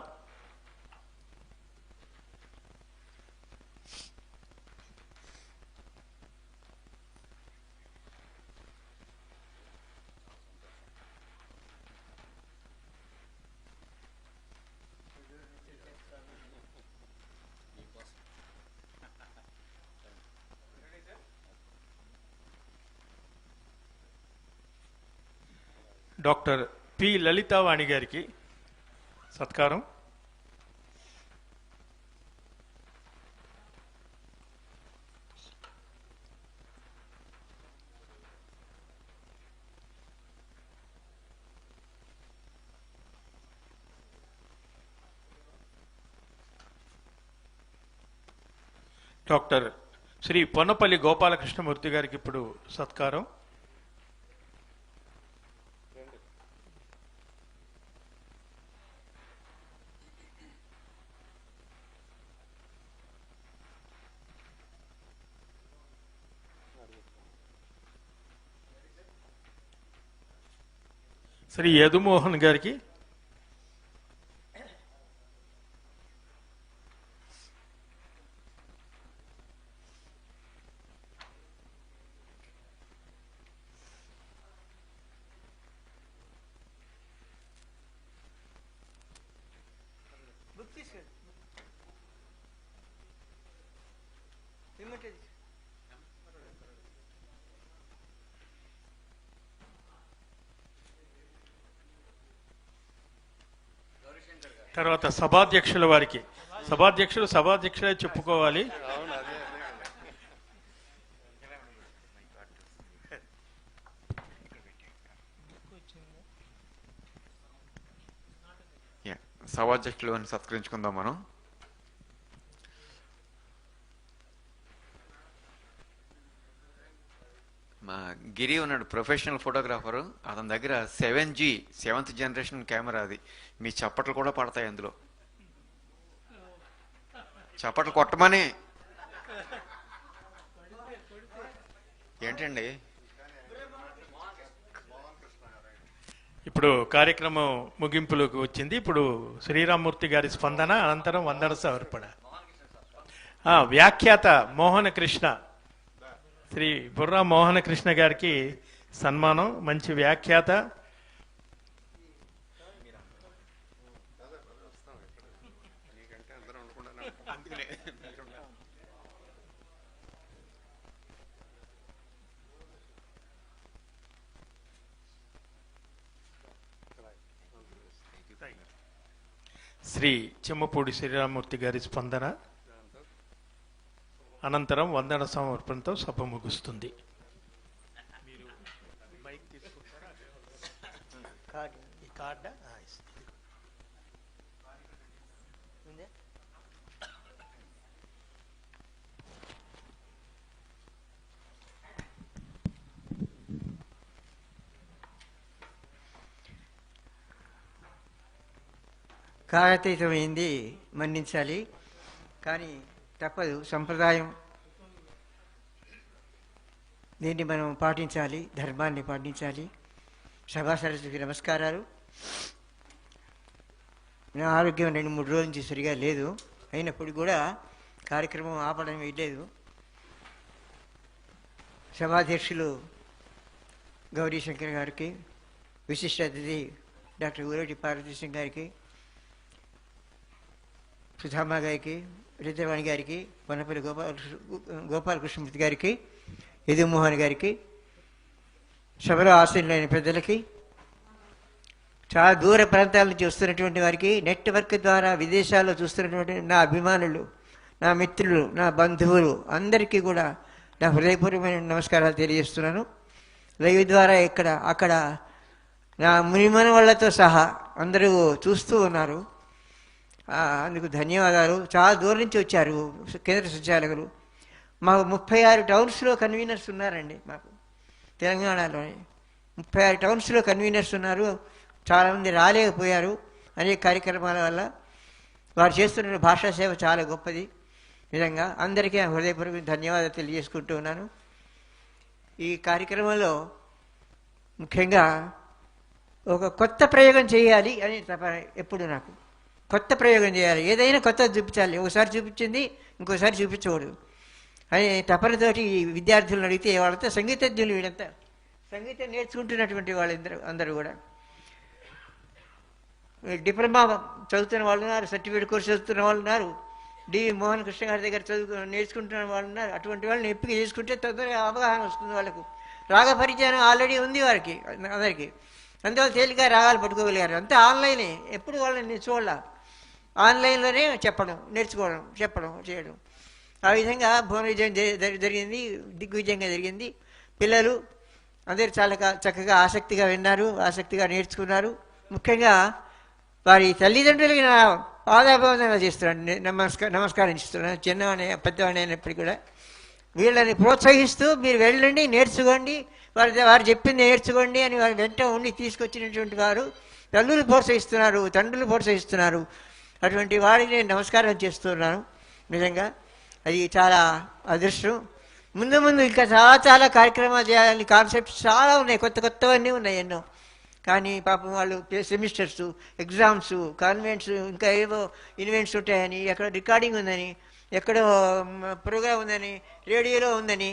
డాక్టర్ పి లలితావాణి గారికి సత్కారం. డాక్టర్ శ్రీ పొన్నపల్లి గోపాలకృష్ణమూర్తి గారికి ఇప్పుడు సత్కారం. శ్రీ యదుమోహన్ గారికి, తర్వాత సభాధ్యక్షుల వారికి, సభాధ్యక్షులే చెప్పుకోవాలి. సభాధ్యక్షులు అని సత్కరించుకుందాం మనం. మా గిరి ఉన్నాడు, ప్రొఫెషనల్ ఫోటోగ్రాఫరు. అతని దగ్గర 7G 7th జనరేషన్ కెమెరా. అది మీ చప్పట్లు కూడా పడతాయి అందులో. చప్పట్లు కొట్టమని ఏంటండి. ఇప్పుడు కార్యక్రమం ముగింపులోకి వచ్చింది. ఇప్పుడు శ్రీరామ్మూర్తి గారి స్పందన, అనంతరం వందన సమర్పణ. వ్యాఖ్యాత మోహన కృష్ణ, శ్రీ బుర్రా మోహన కృష్ణ గారికి సన్మానం. మంచి వ్యాఖ్యాత. శ్రీ చెమ్మపూడి శ్రీరామూర్తి గారి స్పందన, అనంతరం వందన సమర్పణతో సభ ముగుస్తుంది. కాలాతీతమైంది, మన్నించాలి. కానీ తప్పదు, సంప్రదాయం. దీన్ని మనం పాటించాలి, ధర్మాన్ని పాటించాలి. సభా సరస్వతికి నమస్కారాలు. నా ఆరోగ్యం 2-3 రోజుల నుంచి సరిగా లేదు. అయినప్పుడు కూడా కార్యక్రమం ఆపడం వేయలేదు. సభాధ్యక్షులు గౌరీశంకర్ గారికి, విశిష్ట అతిథి డాక్టర్ ఊరేటి పార్వతీశం గారికి, సుధామ గారికి, రితవాణి గారికి, పొన్నపల్లి గోపాలకృష్ణమూర్తి గారికి, యదుమోహన్ గారికి, సభలో ఆశీనులైన పెద్దలకి, చాలా దూర ప్రాంతాల నుంచి వస్తున్నటువంటి వారికి, నెట్వర్క్ ద్వారా విదేశాల్లో చూస్తున్నటువంటి నా అభిమానులు, నా మిత్రులు, నా బంధువులు అందరికీ కూడా నా హృదయపూర్వమైన నమస్కారాలు తెలియజేస్తున్నాను. లైవ్ ద్వారా అక్కడ నా మునిమన వాళ్ళతో సహా అందరూ చూస్తూ ఉన్నారు. అందుకు ధన్యవాదాలు. చాలా దూరం నుంచి వచ్చారు కేంద్ర సంచాలకులు. మాకు 36 టౌన్స్లో కన్వీనర్స్ ఉన్నారండి. మాకు తెలంగాణలోని 36 టౌన్స్లో కన్వీనర్స్ ఉన్నారు. చాలామంది రాలేకపోయారు అనేక కార్యక్రమాల వల్ల. వారు చేస్తున్న భాషా సేవ చాలా గొప్పది. నిజంగా అందరికీ హృదయపూర్వక ధన్యవాదాలు తెలియజేసుకుంటూ ఉన్నాను. ఈ కార్యక్రమంలో ముఖ్యంగా ఒక కొత్త ప్రయోగం చేయాలి అని తపన ఎప్పుడు నాకు. కొత్త ప్రయోగం చేయాలి, ఏదైనా కొత్తది చూపించాలి. ఒకసారి చూపించింది ఇంకోసారి చూపించకూడదు అని తపనతోటి విద్యార్థులను అడిగితే వాళ్ళంతా సంగీతజ్ఞులు, వీళ్ళంతా సంగీతం నేర్చుకుంటున్నటువంటి అందరూ కూడా డిప్లొమా చదువుతున్న వాళ్ళు ఉన్నారు, సర్టిఫికేట్ కోర్సు చదువుతున్న వాళ్ళు ఉన్నారు, మోహన్ కృష్ణ గారి దగ్గర నేర్చుకుంటున్న వాళ్ళు ఉన్నారు. అటువంటి వాళ్ళని ఎంపిక చేసుకుంటే తొందరగా అవగాహన వస్తుంది వాళ్ళకు. రాగ పరిచయం ఆల్రెడీ ఉంది వారికి అందరికీ, అందువల్ల తేలిక రాగాలు పట్టుకోగలిగారు. అంతా ఆన్లైనే. ఎప్పుడు వాళ్ళని చూడాల, ఆన్లైన్లోనే చెప్పడం, నేర్చుకోవడం, చెప్పడం, చేయడం. ఆ విధంగా భువన విజయం జరిగింది, దిగ్విజయంగా జరిగింది. పిల్లలు అందరూ చాలా చక్కగా ఆసక్తిగా విన్నారు, ఆసక్తిగా నేర్చుకున్నారు. ముఖ్యంగా వారి తల్లిదండ్రులకి నా పాదాభివందన చేస్తున్నాను, నమస్కారం ఇస్తున్నాను. చిన్నవాణి పెద్దవాణి అయినప్పటికీ కూడా వీళ్ళని ప్రోత్సహిస్తూ మీరు వెళ్ళండి, నేర్చుకోండి, వారు చెప్పింది నేర్చుకోండి అని వారి వెంట ఉండి తీసుకొచ్చినటువంటి వారు తల్లులు ప్రోత్సహిస్తున్నారు, తండ్రులు ప్రోత్సహిస్తున్నారు. అటువంటి వాడిని నేను నమస్కారం చేస్తున్నాను. నిజంగా అది చాలా అదృష్టం. ముందు ఇంకా చాలా కార్యక్రమాలు చేయాలని కాన్సెప్ట్స్ చాలా ఉన్నాయి, కొత్తవన్నీ ఉన్నాయి ఎన్నో. కానీ పాపం వాళ్ళు సెమిస్టర్స్, ఎగ్జామ్స్, కాన్వెంట్స్, ఇంకా ఏవో ఈవెంట్స్ ఉంటాయని, ఎక్కడ రికార్డింగ్ ఉందని, ఎక్కడో ప్రోగ్రామ్ ఉందని, రేడియోలో ఉందని,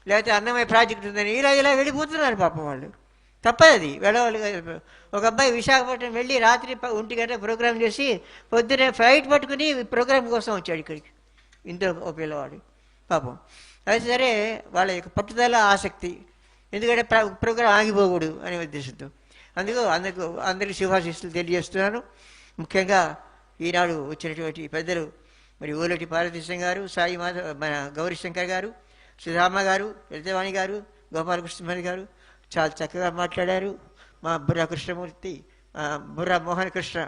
లేకపోతే అన్నమయ్య ప్రాజెక్ట్ ఉందని ఇలా వెళ్ళిపోతున్నారు పాపం వాళ్ళు. తప్పది వెళ్ళవాలి. ఒక అబ్బాయి విశాఖపట్నం వెళ్ళి రాత్రి 1 గంట ప్రోగ్రామ్ చేసి పొద్దునే ఫ్లైట్ పట్టుకుని ప్రోగ్రామ్ కోసం వచ్చాడు ఇక్కడికి. ఇంత ఓ పిల్లవాడు పాపం. అది సరే, వాళ్ళ యొక్క పట్టుదల, ఆసక్తి, ఎందుకంటే ప్రోగ్రాం ఆగిపోకూడదు అనే ఉద్దేశంతో. అందరికీ శుభాశీస్సులు తెలియజేస్తున్నాను. ముఖ్యంగా ఈనాడు వచ్చినటువంటి పెద్దలు మరి ఓలటి పార్వతీశం గారు, సాయి మాధవ్, మన గౌరీశంకర్ గారు, సుధామ గారు, రితవాణి గారు, గోపాలకృష్ణ గారు చాలా చక్కగా మాట్లాడారు. మా బుర్రా కృష్ణమూర్తి, బుర్రా మోహన్ కృష్ణ,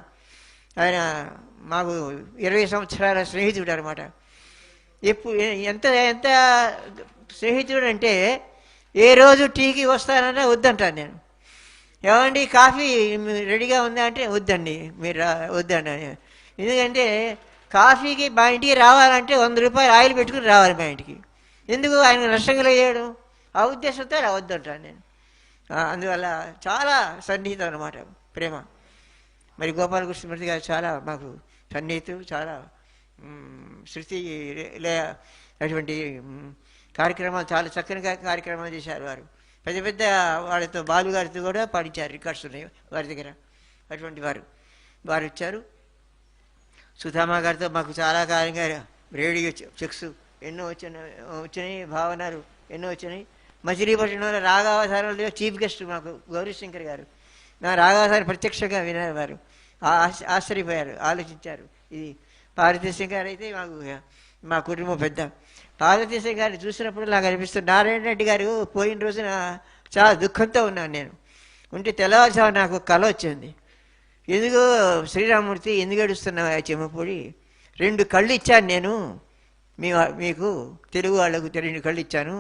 ఆయన మాకు 20 సంవత్సరాల స్నేహితుడు అనమాట. ఎంత స్నేహితుడు అంటే ఏ రోజు టీకి వస్తానన్నా వద్దంటాను నేను. ఏమండి కాఫీ రెడీగా ఉందా అంటే వద్దండి, మీరు వద్దండి. ఎందుకంటే కాఫీకి మా ఇంటికి రావాలంటే 100 రూపాయలు ఆయిల్ పెట్టుకుని రావాలి మా ఇంటికి. ఎందుకు ఆయన నష్టం కలిగేయడం? ఆ ఉద్దేశంతో వద్దంటాను నేను. అందువల్ల చాలా సన్నిహితం అన్నమాట ప్రేమ. మరి గోపాలకృష్ణమూర్తి గారు చాలా మాకు సన్నిహితులు, చాలా శృతి అటువంటి కార్యక్రమాలు, చాలా చక్కని కార్యక్రమాలు చేశారు వారు. పెద్ద వాళ్ళతో బాలుగారితో కూడా పాడించారు, రికార్డ్స్ ఉన్నాయి వారి దగ్గర. అటువంటి వారు వచ్చారు. సుధామా గారితో మాకు చాలా కాలంగా రేడియో చెక్స్ ఎన్నో వచ్చినాయి, భావనలు ఎన్నో వచ్చినాయి. మచిలీపట్నంలో రాగావధానంలో చీఫ్ గెస్ట్ మాకు గౌరీశంకర్ గారు. నా రాగావధానం ప్రత్యక్షంగా విన్నారు వారు. ఆశ్చర్యపోయారు, ఆలోచించారు. ఇది పార్వతీశం గారు అయితే మా కుటుంబం పెద్ద. పార్వతీశం గారిని చూసినప్పుడు నాకు అనిపిస్తుంది, నారాయణ రెడ్డి గారు పోయిన రోజున చాలా దుఃఖంతో ఉన్నాను నేను. ఉంటే తెల్లవారుజాము నాకు కళ వచ్చింది. ఎందుకు శ్రీరామూర్తి ఎందుకు ఏడుస్తున్నావా చెమ్మపూడి? 2 కళ్ళు ఇచ్చాను నేను మీకు, తెలుగు వాళ్లకు 2 కళ్ళు ఇచ్చాను.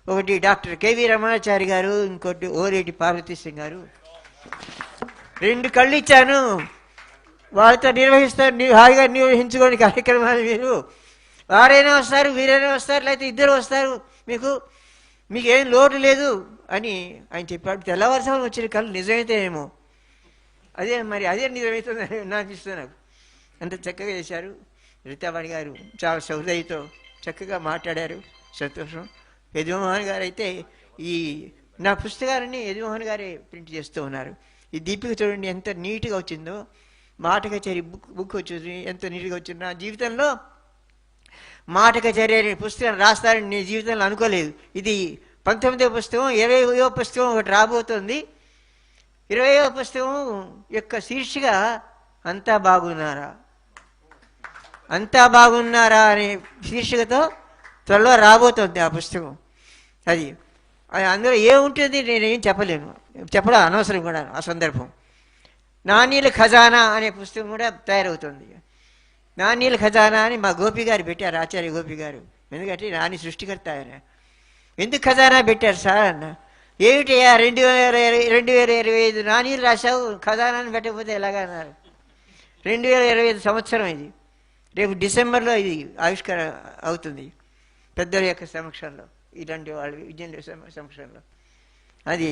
ఒకటి డాక్టర్ కేవీ రమణాచారి గారు, ఇంకోటి ఓలేటి పార్వతీశం గారు. 2 కళ్ళు ఇచ్చాను. వాళ్ళతో నిర్వహిస్తారు, హాయిగా నిర్వహించుకోని కార్యక్రమాలు. వారైనా వస్తారు, వీరైనా వస్తారు, లేకపోతే ఇద్దరు వస్తారు, మీకేం లోటు లేదు అని ఆయన చెప్పాడు. తెల్లవారుసారి వచ్చిన కళ్ళు నిజమైతేనేమో, అదే నిజమవుతుందని అనిపిస్తుంది నాకు. అంత చక్కగా చేశారు. రితవాణి గారు చాలా సౌదయ్యతో చక్కగా మాట్లాడారు, సంతోషం. యదుమోహన్ గారు అయితే నా పుస్తకాలన్నీ యదుమోహన్ గారే ప్రింట్ చేస్తూ ఉన్నారు. ఈ దీపిక చూడండి ఎంత నీట్గా వచ్చిందో, మాట కచేరీ బుక్ వచ్చింది ఎంత నీట్గా వచ్చిందో. నా జీవితంలో మాటక చర్య అనే పుస్తకం రాస్తారని నీ జీవితంలో అనుకోలేదు. ఇది 19వ పుస్తకం. 20వ పుస్తకం ఒకటి రాబోతుంది. 20వ పుస్తకం యొక్క శీర్షిక అంతా బాగున్నారా, అంతా బాగున్నారా అనే శీర్షికతో త్వరలో రాబోతుంది ఆ పుస్తకం. అది అందులో ఏముంటుంది నేనేం చెప్పలేను, చెప్పడం అనవసరం కూడా ఆ సందర్భం. నాణ్యుల ఖజానా అనే పుస్తకం కూడా తయారవుతుంది. నాణ్యుల ఖజానా అని మా గోపి గారు పెట్టారు, ఆచార్య గోపి గారు. ఎందుకంటే నాని సృష్టికర్త ఆయన. ఎందుకు ఖజానా పెట్టారు సార్ అన్న. ఏమిటయ్యా 2025 నాణ్యులు రాశావు, ఖజానాన్ని పెట్టకపోతే ఎలాగా అన్నారు. 2025 సంవత్సరం ఇది. రేపు డిసెంబర్లో ఇది ఆవిష్కారం అవుతుంది పెద్దల యొక్క సమక్షంలో, ఇలాంటి వాళ్ళు విద్యార్థుల సమక్షంలో. అది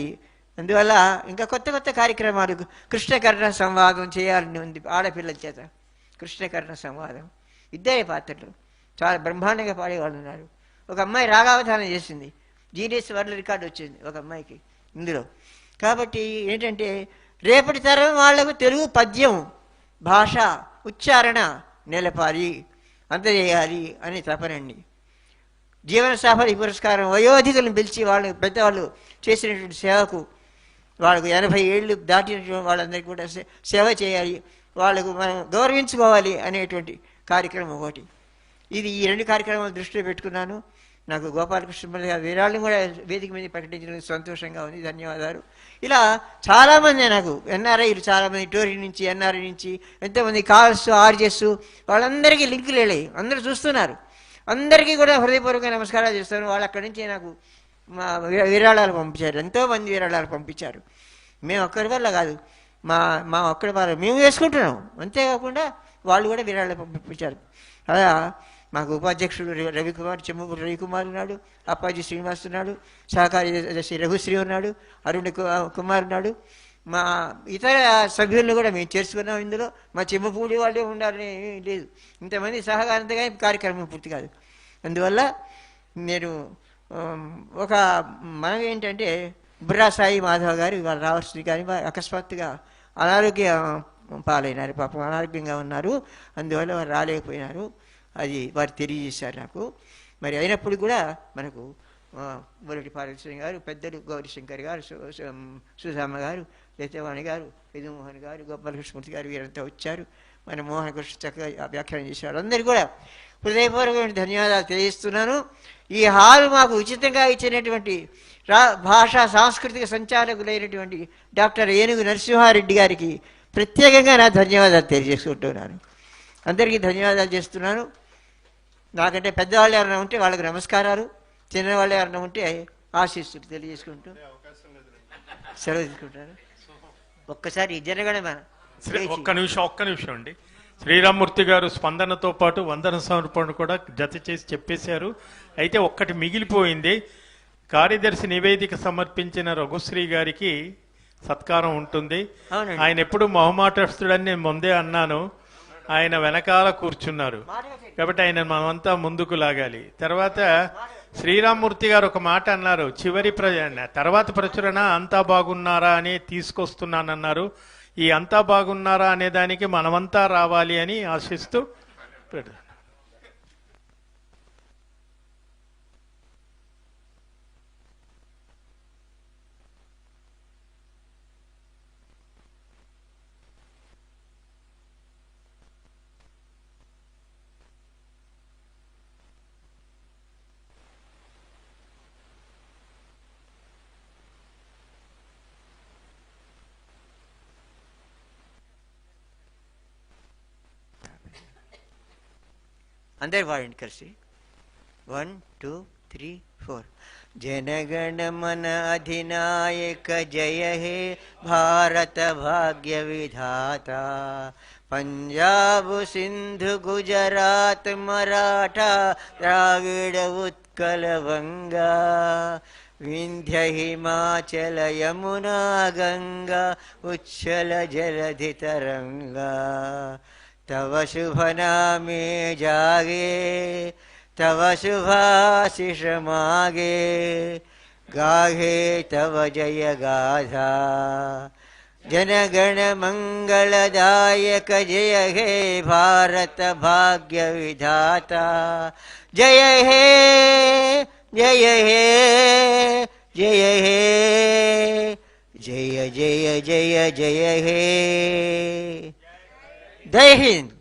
అందువల్ల ఇంకా కొత్త కొత్త కార్యక్రమాలు, కృష్ణకర్ణ సంవాదం చేయాలని ఉంది ఆడపిల్లల చేత. కృష్ణకర్ణ సంవాదం, ఇద్దరే పాత్రలు చాలా బ్రహ్మాండంగా పాడేవాళ్ళు ఉన్నారు. ఒక అమ్మాయి రాగావధానం చేసింది, జీనియస్ వరల్డ్ రికార్డు వచ్చింది ఒక అమ్మాయికి ఇందులో. కాబట్టి ఏంటంటే రేపటి తరం వాళ్లకు తెలుగు పద్యం, భాష, ఉచ్చారణ నిలపాలి, అందజేయాలి అని తపనండి. జీవన సాఫల్య పురస్కారం వయోధికులను పిలిచి వాళ్ళు పెద్దవాళ్ళు చేసినటువంటి సేవకు, వాళ్ళకు 80 ఏళ్ళు దాటినటువంటి వాళ్ళందరికీ కూడా సేవ చేయాలి, వాళ్ళకు మనం గౌరవించుకోవాలి అనేటువంటి కార్యక్రమం ఒకటి. ఇది ఈ 2 కార్యక్రమాలు దృష్టిలో పెట్టుకున్నాను. నాకు గోపాలకృష్ణ గారి విరాళం కూడా వేదిక మీద ప్రకటించడానికి సంతోషంగా ఉంది, ధన్యవాదాలు. ఇలా చాలామంది నాకు ఎన్ఆర్ఐలు, చాలామంది టోరీ నుంచి, ఎన్ఆర్ఐ నుంచి ఎంతోమంది కాల్స్, ఆర్జెస్, వాళ్ళందరికీ లింకులు వెళ్ళాయి, అందరూ చూస్తున్నారు. అందరికీ కూడా హృదయపూర్వక నమస్కారాలు చేస్తాను. వాళ్ళు అక్కడి నుంచి నాకు మా విరాళాలు పంపించారు, ఎంతోమంది విరాళాలు పంపించారు. మేము ఒక్కరి వల్ల కాదు, మా ఒక్కడి వల్ల మేము వేసుకుంటున్నాం, అంతేకాకుండా వాళ్ళు కూడా విరాళాలు పంపించారు. అలా మాకు ఉపాధ్యక్షుడు రవికుమార్, చెమ్మపూడి రవికుమార్ ఉన్నాడు, అప్పాజీ శ్రీనివాస్ ఉన్నాడు, సహకార్యదర్శి రఘుశ్రీ ఉన్నాడు, అరుణ్ కుమార్ ఉన్నాడు. మా ఇతర సభ్యులను కూడా మేము చేర్చుకున్నాం ఇందులో. మా చెమ్మపూడి వాళ్ళే ఉండాలని లేదు, ఇంతమంది సహకారంతగా కార్యక్రమం పూర్తి కాదు. అందువల్ల నేను ఒక మనం ఏంటంటే బుర్రా సాయి మాధవ్ గారు ఇవాళ రావాల్సింది, కానీ అకస్మాత్తుగా అనారోగ్య పాలైనారు, పాపం అనారోగ్యంగా ఉన్నారు, అందువల్ల వారు రాలేకపోయినారు. అది వారు తెలియజేశారు నాకు. మరి అయినప్పుడు కూడా మనకు మొదటి పార్వతీశ్వరం గారు, పెద్దలు గౌరీశంకర్ గారు, సుధామ గారు, లలితవాణి గారు, యదుమోహన్ గారు, గోపాలకృష్ణమూర్తి గారు, వీరంతా వచ్చారు. మన మోహన్ కృష్ణ చక్కగా వ్యాఖ్యానం చేశారు. అందరికీ కూడా హృదయపూర్వకమైన ధన్యవాదాలు తెలియజేస్తున్నాను. ఈ హాల్ మాకు ఉచితంగా ఇచ్చినటువంటి భాషా సాంస్కృతిక సంచాలకులైనటువంటి డాక్టర్ ఏనుగు నరసింహారెడ్డి గారికి ప్రత్యేకంగా నా ధన్యవాదాలు తెలియజేసుకుంటున్నాను. అందరికీ ధన్యవాదాలు చేస్తున్నాను. నాకంటే పెద్దవాళ్ళు ఎవరైనా ఉంటే వాళ్ళకి నమస్కారాలు, చిన్నవాళ్ళు ఎవరైనా ఉంటే ఆశీస్సులు తెలియజేసుకుంటూ సెలవు తీసుకుంటాను. ఒక్కసారి జనగణమన ఒక్క నిమిషం అండి. శ్రీరామ్మూర్తి గారు స్పందనతో పాటు వందన సమర్పణ కూడా జత చేసి చెప్పేశారు. అయితే ఒక్కటి మిగిలిపోయింది. కార్యదర్శి నివేదిక సమర్పించిన రఘుశ్రీ గారికి సత్కారం ఉంటుంది. ఆయన ఎప్పుడు మొహమాటస్తుడని నేను ముందే అన్నాను, ఆయన వెనకాల కూర్చున్నారు కాబట్టి ఆయన మనమంతా ముందుకు లాగాలి. తర్వాత శ్రీరామ్మూర్తి గారు ఒక మాట అన్నారు, తర్వాత ప్రచురణ అంతా బాగున్నారా అని తీసుకొస్తున్నానన్నారు. ఈ అంతా బాగున్నారా అనే దానికి మనమంతా రావాలి అని ఆశిస్తూ అందరు వాడండి కలిసి. 1 2 3 4. जनगण मन अधिनायक जय हे भारत भाग्य विधाता, पंजाब सिंधु गुजरात मराठा द्राविड़ उत्कल बंगा, विंध्य हिमाचल यमुना गंगा उच्छल जलधि तरंगा, तव शुभ नामे जागे तव शुभाशिष मागे, गाहे तव जय गाथा जनगण मंगलदायक जय हे भारत भाग्य विधाता जय हे जय हे जय हे जय जय जय जय हे। जय हिंद।